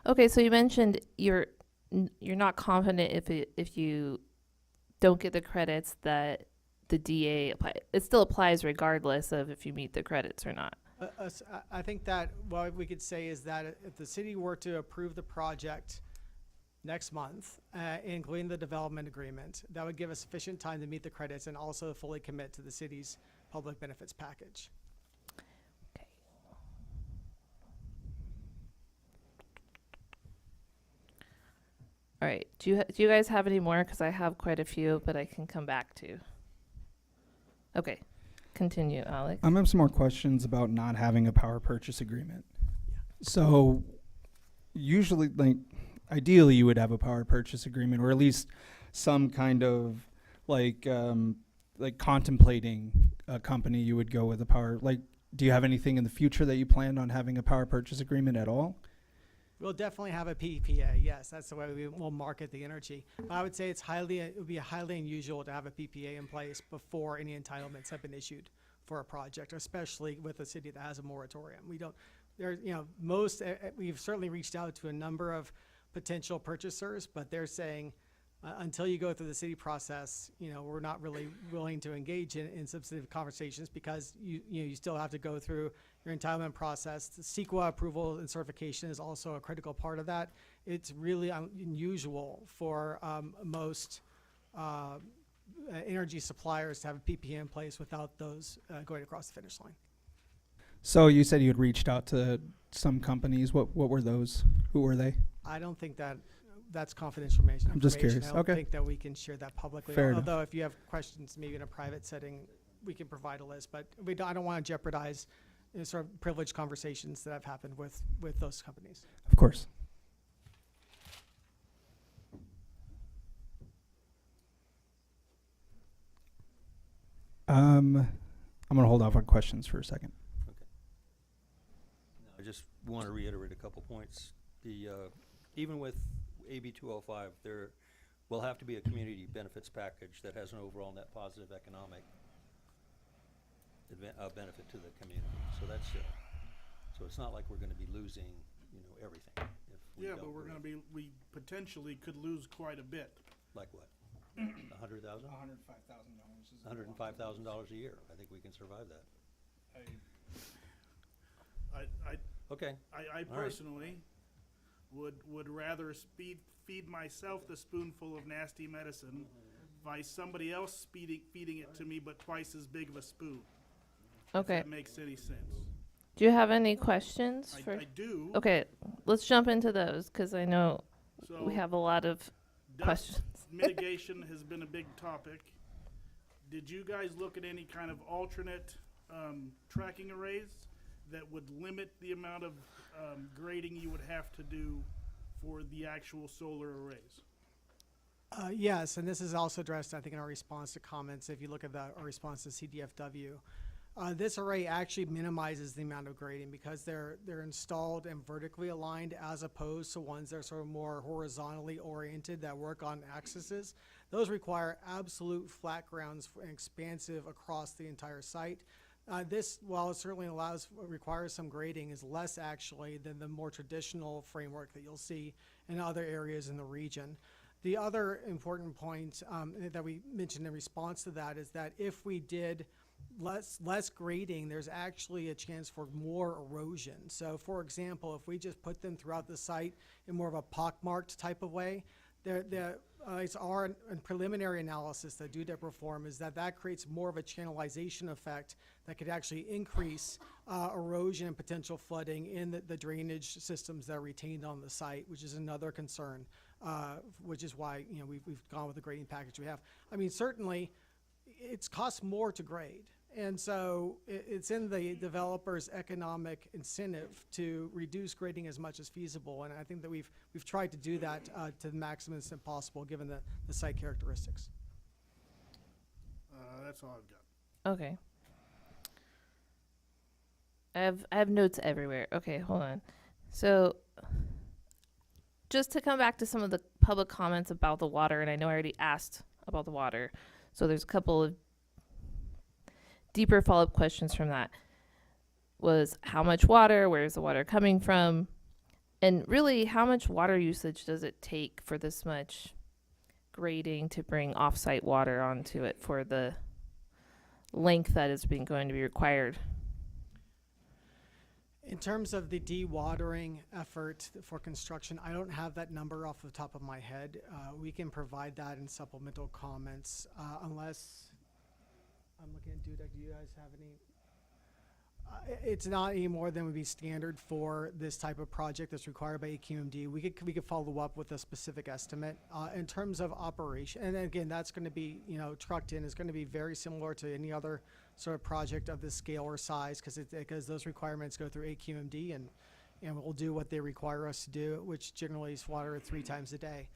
Okay, so you mentioned you're not confident if you don't get the credits that the DA apply. It still applies regardless of if you meet the credits or not. I think that what we could say is that if the city were to approve the project next month, including the development agreement, that would give us sufficient time to meet the credits and also fully commit to the city's public benefits package. Okay. All right. Do you guys have any more? Because I have quite a few, but I can come back to. Okay. Continue, Alex. I have some more questions about not having a power purchase agreement. So usually, like, ideally you would have a power purchase agreement, or at least some kind of like contemplating a company you would go with a power. Like, do you have anything in the future that you planned on having a power purchase agreement at all? We'll definitely have a PPA. Yes, that's the way we will market the energy. I would say it would be highly unusual to have a PPA in place before any entitlements have been issued for a project, especially with a city that has a moratorium. We don't. We've certainly reached out to a number of potential purchasers, but they're saying until you go through the city process, we're not really willing to engage in substantive conversations because you still have to go through your entitlement process. The CEQA approval and certification is also a critical part of that. It's really unusual for most energy suppliers to have a PPA in place without those going across the finish line. So you said you had reached out to some companies. What were those? Who were they? I don't think that's confidential information. I'm just curious. I don't Okay. think that we can share that publicly. Fair enough. Although if you have questions, maybe in a private setting, we can provide a list. But I don't want to jeopardize sort of privileged conversations that have happened with those companies. Of course. I'm gonna hold off on questions for a second. I just want to reiterate a couple points. Even with AB 205, there will have to be a community benefits package that has an overall net positive economic benefit to the community. So that's so it's not like we're going to be losing, everything. If we Yeah, don't but agree. we potentially could lose quite a bit. Like what? $100,000? $105,000. $105,000 a year. I think we can survive that. Okay. I personally would rather feed myself the spoonful of nasty medicine by somebody else feeding it to me, but twice as big of a spoon. Okay. If that makes any sense. Do you have any questions? I do. Okay, let's jump into those because I know So we have a lot of questions. Mitigation has been a big topic. Did you guys look at any kind of alternate tracking arrays that would limit the amount of grading you would have to do for the actual solar arrays? Yes, and this is also addressed, I think, in our response to comments. If you look at our response to CDFW, this array actually minimizes the amount of grading because they're installed and vertically aligned as opposed to ones that are sort of more horizontally oriented that work on axes. Those require absolute flat grounds and expansive across the entire site. This, while it certainly requires some grading, is less actually than the more traditional framework that you'll see in other areas in the region. The other important point that we mentioned in response to that is that if we did less grading, there's actually a chance for more erosion. So for example, if we just put them throughout the site in more of a pockmarked type of way, it's our preliminary analysis that DUDEP perform is that creates more of a channelization effect that could actually increase erosion and potential flooding in the drainage systems that are retained on the site, which is another concern which is why, you know, we've gone with the grading package we have. I mean, certainly, it's cost more to grade. And so it's in the developer's economic incentive to reduce grading as much as feasible. And I think that we've tried to do that to the maximum extent possible, given the site characteristics. That's all I've got. Okay. I have notes everywhere. Okay, hold on. So just to come back to some of the public comments about the water, and I know I already asked about the water. So there's a couple of deeper follow-up questions from that. Was how much water, where is the water coming from? And really, how much water usage does it take for this much grading to bring off-site water onto it for the length that is going to be required? In terms of the dewatering effort for construction, I don't have that number off the top of my head. We can provide that in supplemental comments, unless I'm looking at Dudek. Do you guys have any? It's not any more than would be standard for this type of project that's required by AQMD. We could follow up with a specific estimate. In terms of operation, and again, that's going to be, you know, trucked in, is going to be very similar to any other sort of project of this scale or size, because those requirements go through AQMD, and we'll do what they require us to do, which generally is water 3 times a day.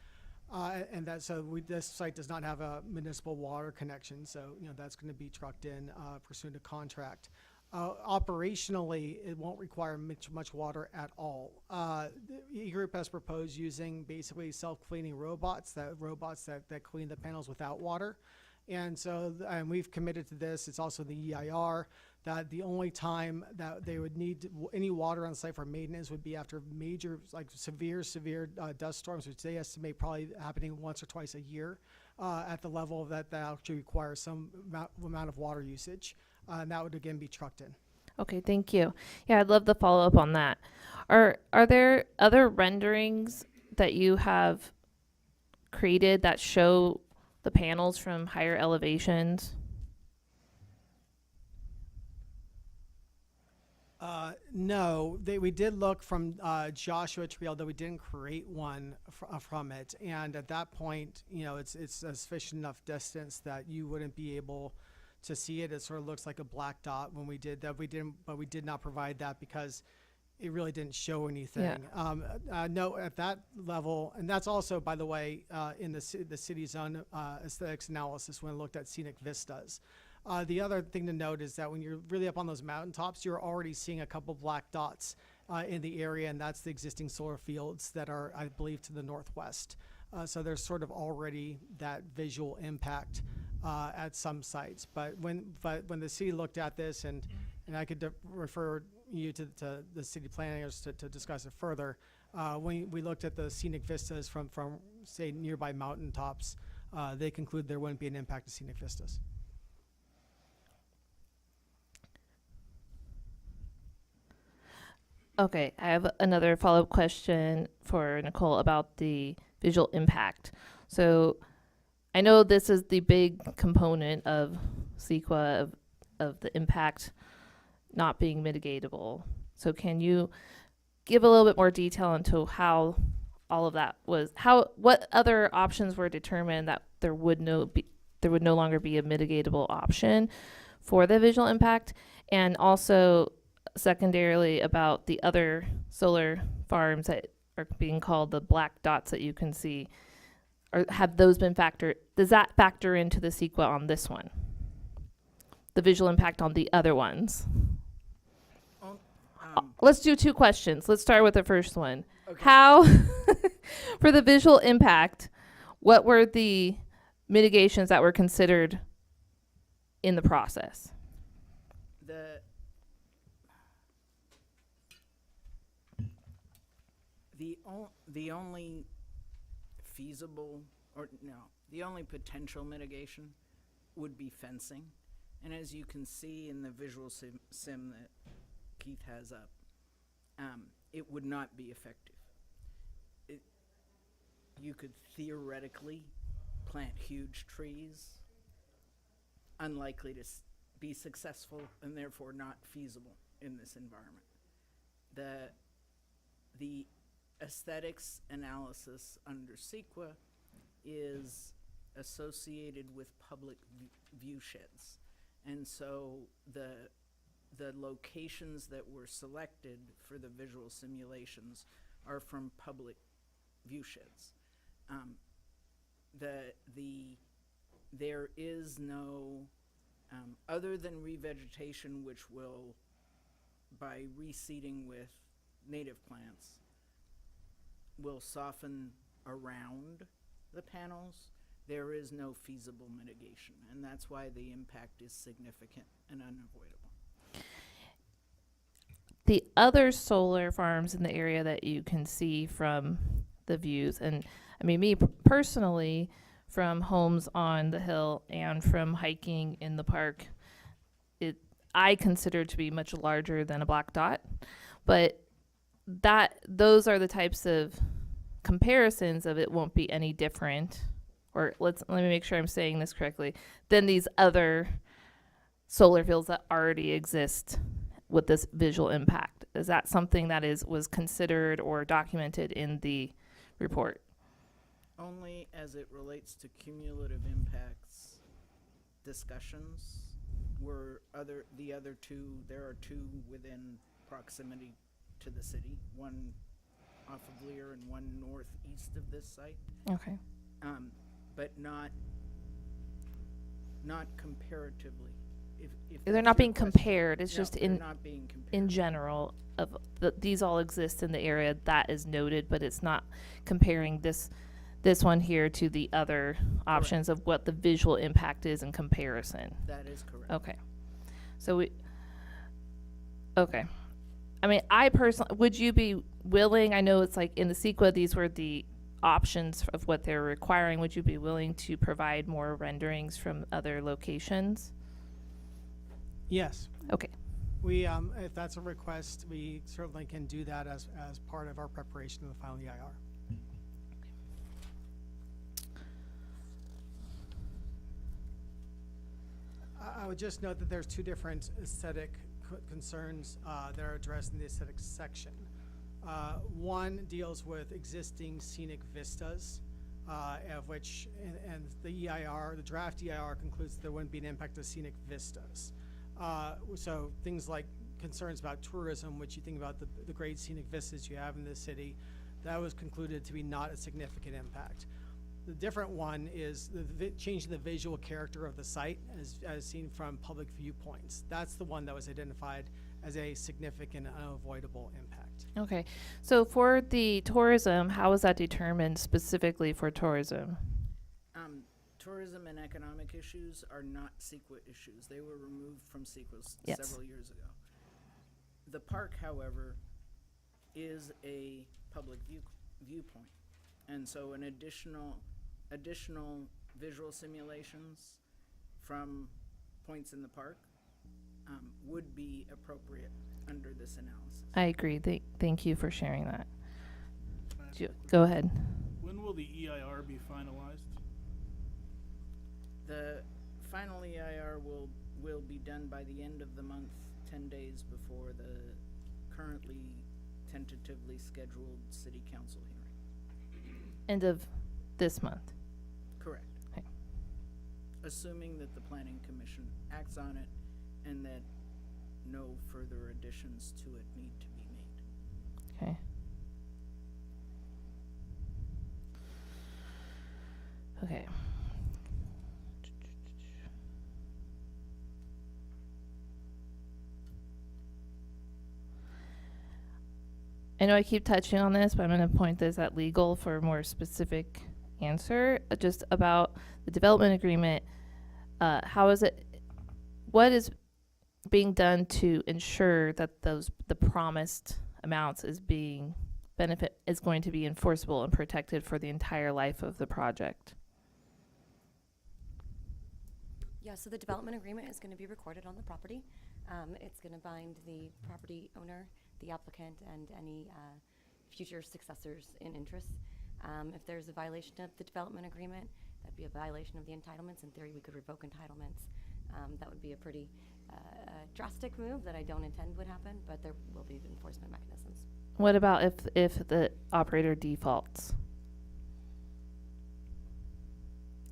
And that, so this site does not have a municipal water connection, so, you know, that's going to be trucked in pursuant to contract. Operationally, it won't require much water at all. The E-Group has proposed using basically self-cleaning robots that clean the panels without water. And so, and we've committed to this. It's also the EIR that the only time that they would need any water on site for maintenance would be after major, like severe dust storms, which they estimate probably happening once or twice a year, at the level that actually requires some amount of water usage. And that would again be trucked in. Okay, thank you. Yeah, I'd love the follow up on that. Are there other renderings that you have created that show the panels from higher elevations? No, we did look from Joshua Tree, although we didn't create one from it. And at that point, you know, it's a sufficient enough distance that you wouldn't be able to see it. It sort of looks like a black dot when we did that. But we did not provide that because it really didn't show anything. Yeah. No, at that level, and that's also, by the way, in the city's own aesthetics analysis when it looked at scenic vistas. The other thing to note is that when you're really up on those mountaintops, you're already seeing a couple black dots in the area, and that's the existing solar fields that are, I believe, to the northwest. So there's sort of already that visual impact at some sites. But when the city looked at this, and I could refer you to the city planners to discuss it further, when we looked at the scenic vistas from say nearby mountaintops, they conclude there wouldn't be an impact to scenic vistas. Okay, I have another follow-up question for Nicole about the visual impact. So I know this is the big component of CEQA of the impact not being mitigatable. So can you give a little bit more detail into how all of that was, what other options were determined that there would no longer be a mitigatable option for the visual impact, and also secondarily about the other solar farms that are being called the black dots that you can see, or have those been does that factor into the CEQA on this one? The visual impact on the other ones? Let's do 2 questions. Let's start with the first one. Okay. How, for the visual impact, what were the mitigations that were considered in the process? The only feasible, the only potential mitigation would be fencing. And as you can see in the visual sim that Keith has up, it would not be effective. You could theoretically plant huge trees, unlikely to be successful and therefore not feasible in this environment. The aesthetics analysis under CEQA is associated with public view sheds. And so the locations that were selected for the visual simulations are from public view sheds. There is no, other than revegetation, which will, by reseeding with native plants, will soften around the panels, there is no feasible mitigation. And that's why the impact is significant and unavoidable. The other solar farms in the area that you can see from the views, and I mean, me personally, from homes on the hill and from hiking in the park, I consider to be much larger than a black dot, but those are the types of comparisons of it won't be any different, or let me make sure I'm saying this correctly, than these other solar fields that already exist with this visual impact. Is that something that was considered or documented in the report? Only as it relates to cumulative impacts discussions were the other two, there are two within proximity to the city, one off of Lear and one northeast of this site. Okay. But not comparatively. If They're that's not your being question. compared. It's No, just they're not being compared. in general of these all exist in the area that is noted, but it's not comparing this one here to the other options of what the visual impact is in comparison. That is correct. Okay. So okay. I mean, I personally, would you be willing, I know it's like in the CEQA, these were the options of what they're requiring. Would you be willing to provide more renderings from other locations? Yes. Okay. We, if that's a request, we certainly can do that as part of our preparation of the final EIR. I would just note that there's two different aesthetic concerns that are addressed in the aesthetics section. One deals with existing scenic vistas, of which, and the EIR, the draft EIR concludes that there wouldn't be an impact of scenic vistas. So things like concerns about tourism, which you think about the great scenic vistas you have in the city, that was concluded to be not a significant impact. The different one is changing the visual character of the site as seen from public viewpoints. That's the one that was identified as a significant and unavoidable impact. Okay. So for the tourism, how is that determined specifically for tourism? Tourism and economic issues are not CEQA issues. They were removed from CEQA several years ago. The park, however, is a public viewpoint. And so an additional visual simulations from points in the park would be appropriate under this analysis. I agree. Thank you for sharing that. Go ahead. When will the EIR be finalized? The final EIR will be done by the end of the month, 10 days before the currently tentatively scheduled city council hearing. End of this month. Correct. Okay. Assuming that the planning commission acts on it and that no further additions to it need to be made. Okay. Okay. I know I keep touching on this, but I'm going to point this at legal for a more specific answer, just about the development agreement. What is being done to ensure that the promised amounts is going to be enforceable and protected for the entire life of the project? Yeah, so the development agreement is going to be recorded on the property. It's going to bind the property owner, the applicant, and any future successors in interest. If there's a violation of the development agreement, that'd be a violation of the entitlements. In theory, we could revoke entitlements. That would be a pretty drastic move that I don't intend would happen, but there will be enforcement mechanisms. What about if the operator defaults?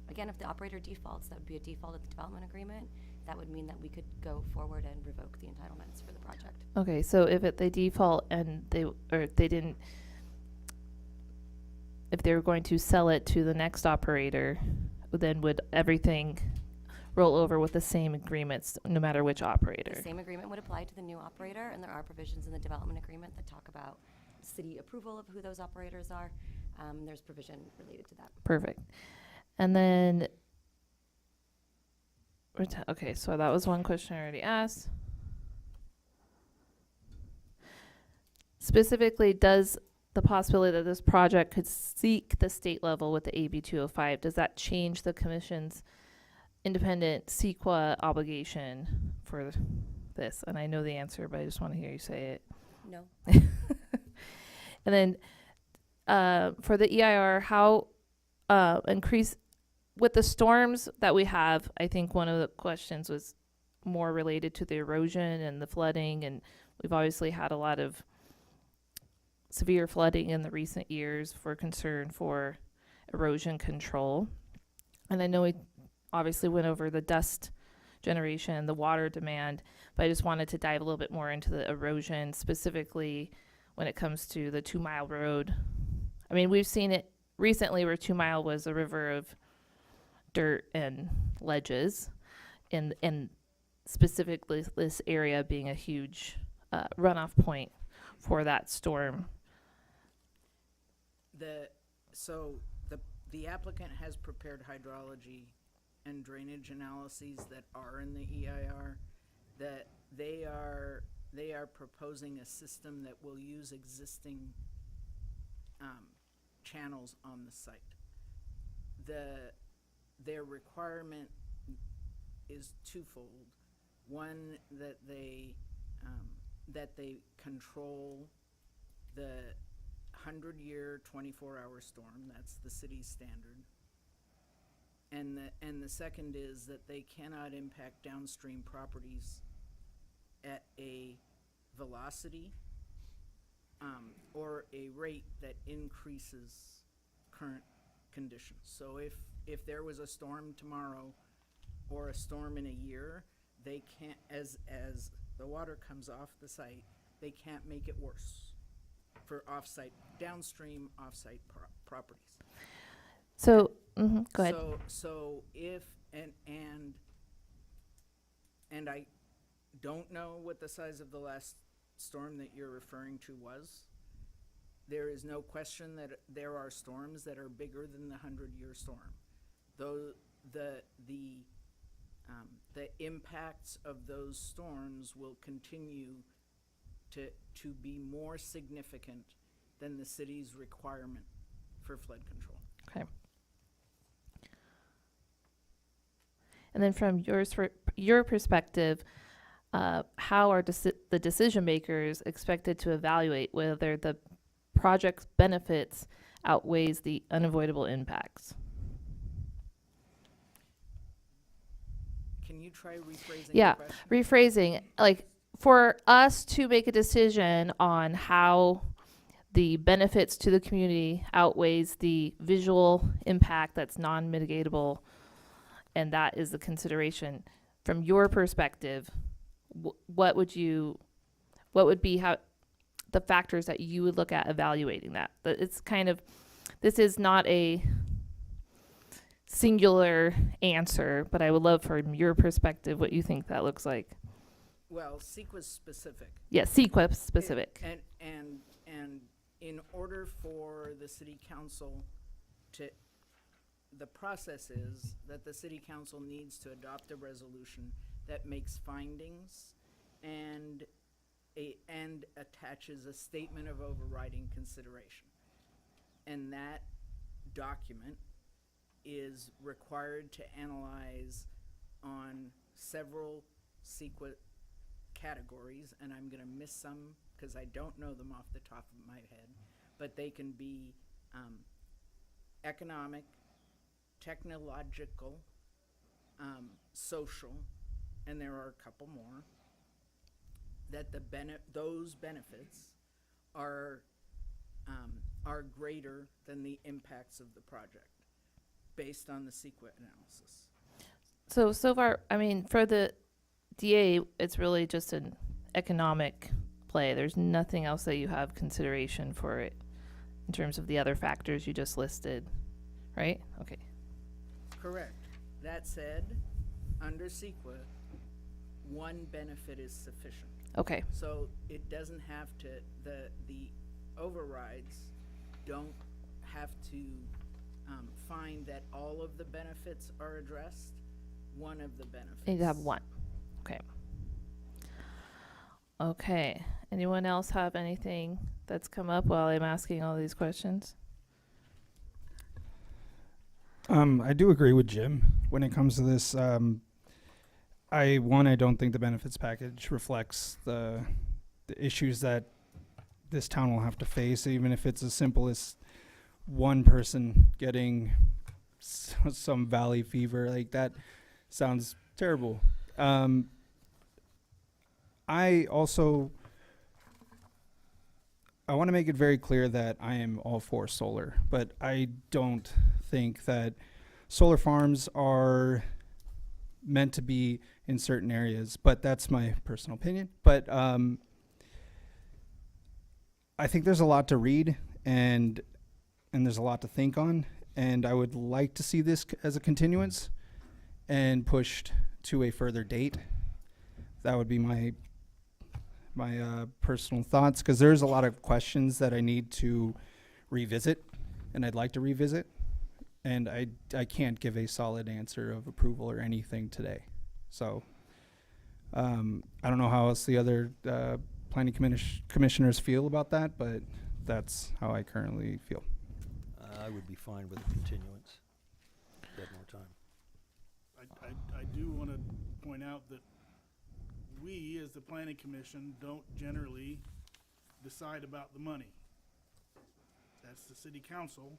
Again, if the operator defaults, that would be a default of the development agreement. That would mean that we could go forward and revoke the entitlements for the project. Okay, so if they default and they didn't, if they were going to sell it to the next operator, then would everything roll over with the same agreements no matter which operator? The same agreement would apply to the new operator, and there are provisions in the development agreement that talk about city approval of who those operators are. There's provision related to that. Perfect. And then, okay, so that was one question I already asked. Specifically, does the possibility that this project could seek the state level with the AB 205, does that change the commission's independent CEQA obligation for this? And I know the answer, but I just want to hear you say it. No. And then for the EIR, how increase with the storms that we have? I think one of the questions was more related to the erosion and the flooding, and we've obviously had a lot of severe flooding in the recent years for concern for erosion control. And I know we obviously went over the dust generation, the water demand, but I just wanted to dive a little bit more into the erosion, specifically when it comes to the 2 Mile Road. I mean, we've seen it recently where 2 Mile was a river of dirt and ledges, and specifically this area being a huge runoff point for that storm. The applicant has prepared hydrology and drainage analyses that are in the EIR, that they are proposing a system that will use existing channels on the site. Their requirement is twofold. One, that they control the 100-year 24-hour storm. That's the city's standard. And the second is that they cannot impact downstream properties at a velocity or a rate that increases current conditions. So if there was a storm tomorrow or a storm in a year, they can't, as the water comes off the site, they can't make it worse for downstream off-site properties. So, go ahead. So if, and I don't know what the size of the last storm that you're referring to was. There is no question that there are storms that are bigger than the 100-year storm. Though the impacts of those storms will continue to be more significant than the city's requirement for flood control. Okay. And then from your perspective, how are the decision makers expected to evaluate whether the project's benefits outweighs the unavoidable impacts? Can you try rephrasing Yeah, the question? rephrasing. Like, for us to make a decision on how the benefits to the community outweighs the visual impact that's non-mitigatable, and that is the consideration. From your perspective, what would be how the factors that you would look at evaluating that? It's kind of, this is not a singular answer, but I would love from your perspective what you think that looks like. Well, CEQA specific. Yeah, CEQA specific. And in order for the city council the process is that the city council needs to adopt a resolution that makes findings and attaches a statement of overriding consideration. And that document is required to analyze on several CEQA categories, and I'm going to miss some because I don't know them off the top of my head, but they can be economic, technological, social, and there are a couple more, that those benefits are greater than the impacts of the project, based on the CEQA analysis. So far, I mean, for the DA, it's really just an economic play. There's nothing else that you have consideration for it in terms of the other factors you just listed, right? Okay. Correct. That said, under CEQA, one benefit is sufficient. Okay. So it doesn't have to, the overrides don't have to find that all of the benefits are addressed. One of the benefits. You need to have one. Okay. Okay. Anyone else have anything that's come up while I'm asking all these questions? I do agree with Jim when it comes to this. I don't think the benefits package reflects the issues that this town will have to face, even if it's as simple as one person getting some valley fever. Like, that sounds terrible. I want to make it very clear that I am all for solar, but I don't think that solar farms are meant to be in certain areas, but that's my personal opinion. But I think there's a lot to read and there's a lot to think on, and I would like to see this as a continuance and pushed to a further date. That would be my personal thoughts, because there's a lot of questions that I need to revisit, and I'd like to revisit, and I can't give a solid answer of approval or anything today. So I don't know how else the other planning commissioners feel about that, but that's how I currently feel. I would be fine with a continuance. Get more time. I do want to point out that we, as the planning commission, don't generally decide about the money. That's the city council.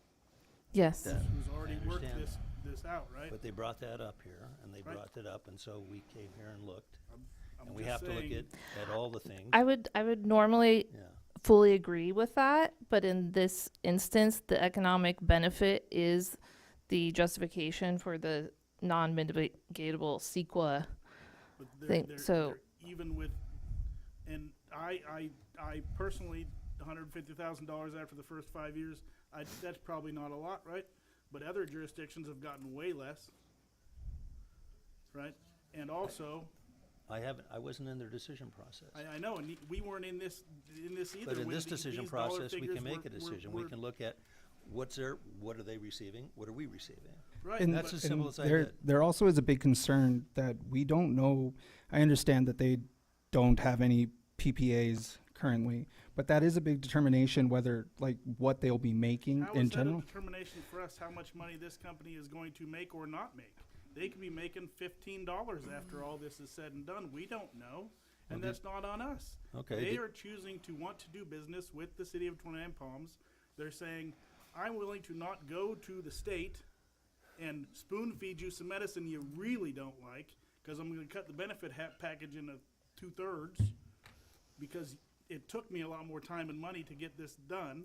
Yes. Who's already worked understand this out, right? But they brought that up here, and they Right. brought it up, and so we came here and looked. I'm And we just have to look saying- at all the things. I would normally Yeah. fully agree with that, but in this instance, the economic benefit is the justification for the non-mitigatable CEQA But thing. So even with, and I personally, $150,000 after the first 5 years, that's probably not a lot, right? But other jurisdictions have gotten way less, right? And also, I wasn't in their decision process. I know, and we weren't in this either. But in when this these decision dollar process, we figures can make a were- decision. were- We can look at what are they receiving, what are we receiving? Right. And That's as simple as I there, did. there also is a big concern that we don't know. I understand that they don't have any PPAs currently, but that is a big determination whether, like, what they'll be making How in is that general. a determination for us how much money this company is going to make or not make? They could be making $15 after all this is said and done. We don't know, and Okay. that's not on us. Okay, They did- are choosing to want to do business with the city of 29 Palms. They're saying, I'm willing to not go to the state and spoon feed you some medicine you really don't like, because I'm going to cut the benefit package into 2/3, because it took me a lot more time and money to get this done.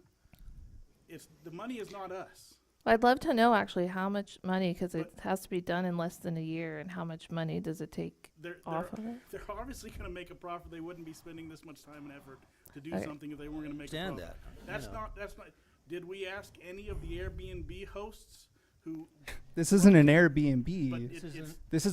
The money is not us. I'd love to know actually how much money, because it has to be done in less than a year, and how much money does it take off of it? They're obviously going to make a profit. They wouldn't be spending this much time and effort to do Okay. something if they weren't going to make a Understand profit. that, That's you know. not. Did we ask any of the Airbnb hosts who? This isn't an But Airbnb. it's, This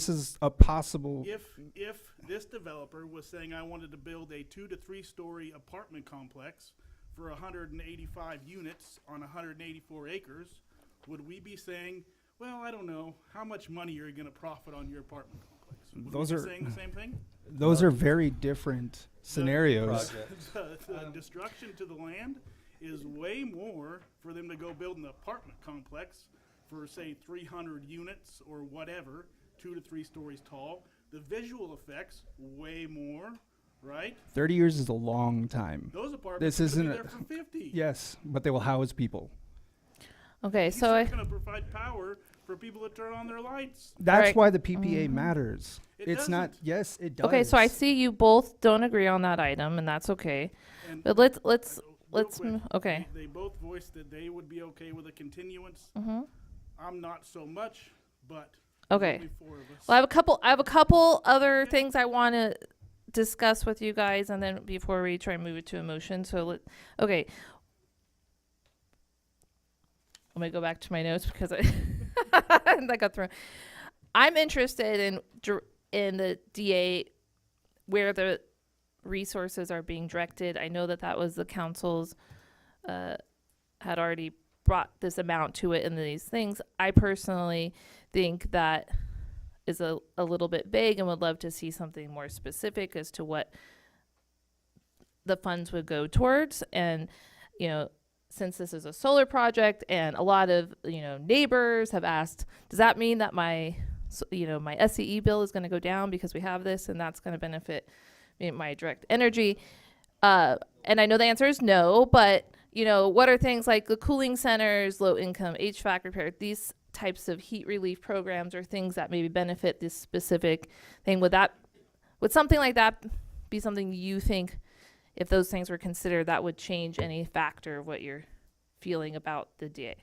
is a possible. if this developer was saying I wanted to build a 2 to 3 story apartment complex for 185 units on 184 acres, would we be saying, well, I don't know, how much money are you going to profit on your apartment complex? Would Those we are be saying the same thing? Those are very different scenarios. The destruction to the land is way more for them to go build an apartment complex for, say, 300 units or whatever, 2 to 3 stories tall. The visual effects, way more, right? 30 years is a long time. Those apartments This could isn't be a- there for 50. Yes, but they will house people. Okay, These so are I going to provide power for people to turn on their lights. That's Right. why the PPA Mhm. matters. It It's not. doesn't. Yes, it does. Okay, so I see you both don't agree on that item, and that's okay. And But real let's quick, okay. They both voiced that they would be okay with a continuance. Mm-hmm. I'm not so much, but Okay. there's only 4 of us. Well, I have a couple other things I want to discuss with you guys, and then before we try and move it to a motion. So okay. Let me go back to my notes because I that got thrown. I'm interested in the DA where the resources are being directed. I know that was the council's had already brought this amount to it in these things. I personally think that is a little bit vague and would love to see something more specific as to what the funds would go towards. And, since this is a solar project and a lot of, neighbors have asked, does that mean that my SCE bill is going to go down because we have this and that's going to benefit my direct energy? And I know the answer is no, but, what are things like the cooling centers, low income HVAC repair, these types of heat relief programs or things that maybe benefit this specific thing? Would something like that be something you think, if those things were considered, that would change any factor of what you're feeling about the DA?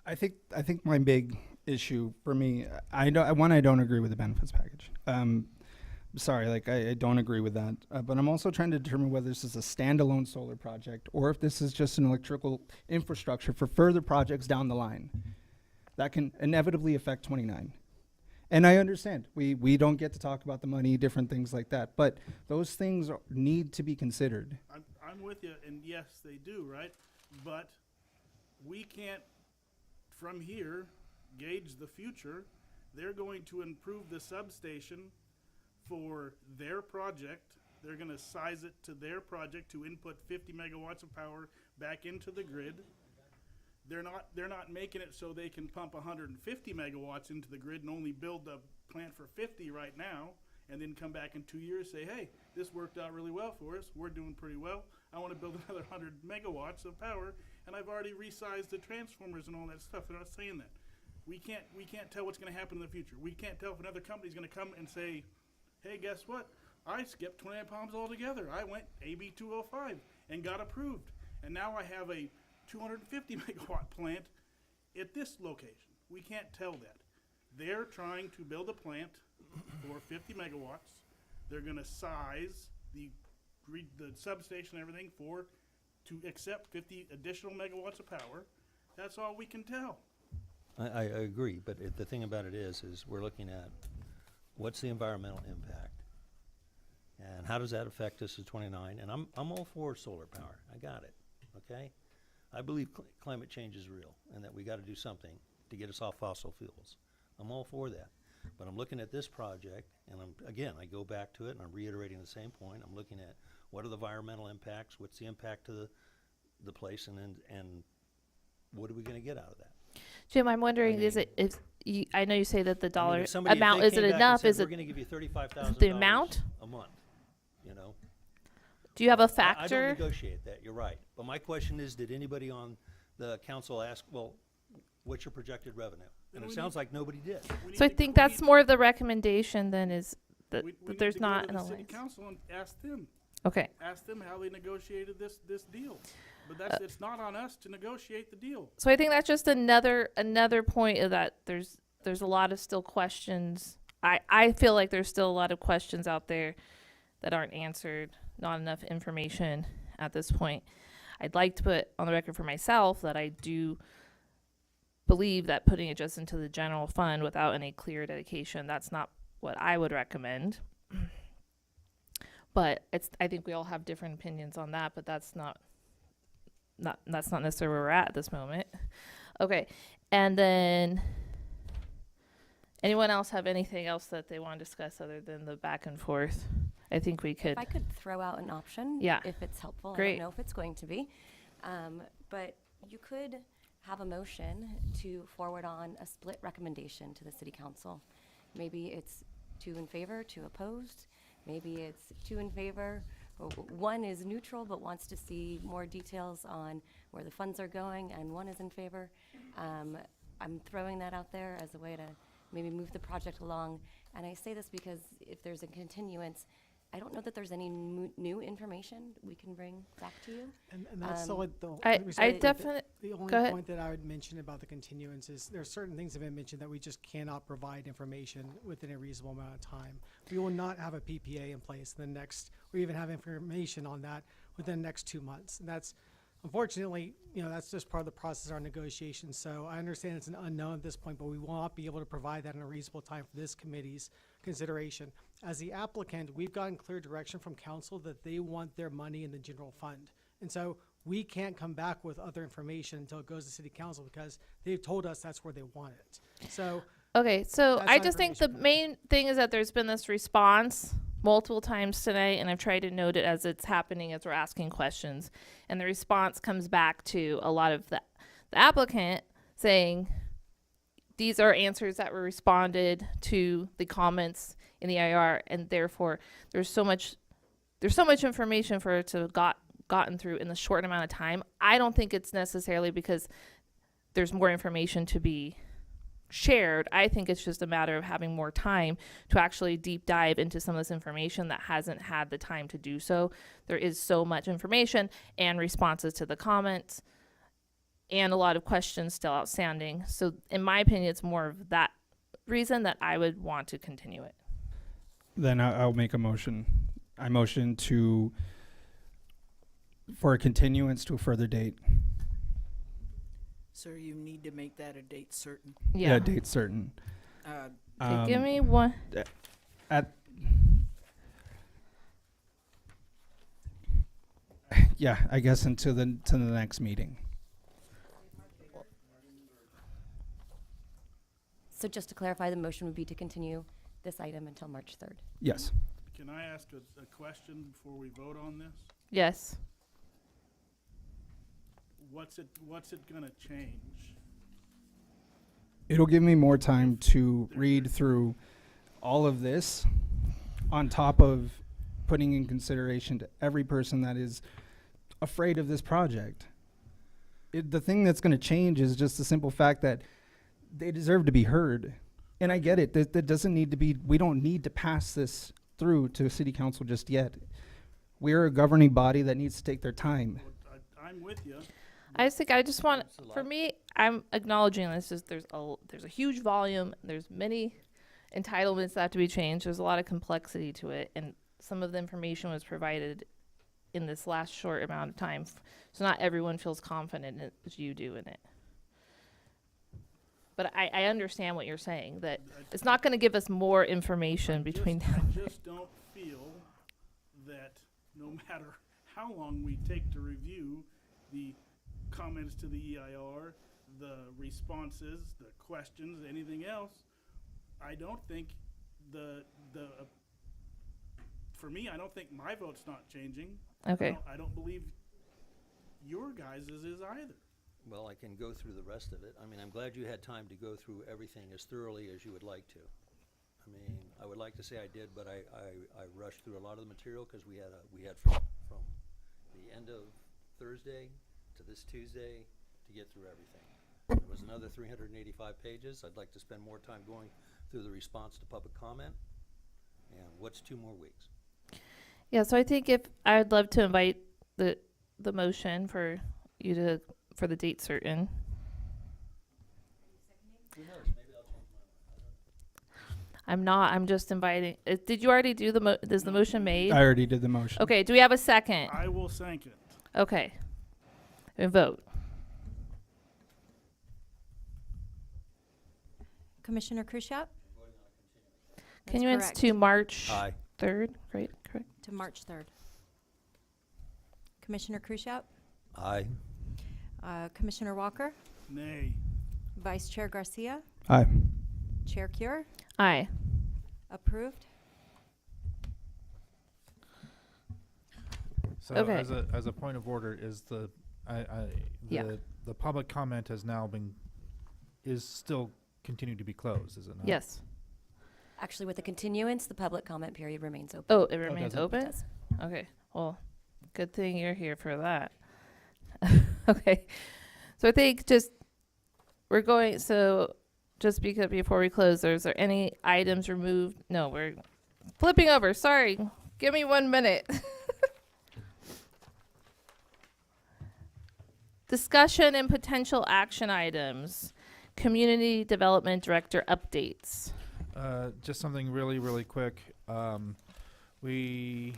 I think my big issue for me, I don't agree with the benefits package. Sorry, I don't agree with that. But I'm also trying to determine whether this is a standalone solar project or if this is just an electrical infrastructure for further projects down the line that can inevitably affect 29. And I understand we don't get to talk about the money, different things like that, but those things need to be considered. I'm with you, and yes, they do, right? But we can't, from here, gauge the future. They're going to improve the substation for their project. They're going to size it to their project to input 50 megawatts of power back into the grid. They're not making it so they can pump 150 megawatts into the grid and only build the plant for 50 right now, and then come back in 2 years and say, hey, this worked out really well for us. We're doing pretty well. I want to build another 100 megawatts of power, and I've already resized the transformers and all that stuff. They're not saying that. We can't tell what's going to happen in the future. We can't tell if another company's going to come and say, hey, guess what? I skipped 29 Palms altogether. I went AB 205 and got approved, and now I have a 250 megawatt plant at this location. We can't tell that. They're trying to build a plant for 50 megawatts. They're going to size the substation and everything to accept 50 additional megawatts of power. That's all we can tell. I agree, but the thing about it is we're looking at what's the environmental impact, and how does that affect us at 29? And I'm all for solar power. I got it. Okay. I believe climate change is real and that we got to do something to get us off fossil fuels. I'm all for that. But I'm looking at this project, and I go back to it, and I'm reiterating the same point. I'm looking at what are the environmental impacts, what's the impact to the place, and what are we going to get out of that? Jim, I'm wondering, I know you say that the dollar if amount they isn't came back and enough? said, Is we're it going to give you $35,000 the amount? a month? Do you have a I factor? don't negotiate that. You're right. But my question is, did anybody on the council ask, well, what's your projected revenue? And it sounds like nobody did. So I think that's more of the recommendation than is that We there's need to go not to an the city alliance. council and ask them. Okay. Ask them how they negotiated this deal. But it's not on us to negotiate the deal. So I think that's just another point of that there's a lot of still questions. I feel like there's still a lot of questions out there that aren't answered, not enough information at this point. I'd like to put on the record for myself that I do believe that putting it just into the general fund without any clear dedication, that's not what I would recommend. But I think we all have different opinions on that, but that's not necessarily where we're at this moment. Okay. And then anyone else have anything else that they want to discuss other than the back and forth? I think we could. If I could throw out an option, Yeah. if it's helpful. I Great. don't know if it's going to be. But you could have a motion to forward on a split recommendation to the city council. Maybe it's 2 in favor, 2 opposed. Maybe it's 2 in favor, one is neutral but wants to see more details on where the funds are going, and one is in favor. I'm throwing that out there as a way to maybe move the project along. And I say this because if there's a continuance, I don't know that there's any new information we can bring back to you. And that's the I definitely, the go only ahead. point that I would mention about the continuance is there are certain things that have been mentioned that we just cannot provide information within a reasonable amount of time. We will not have a PPA in place in the next, or even have information on that within the next 2 months. And that's, unfortunately, that's just part of the process of our negotiations. So I understand it's an unknown at this point, but we will not be able to provide that in a reasonable time for this committee's consideration. As the applicant, we've gotten clear direction from council that they want their money in the general fund. And so we can't come back with other information until it goes to city council because they've told us that's where they want it. So Okay, so That's I not just think the main thing is that there's been this response multiple times today, and I've tried to note it as it's happening as we're asking questions. And the response comes back to a lot of the applicant saying, these are answers that were responded to the comments in the IR, and therefore there's so much information for it to gotten through in the short amount of time. I don't think it's necessarily because there's more information to be shared. I think it's just a matter of having more time to actually deep dive into some of this information that hasn't had the time to do so. There is so much information and responses to the comments and a lot of questions still outstanding. So in my opinion, it's more of that reason that I would want to continue it. Then I'll make a motion. I motion for a continuance to a further date. Sir, you need to make that a date certain. Yeah. Date certain. Okay, give me one. Yeah, I guess to the next meeting. So just to clarify, the motion would be to continue this item until March 3rd. Yes. Can I ask a question before we vote on this? Yes. What's it gonna change? It'll give me more time to read through all of this on top of putting in consideration to every person that is afraid of this project. The thing that's going to change is just the simple fact that they deserve to be heard. And I get it. That doesn't need to be, we don't need to pass this through to city council just yet. We're a governing body that needs to take their time. I'm with you. I just want, for me, I'm acknowledging this. There's a huge volume. There's many entitlements that have to be changed. There's a lot of complexity to it, and some of the information was provided in this last short amount of time. So not everyone feels confident in it as you do in it. But I understand what you're saying, that it's not going to give us more information between now. I just don't feel that no matter how long we take to review the comments to the EIR, the responses, the questions, anything else, I don't think for me, I don't think my vote's not changing. Okay. I don't believe your guys' is either. Well, I can go through the rest of it. I mean, I'm glad you had time to go through everything as thoroughly as you would like to. I mean, I would like to say I did, but I rushed through a lot of the material because we had from the end of Thursday to this Tuesday to get through everything. There was another 385 pages. I'd like to spend more time going through the response to public comment. And what's 2 more weeks? Yeah, so I think I'd love to invite the motion for you to, for the date certain. Who knows? Maybe I'll change my mind. I'm not, I'm just inviting. Did you already do is the motion made? I already did the motion. Okay, do we have a second? I will second it. Okay. And vote. Commissioner Khrushchev? Continuance correct. to March Aye. 3rd. Great, correct. To March 3rd. Commissioner Khrushchev? Aye. Commissioner Walker? Nay. Vice Chair Garcia? Aye. Chair Cure? Aye. Approved. So Okay. as a point of order, is Yeah. the public comment has now is still continued to be closed, is it not? Yes. Actually, with the continuance, the public comment period remains open. Oh, it remains does it? open? It does. Okay. Well, good thing you're here for that. Okay. So I think just just because before we close, is there any items removed? No, we're flipping over. Sorry. Give me 1 minute. Discussion and potential action items. Community Development Director updates. Just something really, really quick. We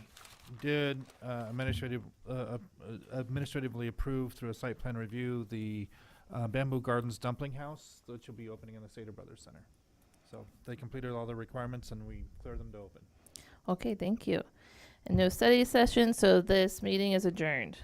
did administratively approve through a site plan review the Bamboo Gardens Dumpling House, which will be opening in the Sater Brothers Center. So they completed all the requirements and we cleared them to open. Okay, thank you. And no study session, so this meeting is adjourned.